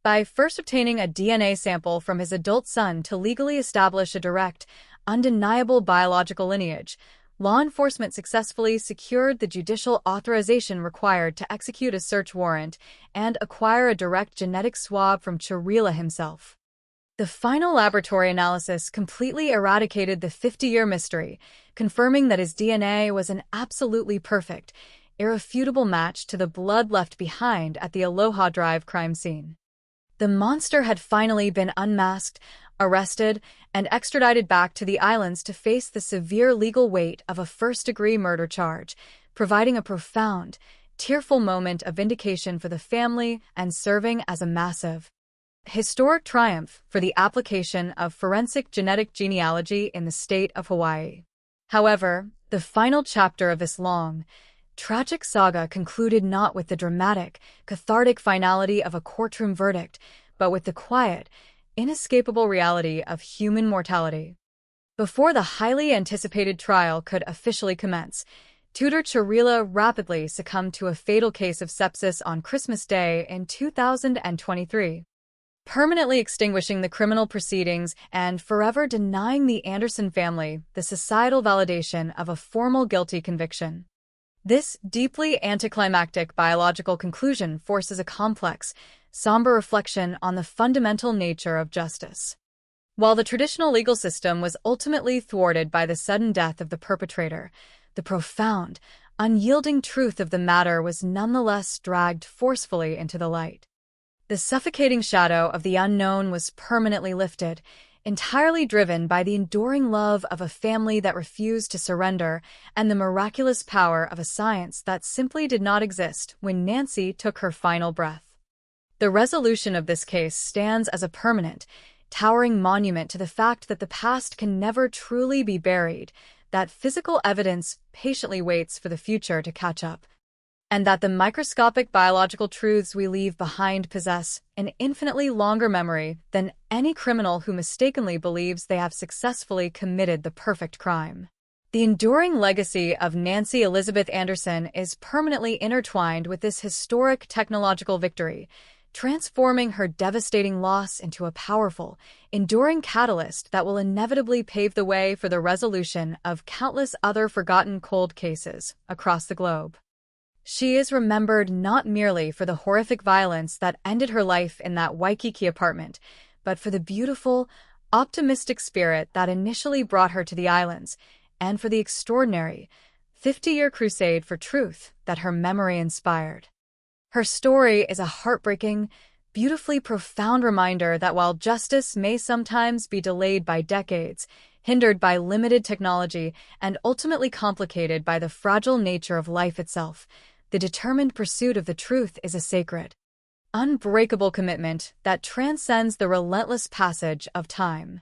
By first obtaining a DNA sample from his adult son to legally establish a direct, undeniable biological lineage, law enforcement successfully secured the judicial authorization required to execute a search warrant and acquire a direct genetic swab from Chirila himself. The final laboratory analysis completely eradicated the 50-year mystery, confirming that his DNA was an absolutely perfect, irrefutable match to the blood left behind at the Aloha Drive crime scene. The monster had finally been unmasked, arrested, and extradited back to the islands to face the severe legal weight of a first-degree murder charge, providing a profound, tearful moment of vindication for the family and serving as a massive, historic triumph for the application of forensic genetic genealogy in the state of Hawaii. However, the final chapter of this long, tragic saga concluded not with the dramatic, cathartic finality of a courtroom verdict, but with the quiet, inescapable reality of human mortality. Before the highly anticipated trial could officially commence, Tudor Chirila rapidly succumbed to a fatal case of sepsis on Christmas Day in 2023, permanently extinguishing the criminal proceedings and forever denying the Anderson family the societal validation of a formal guilty conviction. This deeply anticlimactic biological conclusion forces a complex, somber reflection on the fundamental nature of justice. While the traditional legal system was ultimately thwarted by the sudden death of the perpetrator, the profound, unyielding truth of the matter was nonetheless dragged forcefully into the light. The suffocating shadow of the unknown was permanently lifted, entirely driven by the enduring love of a family that refused to surrender and the miraculous power of a science that simply did not exist when Nancy took her final breath. The resolution of this case stands as a permanent, towering monument to the fact that the past can never truly be buried, that physical evidence patiently waits for the future to catch up, and that the microscopic biological truths we leave behind possess an infinitely longer memory than any criminal who mistakenly believes they have successfully committed the perfect crime. The enduring legacy of Nancy Elizabeth Anderson is permanently intertwined with this historic technological victory, transforming her devastating loss into a powerful, enduring catalyst that will inevitably pave the way for the resolution of countless other forgotten cold cases across the globe. She is remembered not merely for the horrific violence that ended her life in that Waikiki apartment, but for the beautiful, optimistic spirit that initially brought her to the islands, and for the extraordinary, 50-year crusade for truth that her memory inspired. Her story is a heartbreaking, beautifully profound reminder that while justice may sometimes be delayed by decades, hindered by limited technology, and ultimately complicated by the fragile nature of life itself, the determined pursuit of the truth is a sacred, unbreakable commitment that transcends the relentless passage of time.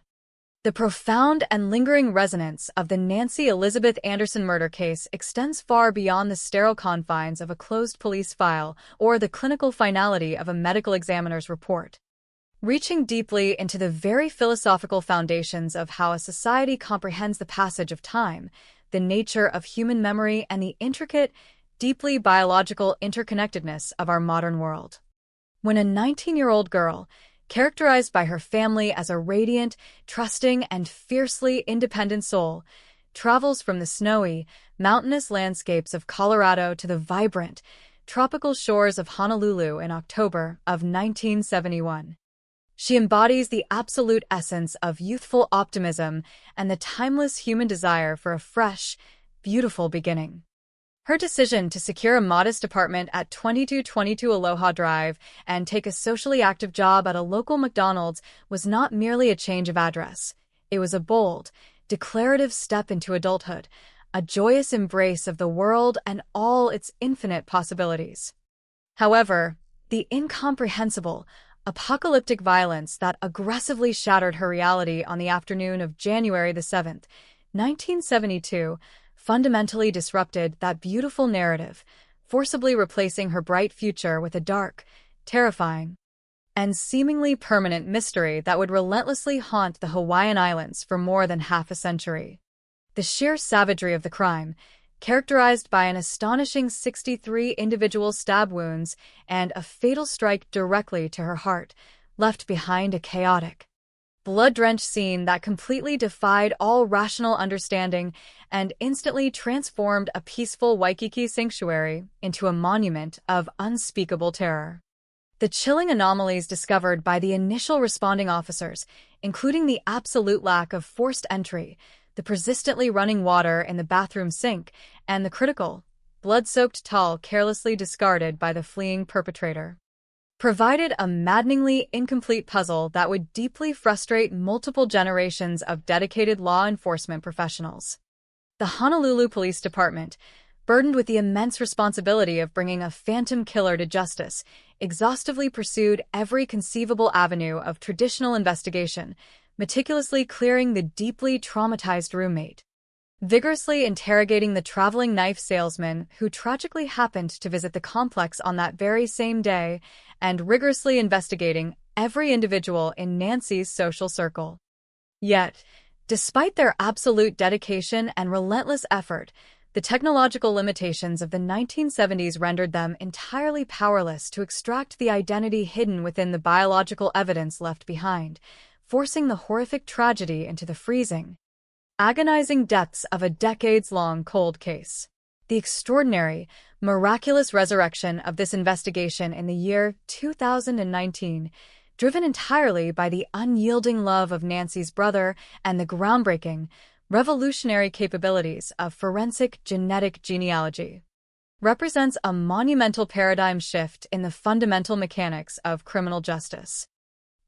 The profound and lingering resonance of the Nancy Elizabeth Anderson murder case extends far beyond the sterile confines of a closed police file or the clinical finality of a medical examiner's report. Reaching deeply into the very philosophical foundations of how a society comprehends the passage of time, the nature of human memory, and the intricate, deeply biological interconnectedness of our modern world. When a 19-year-old girl, characterized by her family as a radiant, trusting, and fiercely independent soul, travels from the snowy, mountainous landscapes of Colorado to the vibrant, tropical shores of Honolulu in October of 1971. She embodies the absolute essence of youthful optimism and the timeless human desire for a fresh, beautiful beginning. Her decision to secure a modest apartment at 2222 Aloha Drive and take a socially active job at a local McDonald's was not merely a change of address. It was a bold, declarative step into adulthood, a joyous embrace of the world and all its infinite possibilities. However, the incomprehensible, apocalyptic violence that aggressively shattered her reality on the afternoon of January 7, 1972, fundamentally disrupted that beautiful narrative, forcibly replacing her bright future with a dark, terrifying, and seemingly permanent mystery that would relentlessly haunt the Hawaiian Islands for more than half a century. The sheer savagery of the crime, characterized by an astonishing 63 individual stab wounds and a fatal strike directly to her heart, left behind a chaotic, blood-drenched scene that completely defied all rational understanding and instantly transformed a peaceful Waikiki sanctuary into a monument of unspeakable terror. The chilling anomalies discovered by the initial responding officers, including the absolute lack of forced entry, the persistently running water in the bathroom sink, and the critical, blood-soaked towel carelessly discarded by the fleeing perpetrator, provided a maddeningly incomplete puzzle that would deeply frustrate multiple generations of dedicated law enforcement professionals. The Honolulu Police Department, burdened with the immense responsibility of bringing a phantom killer to justice, exhaustively pursued every conceivable avenue of traditional investigation, meticulously clearing the deeply traumatized roommate, vigorously interrogating the traveling knife salesman who tragically happened to visit the complex on that very same day, and rigorously investigating every individual in Nancy's social circle. Yet, despite their absolute dedication and relentless effort, The technological limitations of the 1970s rendered them entirely powerless to extract the identity hidden within the biological evidence left behind, forcing the horrific tragedy into the freezing, agonizing depths of a decades-long cold case. The extraordinary, miraculous resurrection of this investigation in the year 2019, driven entirely by the unyielding love of Nancy's brother and the groundbreaking, revolutionary capabilities of forensic genetic genealogy, represents a monumental paradigm shift in the fundamental mechanics of criminal justice.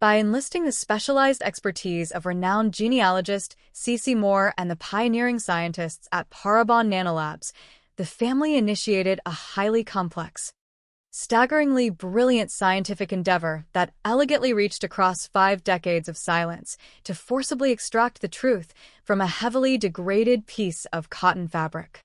By enlisting the specialized expertise of renowned genealogist C.C. Moore and the pioneering scientists at Parabon Nanolabs, the family initiated a highly complex, staggeringly brilliant scientific endeavor that elegantly reached across 5 decades of silence to forcibly extract the truth from a heavily degraded piece of cotton fabric.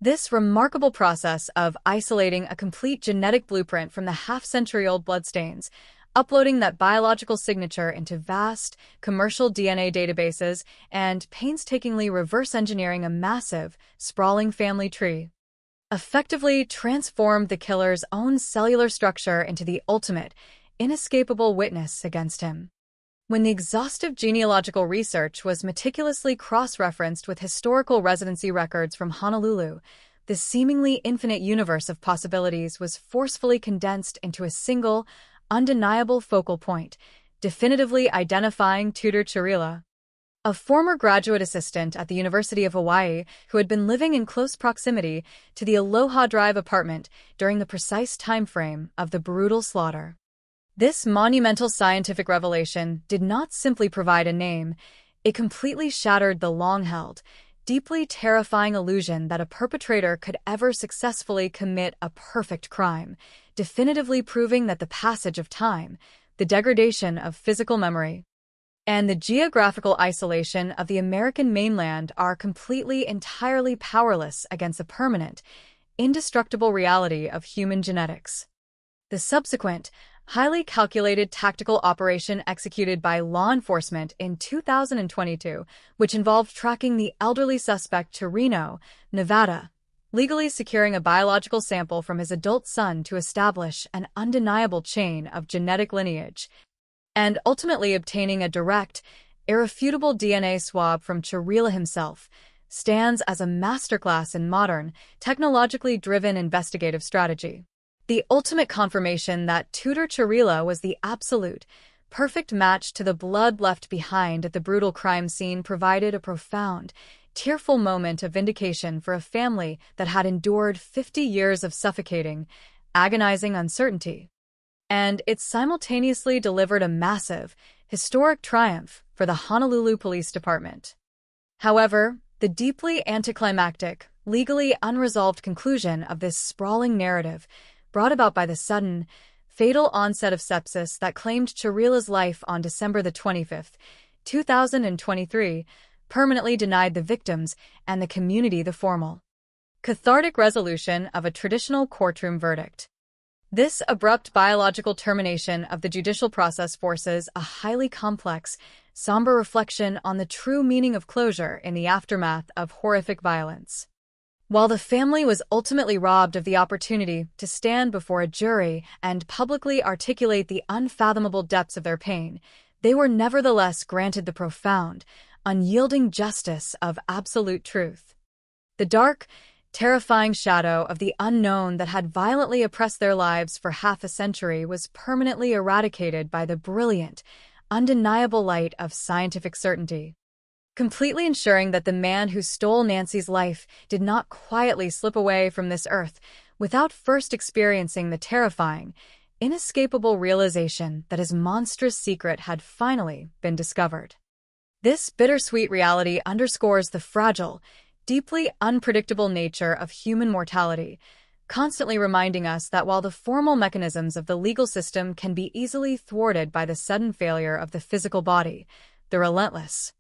This remarkable process of isolating a complete genetic blueprint from the half-century-old bloodstains, uploading that biological signature into vast, commercial DNA databases, and painstakingly reverse engineering a massive, sprawling family tree, effectively transformed the killer's own cellular structure into the ultimate, inescapable witness against him. When the exhaustive genealogical research was meticulously cross-referenced with historical residency records from Honolulu, the seemingly infinite universe of possibilities was forcefully condensed into a single, undeniable focal point, definitively identifying Tudor Chirila, a former graduate assistant at the University of Hawaii who had been living in close proximity to the Aloha Drive apartment during the precise time frame of the brutal slaughter. This monumental scientific revelation did not simply provide a name, it completely shattered the long-held, deeply terrifying illusion that a perpetrator could ever successfully commit a perfect crime, definitively proving that the passage of time, the degradation of physical memory, and the geographical isolation of the American mainland are entirely powerless against the permanent, indestructible reality of human genetics. The subsequent, highly calculated tactical operation executed by law enforcement in 2022, which involved tracking the elderly suspect to Reno, Nevada, legally securing a biological sample from his adult son to establish an undeniable chain of genetic lineage, and ultimately obtaining a direct, irrefutable DNA swab from Chirila himself, stands as a masterclass in modern, technologically driven investigative strategy. The ultimate confirmation that Tudor Chirila was the absolute, perfect match to the blood left behind at the brutal crime scene provided a profound, tearful moment of vindication for a family that had endured 50 years of suffocating, agonizing uncertainty. And it simultaneously delivered a massive, historic triumph for the Honolulu Police Department. However, the deeply anticlimactic, legally unresolved conclusion of this sprawling narrative, brought about by the sudden, fatal onset of sepsis that claimed Chirila's life on December 25, 2023, permanently denied the victims and the community the formal, cathartic resolution of a traditional courtroom verdict. This abrupt biological termination of the judicial process forces a highly complex, somber reflection on the true meaning of closure in the aftermath of horrific violence. While the family was ultimately robbed of the opportunity to stand before a jury and publicly articulate the unfathomable depths of their pain, they were nevertheless granted the profound, unyielding justice of absolute truth. The dark, terrifying shadow of the unknown that had violently oppressed their lives for half a century was permanently eradicated by the brilliant, undeniable light of scientific certainty, completely ensuring that the man who stole Nancy's life did not quietly slip away from this earth without first experiencing the terrifying, inescapable realization that his monstrous secret had finally been discovered. This bittersweet reality underscores the fragile, deeply unpredictable nature of human mortality, constantly reminding us that while the formal mechanisms of the legal system can be easily thwarted by the sudden failure of the physical body, the relentless,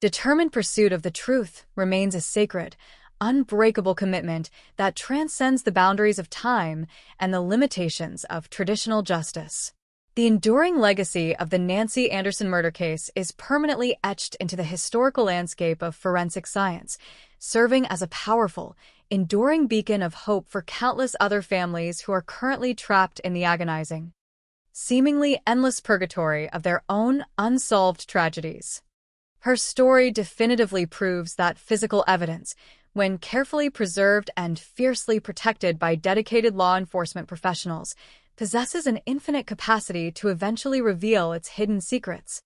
determined pursuit of the truth remains a sacred, unbreakable commitment that transcends the boundaries of time and the limitations of traditional justice. The enduring legacy of the Nancy Anderson murder case is permanently etched into the historical landscape of forensic science, serving as a powerful, enduring beacon of hope for countless other families who are currently trapped in the agonizing, seemingly endless purgatory of their own unsolved tragedies. Her story definitively proves that physical evidence, when carefully preserved and fiercely protected by dedicated law enforcement professionals, possesses an infinite capacity to eventually reveal its hidden secrets.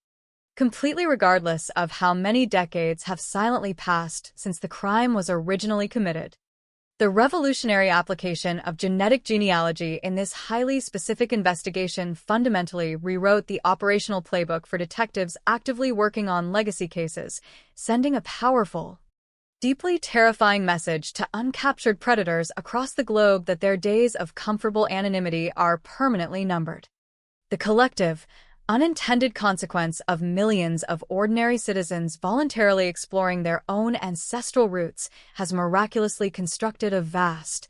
Completely regardless of how many decades have silently passed since the crime was originally committed. The revolutionary application of genetic genealogy in this highly specific investigation fundamentally rewrote the operational playbook for detectives actively working on legacy cases, sending a powerful, deeply terrifying message to uncaptured predators across the globe that their days of comfortable anonymity are permanently numbered. The collective, unintended consequence of millions of ordinary citizens voluntarily exploring their own ancestral roots has miraculously constructed a vast,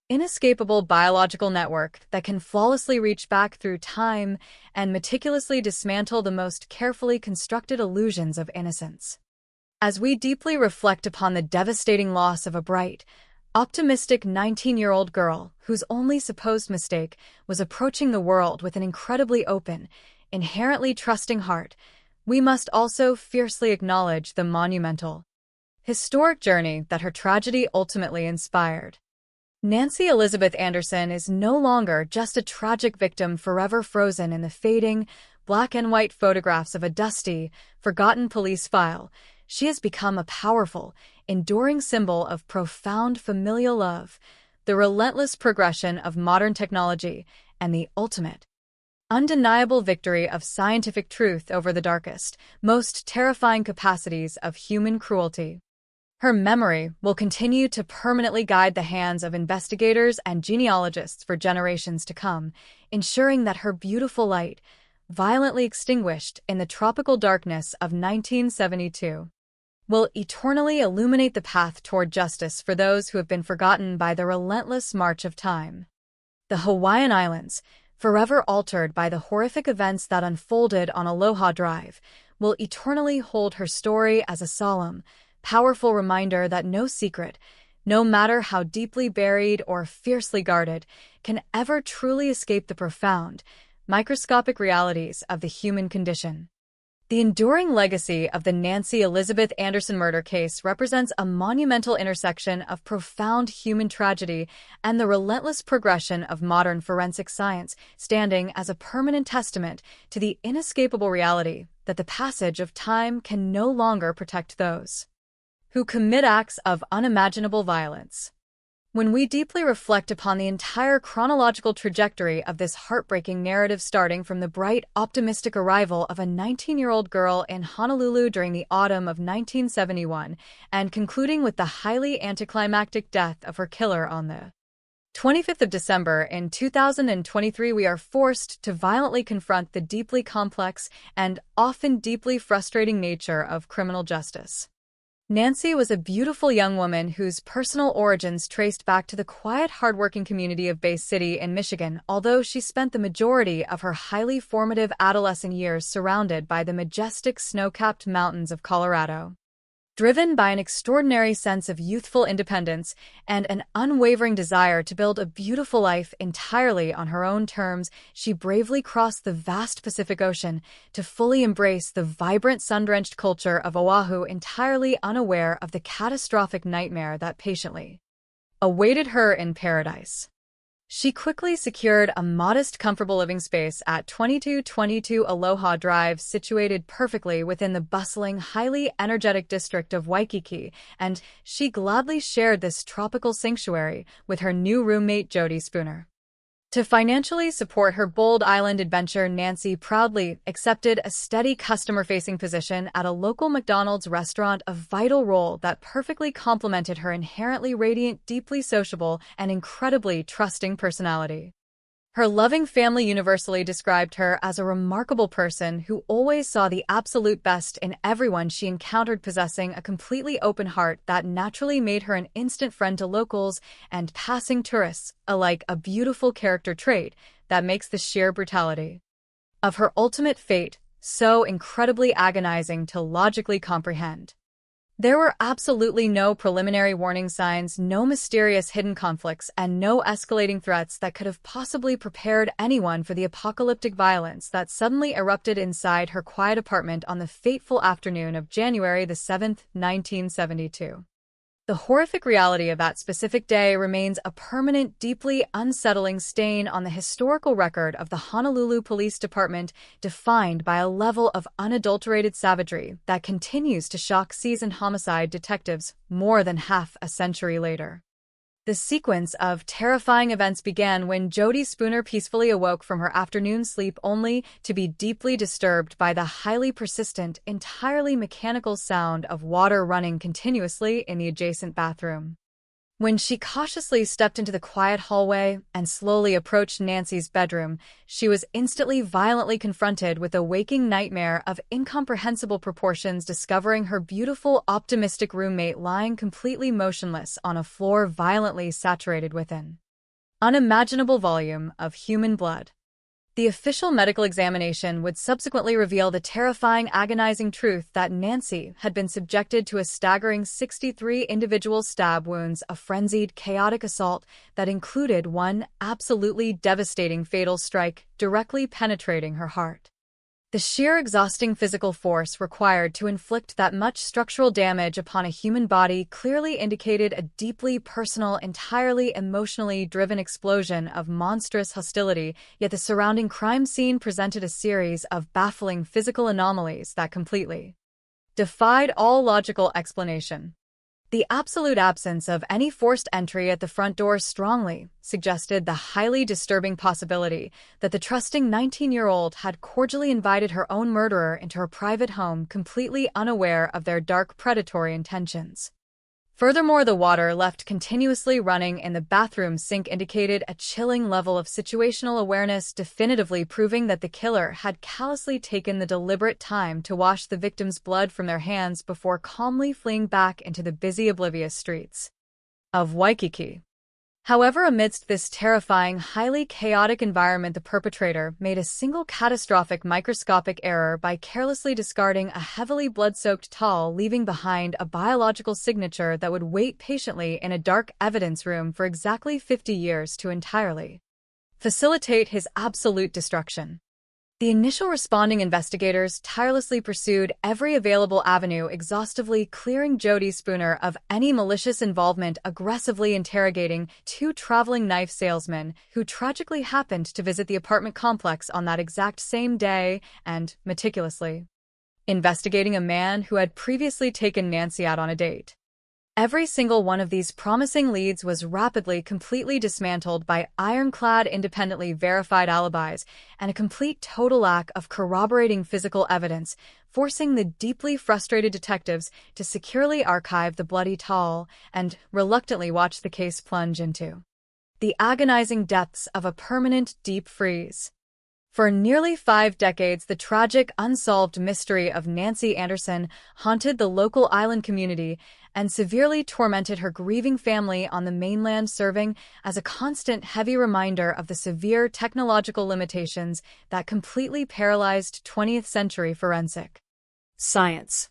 inescapable biological network that can flawlessly reach back through time and meticulously dismantle the most carefully constructed illusions of innocence. As we deeply reflect upon the devastating loss of a bright, optimistic 19-year-old girl whose only supposed mistake was approaching the world with an incredibly open, inherently trusting heart, we must also fiercely acknowledge the monumental, historic journey that her tragedy ultimately inspired. Nancy Elizabeth Anderson is no longer just a tragic victim forever frozen in the fading, black and white photographs of a dusty, forgotten police file. She has become a powerful, enduring symbol of profound familial love, the relentless progression of modern technology, and the ultimate, undeniable victory of scientific truth over the darkest, most terrifying capacities of human cruelty. Her memory will continue to permanently guide the hands of investigators and genealogists for generations to come, ensuring that her beautiful light, violently extinguished in the tropical darkness of 1972, will eternally illuminate the path toward justice for those who have been forgotten by the relentless march of time. The Hawaiian Islands, forever altered by the horrific events that unfolded on Aloha Drive, will eternally hold her story as a solemn, powerful reminder that no secret, no matter how deeply buried or fiercely guarded, can ever truly escape the profound, microscopic realities of the human condition. The enduring legacy of the Nancy Elizabeth Anderson murder case represents a monumental intersection of profound human tragedy and the relentless progression of modern forensic science, standing as a permanent testament to the inescapable reality that the passage of time can no longer protect those who commit acts of unimaginable violence. When we deeply reflect upon the entire chronological trajectory of this heartbreaking narrative, starting from the bright, optimistic arrival of a 19-year-old girl in Honolulu during the autumn of 1971, and concluding with the highly anticlimactic death of her killer on the 25th of December in 2023, we are forced to violently confront the deeply complex and often deeply frustrating nature of criminal justice. Nancy was a beautiful young woman whose personal origins traced back to the quiet, hardworking community of Bay City in Michigan, although she spent the majority of her highly formative adolescent years surrounded by the majestic snow-capped mountains of Colorado. Driven by an extraordinary sense of youthful independence and an unwavering desire to build a beautiful life entirely on her own terms, she bravely crossed the vast Pacific Ocean to fully embrace the vibrant, sun-drenched culture of Oahu, entirely unaware of the catastrophic nightmare that patiently awaited her in paradise. She quickly secured a modest, comfortable living space at 2222 Aloha Drive, situated perfectly within the bustling, highly energetic district of Waikiki, and she gladly shared this tropical sanctuary with her new roommate, Jody Spooner. To financially support her bold island adventure, Nancy proudly accepted a steady customer-facing position at a local McDonald's restaurant, a vital role that perfectly complemented her inherently radiant, deeply sociable, and incredibly trusting personality. Her loving family universally described her as a remarkable person who always saw the absolute best in everyone she encountered, possessing a completely open heart that naturally made her an instant friend to locals and passing tourists alike, a beautiful character trait that makes the sheer brutality of her ultimate fate so incredibly agonizing to logically comprehend. There were absolutely no preliminary warning signs, no mysterious hidden conflicts, and no escalating threats that could have possibly prepared anyone for the apocalyptic violence that suddenly erupted inside her quiet apartment on the fateful afternoon of January the 7th, 1972. The horrific reality of that specific day remains a permanent, deeply unsettling stain on the historical record of the Honolulu Police Department, defined by a level of unadulterated savagery that continues to shock seasoned homicide detectives more than half a century later. The sequence of terrifying events began when Jody Spooner peacefully awoke from her afternoon sleep only to be deeply disturbed by the highly persistent, entirely mechanical sound of water running continuously in the adjacent bathroom. When she cautiously stepped into the quiet hallway and slowly approached Nancy's bedroom, she was instantly violently confronted with a waking nightmare of incomprehensible proportions, discovering her beautiful, optimistic roommate lying completely motionless on a floor violently saturated with an unimaginable volume of human blood. The official medical examination would subsequently reveal the terrifying, agonizing truth that Nancy had been subjected to a staggering 63 individual stab wounds, a frenzied, chaotic assault that included one absolutely devastating fatal strike directly penetrating her heart. The sheer exhausting physical force required to inflict that much structural damage upon a human body clearly indicated a deeply personal, entirely emotionally driven explosion of monstrous hostility, yet the surrounding crime scene presented a series of baffling physical anomalies that completely defied all logical explanation. The absolute absence of any forced entry at the front door strongly suggested the highly disturbing possibility that the trusting 19-year-old had cordially invited her own murderer into her private home, completely unaware of their dark predatory intentions. Furthermore, the water left continuously running in the bathroom sink indicated a chilling level of situational awareness, definitively proving that the killer had callously taken the deliberate time to wash the victim's blood from their hands before calmly fleeing back into the busy, oblivious streets of Waikiki. However, amidst this terrifying, highly chaotic environment, the perpetrator made a single catastrophic microscopic error by carelessly discarding a heavily blood-soaked towel, leaving behind a biological signature that would wait patiently in a dark evidence room for exactly 50 years to entirely facilitate his absolute destruction. The initial responding investigators tirelessly pursued every available avenue, exhaustively clearing Jody Spooner of any malicious involvement, aggressively interrogating two traveling knife salesmen who tragically happened to visit the apartment complex on that exact same day, and meticulously investigating a man who had previously taken Nancy out on a date. Every single one of these promising leads was rapidly, completely dismantled by ironclad, independently verified alibis and a complete total lack of corroborating physical evidence, forcing the deeply frustrated detectives to securely archive the bloody towel and reluctantly watch the case plunge into the agonizing depths of a permanent deep freeze. For nearly 5 decades, the tragic, unsolved mystery of Nancy Anderson haunted the local island community and severely tormented her grieving family on the mainland, serving as a constant, heavy reminder of the severe technological limitations that completely paralyzed 20th century forensic science.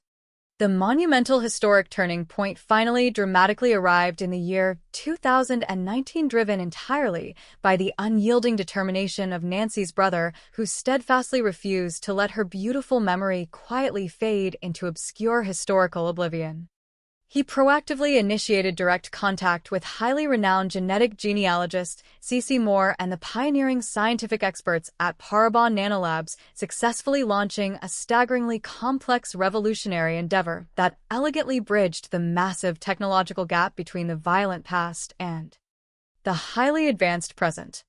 The monumental historic turning point finally dramatically arrived in the year 2019, driven entirely by the unyielding determination of Nancy's brother, who steadfastly refused to let her beautiful memory quietly fade into obscure historical oblivion. He proactively initiated direct contact with highly renowned genetic genealogist C.C. Moore and the pioneering scientific experts at Parabon Nanolabs, successfully launching a staggeringly complex, revolutionary endeavor that elegantly bridged the massive technological gap between the violent past and the highly advanced present.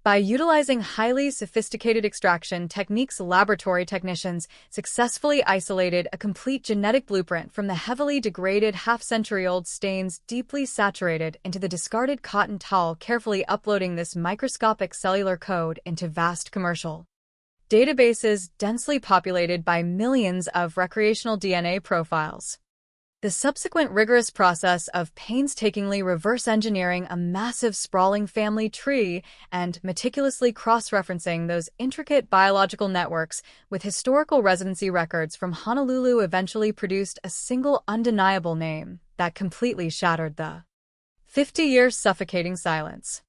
By utilizing highly sophisticated extraction techniques, laboratory technicians successfully isolated a complete genetic blueprint from the heavily degraded half-century-old stains deeply saturated into the discarded cotton towel, carefully uploading this microscopic cellular code into vast commercial databases densely populated by millions of recreational DNA profiles. The subsequent rigorous process of painstakingly reverse engineering a massive sprawling family tree and meticulously cross-referencing those intricate biological networks with historical residency records from Honolulu eventually produced a single undeniable name that completely shattered the 50-year suffocating silence.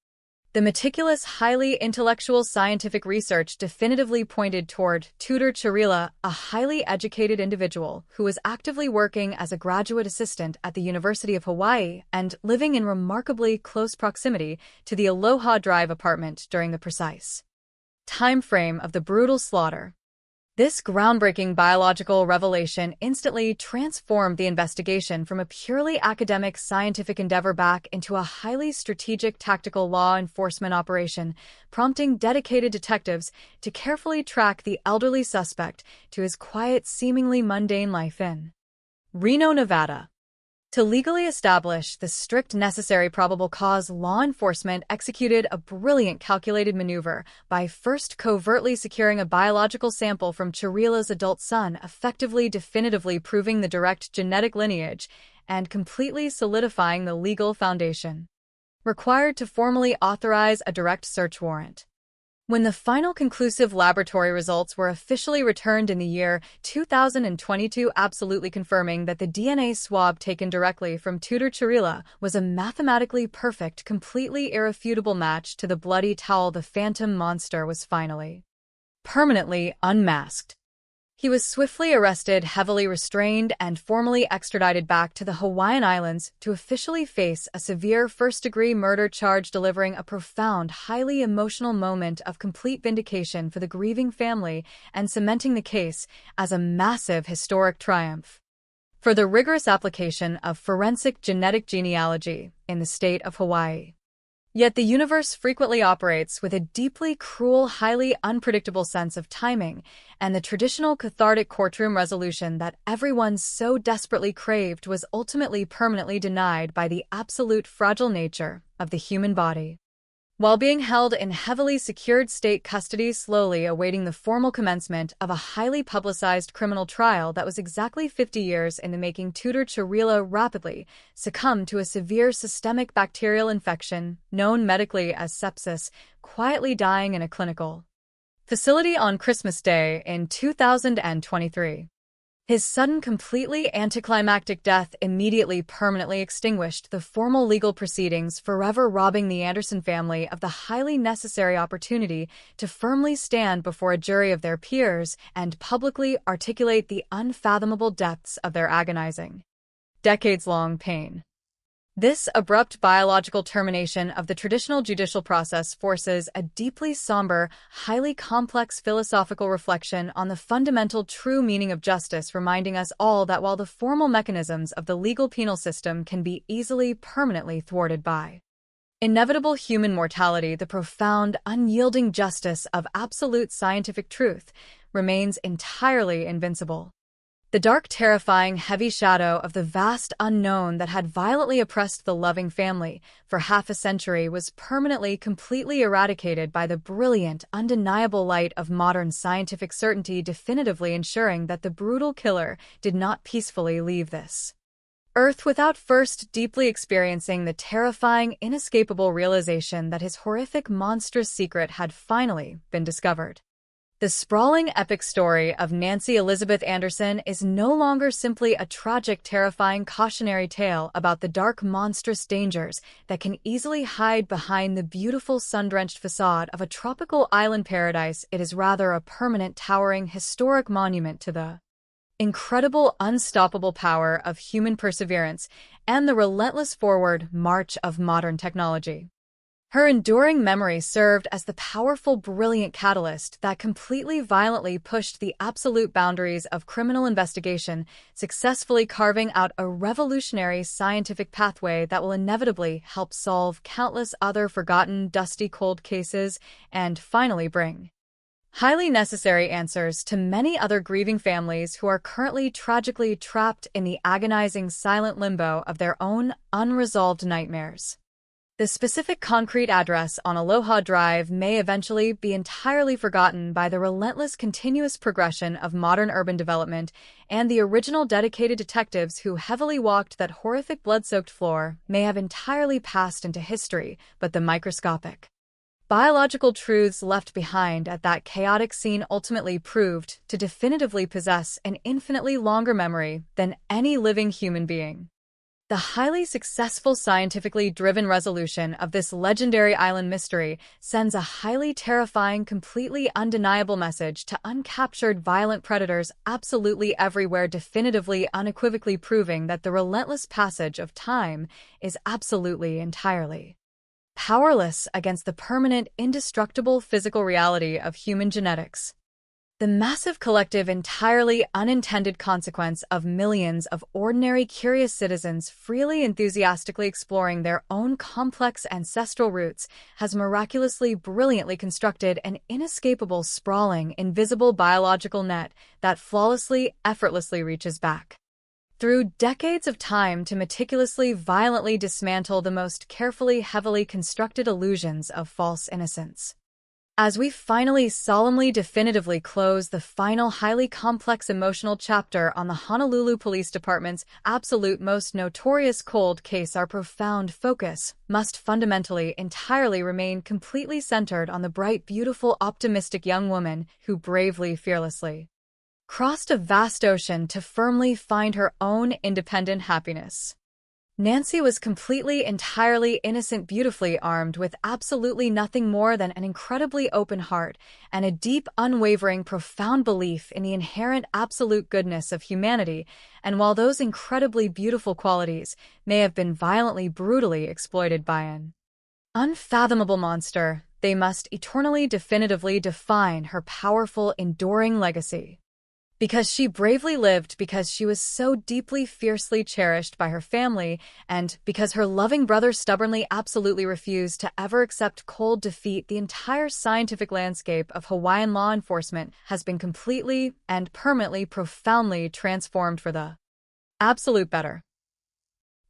The meticulous, highly intellectual scientific research definitively pointed toward Tudor Chirila, a highly educated individual who was actively working as a graduate assistant at the University of Hawaii and living in remarkably close proximity to the Aloha Drive apartment during the precise time frame of the brutal slaughter. This groundbreaking biological revelation instantly transformed the investigation from a purely academic scientific endeavor back into a highly strategic tactical law enforcement operation, prompting dedicated detectives to carefully track the elderly suspect to his quiet, seemingly mundane life in Reno, Nevada. To legally establish the strict necessary probable cause, law enforcement executed a brilliant calculated maneuver by first covertly securing a biological sample from Chirila's adult son, effectively definitively proving the direct genetic lineage and completely solidifying the legal foundation required to formally authorize a direct search warrant. When the final conclusive laboratory results were officially returned in the year 2022, absolutely confirming that the DNA swab taken directly from Tudor Chirila was a mathematically perfect, completely irrefutable match to the bloody towel, the phantom monster was finally permanently unmasked. He was swiftly arrested, heavily restrained, and formally extradited back to the Hawaiian Islands to officially face a severe first-degree murder charge, delivering a profound, highly emotional moment of complete vindication for the grieving family and cementing the case as a massive historic triumph for the rigorous application of forensic genetic genealogy in the state of Hawaii. Yet the universe frequently operates with a deeply cruel, highly unpredictable sense of timing, and the traditional cathartic courtroom resolution that everyone so desperately craved was ultimately permanently denied by the absolute fragile nature of the human body. While being held in heavily secured state custody, slowly awaiting the formal commencement of a highly publicized criminal trial that was exactly 50 years in the making, Tudor Chirila rapidly succumbed to a severe systemic bacterial infection, known medically as sepsis, quietly dying in a clinical facility on Christmas Day in 2023. His sudden, completely anticlimactic death immediately permanently extinguished the formal legal proceedings, forever robbing the Anderson family of the highly necessary opportunity to firmly stand before a jury of their peers and publicly articulate the unfathomable depths of their agonizing, decades-long pain. This abrupt biological termination of the traditional judicial process forces a deeply somber, highly complex philosophical reflection on the fundamental true meaning of justice, reminding us all that while the formal mechanisms of the legal penal system can be easily, permanently thwarted by inevitable human mortality, the profound, unyielding justice of absolute scientific truth remains entirely invincible. The dark, terrifying, heavy shadow of the vast unknown that had violently oppressed the loving family for half a century was permanently, completely eradicated by the brilliant, undeniable light of modern scientific certainty, definitively ensuring that the brutal killer did not peacefully leave this earth without first deeply experiencing the terrifying, inescapable realization that his horrific, monstrous secret had finally been discovered. The sprawling epic story of Nancy Elizabeth Anderson is no longer simply a tragic, terrifying cautionary tale about the dark, monstrous dangers that can easily hide behind the beautiful, sun-drenched facade of a tropical island paradise. It is rather a permanent, towering, historic monument to the incredible, unstoppable power of human perseverance and the relentless forward march of modern technology. Her enduring memory served as the powerful, brilliant catalyst that completely, violently pushed the absolute boundaries of criminal investigation, successfully carving out a revolutionary scientific pathway that will inevitably help solve countless other forgotten, dusty, cold cases and finally bring highly necessary answers to many other grieving families who are currently tragically trapped in the agonizing, silent limbo of their own unresolved nightmares. The specific concrete address on Aloha Drive may eventually be entirely forgotten by the relentless continuous progression of modern urban development, and the original dedicated detectives who heavily walked that horrific blood-soaked floor may have entirely passed into history, but the microscopic biological truths left behind at that chaotic scene ultimately proved to definitively possess an infinitely longer memory than any living human being. The highly successful scientifically driven resolution of this legendary island mystery sends a highly terrifying, completely undeniable message to uncaptured violent predators absolutely everywhere, definitively, unequivocally proving that the relentless passage of time is absolutely, entirely powerless against the permanent, indestructible physical reality of human genetics. The massive collective, entirely unintended consequence of millions of ordinary curious citizens freely, enthusiastically exploring their own complex ancestral roots has miraculously, brilliantly constructed an inescapable, sprawling, invisible biological net that flawlessly, effortlessly reaches back through decades of time to meticulously, violently dismantle the most carefully, heavily constructed illusions of false innocence. As we finally, solemnly, definitively close the final, highly complex emotional chapter on the Honolulu Police Department's absolute most notorious cold case, our profound focus must fundamentally, entirely remain completely centered on the bright, beautiful, optimistic young woman who bravely, fearlessly crossed a vast ocean to firmly find her own independent happiness. Nancy was completely, entirely innocent, beautifully armed with absolutely nothing more than an incredibly open heart and a deep, unwavering, profound belief in the inherent absolute goodness of humanity, and while those incredibly beautiful qualities may have been violently, brutally exploited by an unfathomable monster, they must eternally, definitively define her powerful, enduring legacy. Because she bravely lived, because she was so deeply, fiercely cherished by her family, and because her loving brother stubbornly, absolutely refused to ever accept cold defeat, the entire scientific landscape of Hawaiian law enforcement has been completely and permanently, profoundly transformed for the absolute better.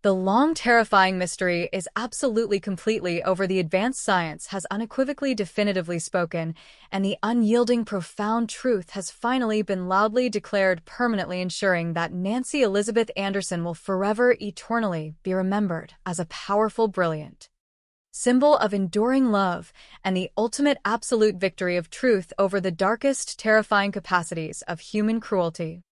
The long, terrifying mystery is absolutely, completely over. The advanced science has unequivocally, definitively spoken, and the unyielding, profound truth has finally been loudly declared, permanently ensuring that Nancy Elizabeth Anderson will forever, eternally be remembered as a powerful, brilliant symbol of enduring love and the ultimate absolute victory of truth over the darkest, terrifying capacities of human cruelty.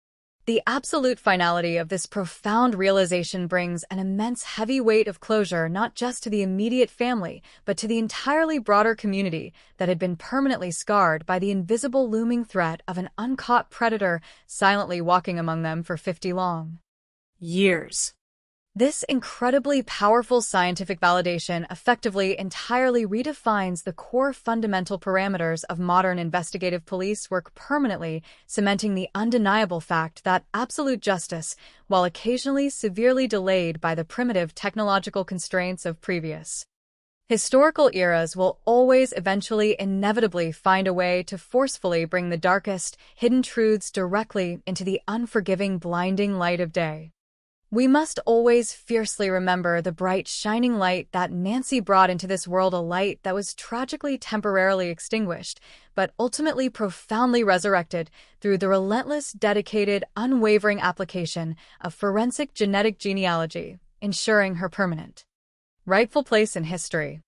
The absolute finality of this profound realization brings an immense heavy weight of closure not just to the immediate family, but to the entirely broader community that had been permanently scarred by the invisible looming threat of an uncaught predator silently walking among them for 50 long years. This incredibly powerful scientific validation effectively, entirely redefines the core fundamental parameters of modern investigative police work, permanently cementing the undeniable fact that absolute justice, while occasionally severely delayed by the primitive technological constraints of previous historical eras, will always, eventually, inevitably find a way to forcefully bring the darkest, hidden truths directly into the unforgiving, blinding light of day. We must always fiercely remember the bright, shining light that Nancy brought into this world, a light that was tragically temporarily extinguished, but ultimately profoundly resurrected through the relentless, dedicated, unwavering application of forensic genetic genealogy, ensuring her permanent rightful place in history.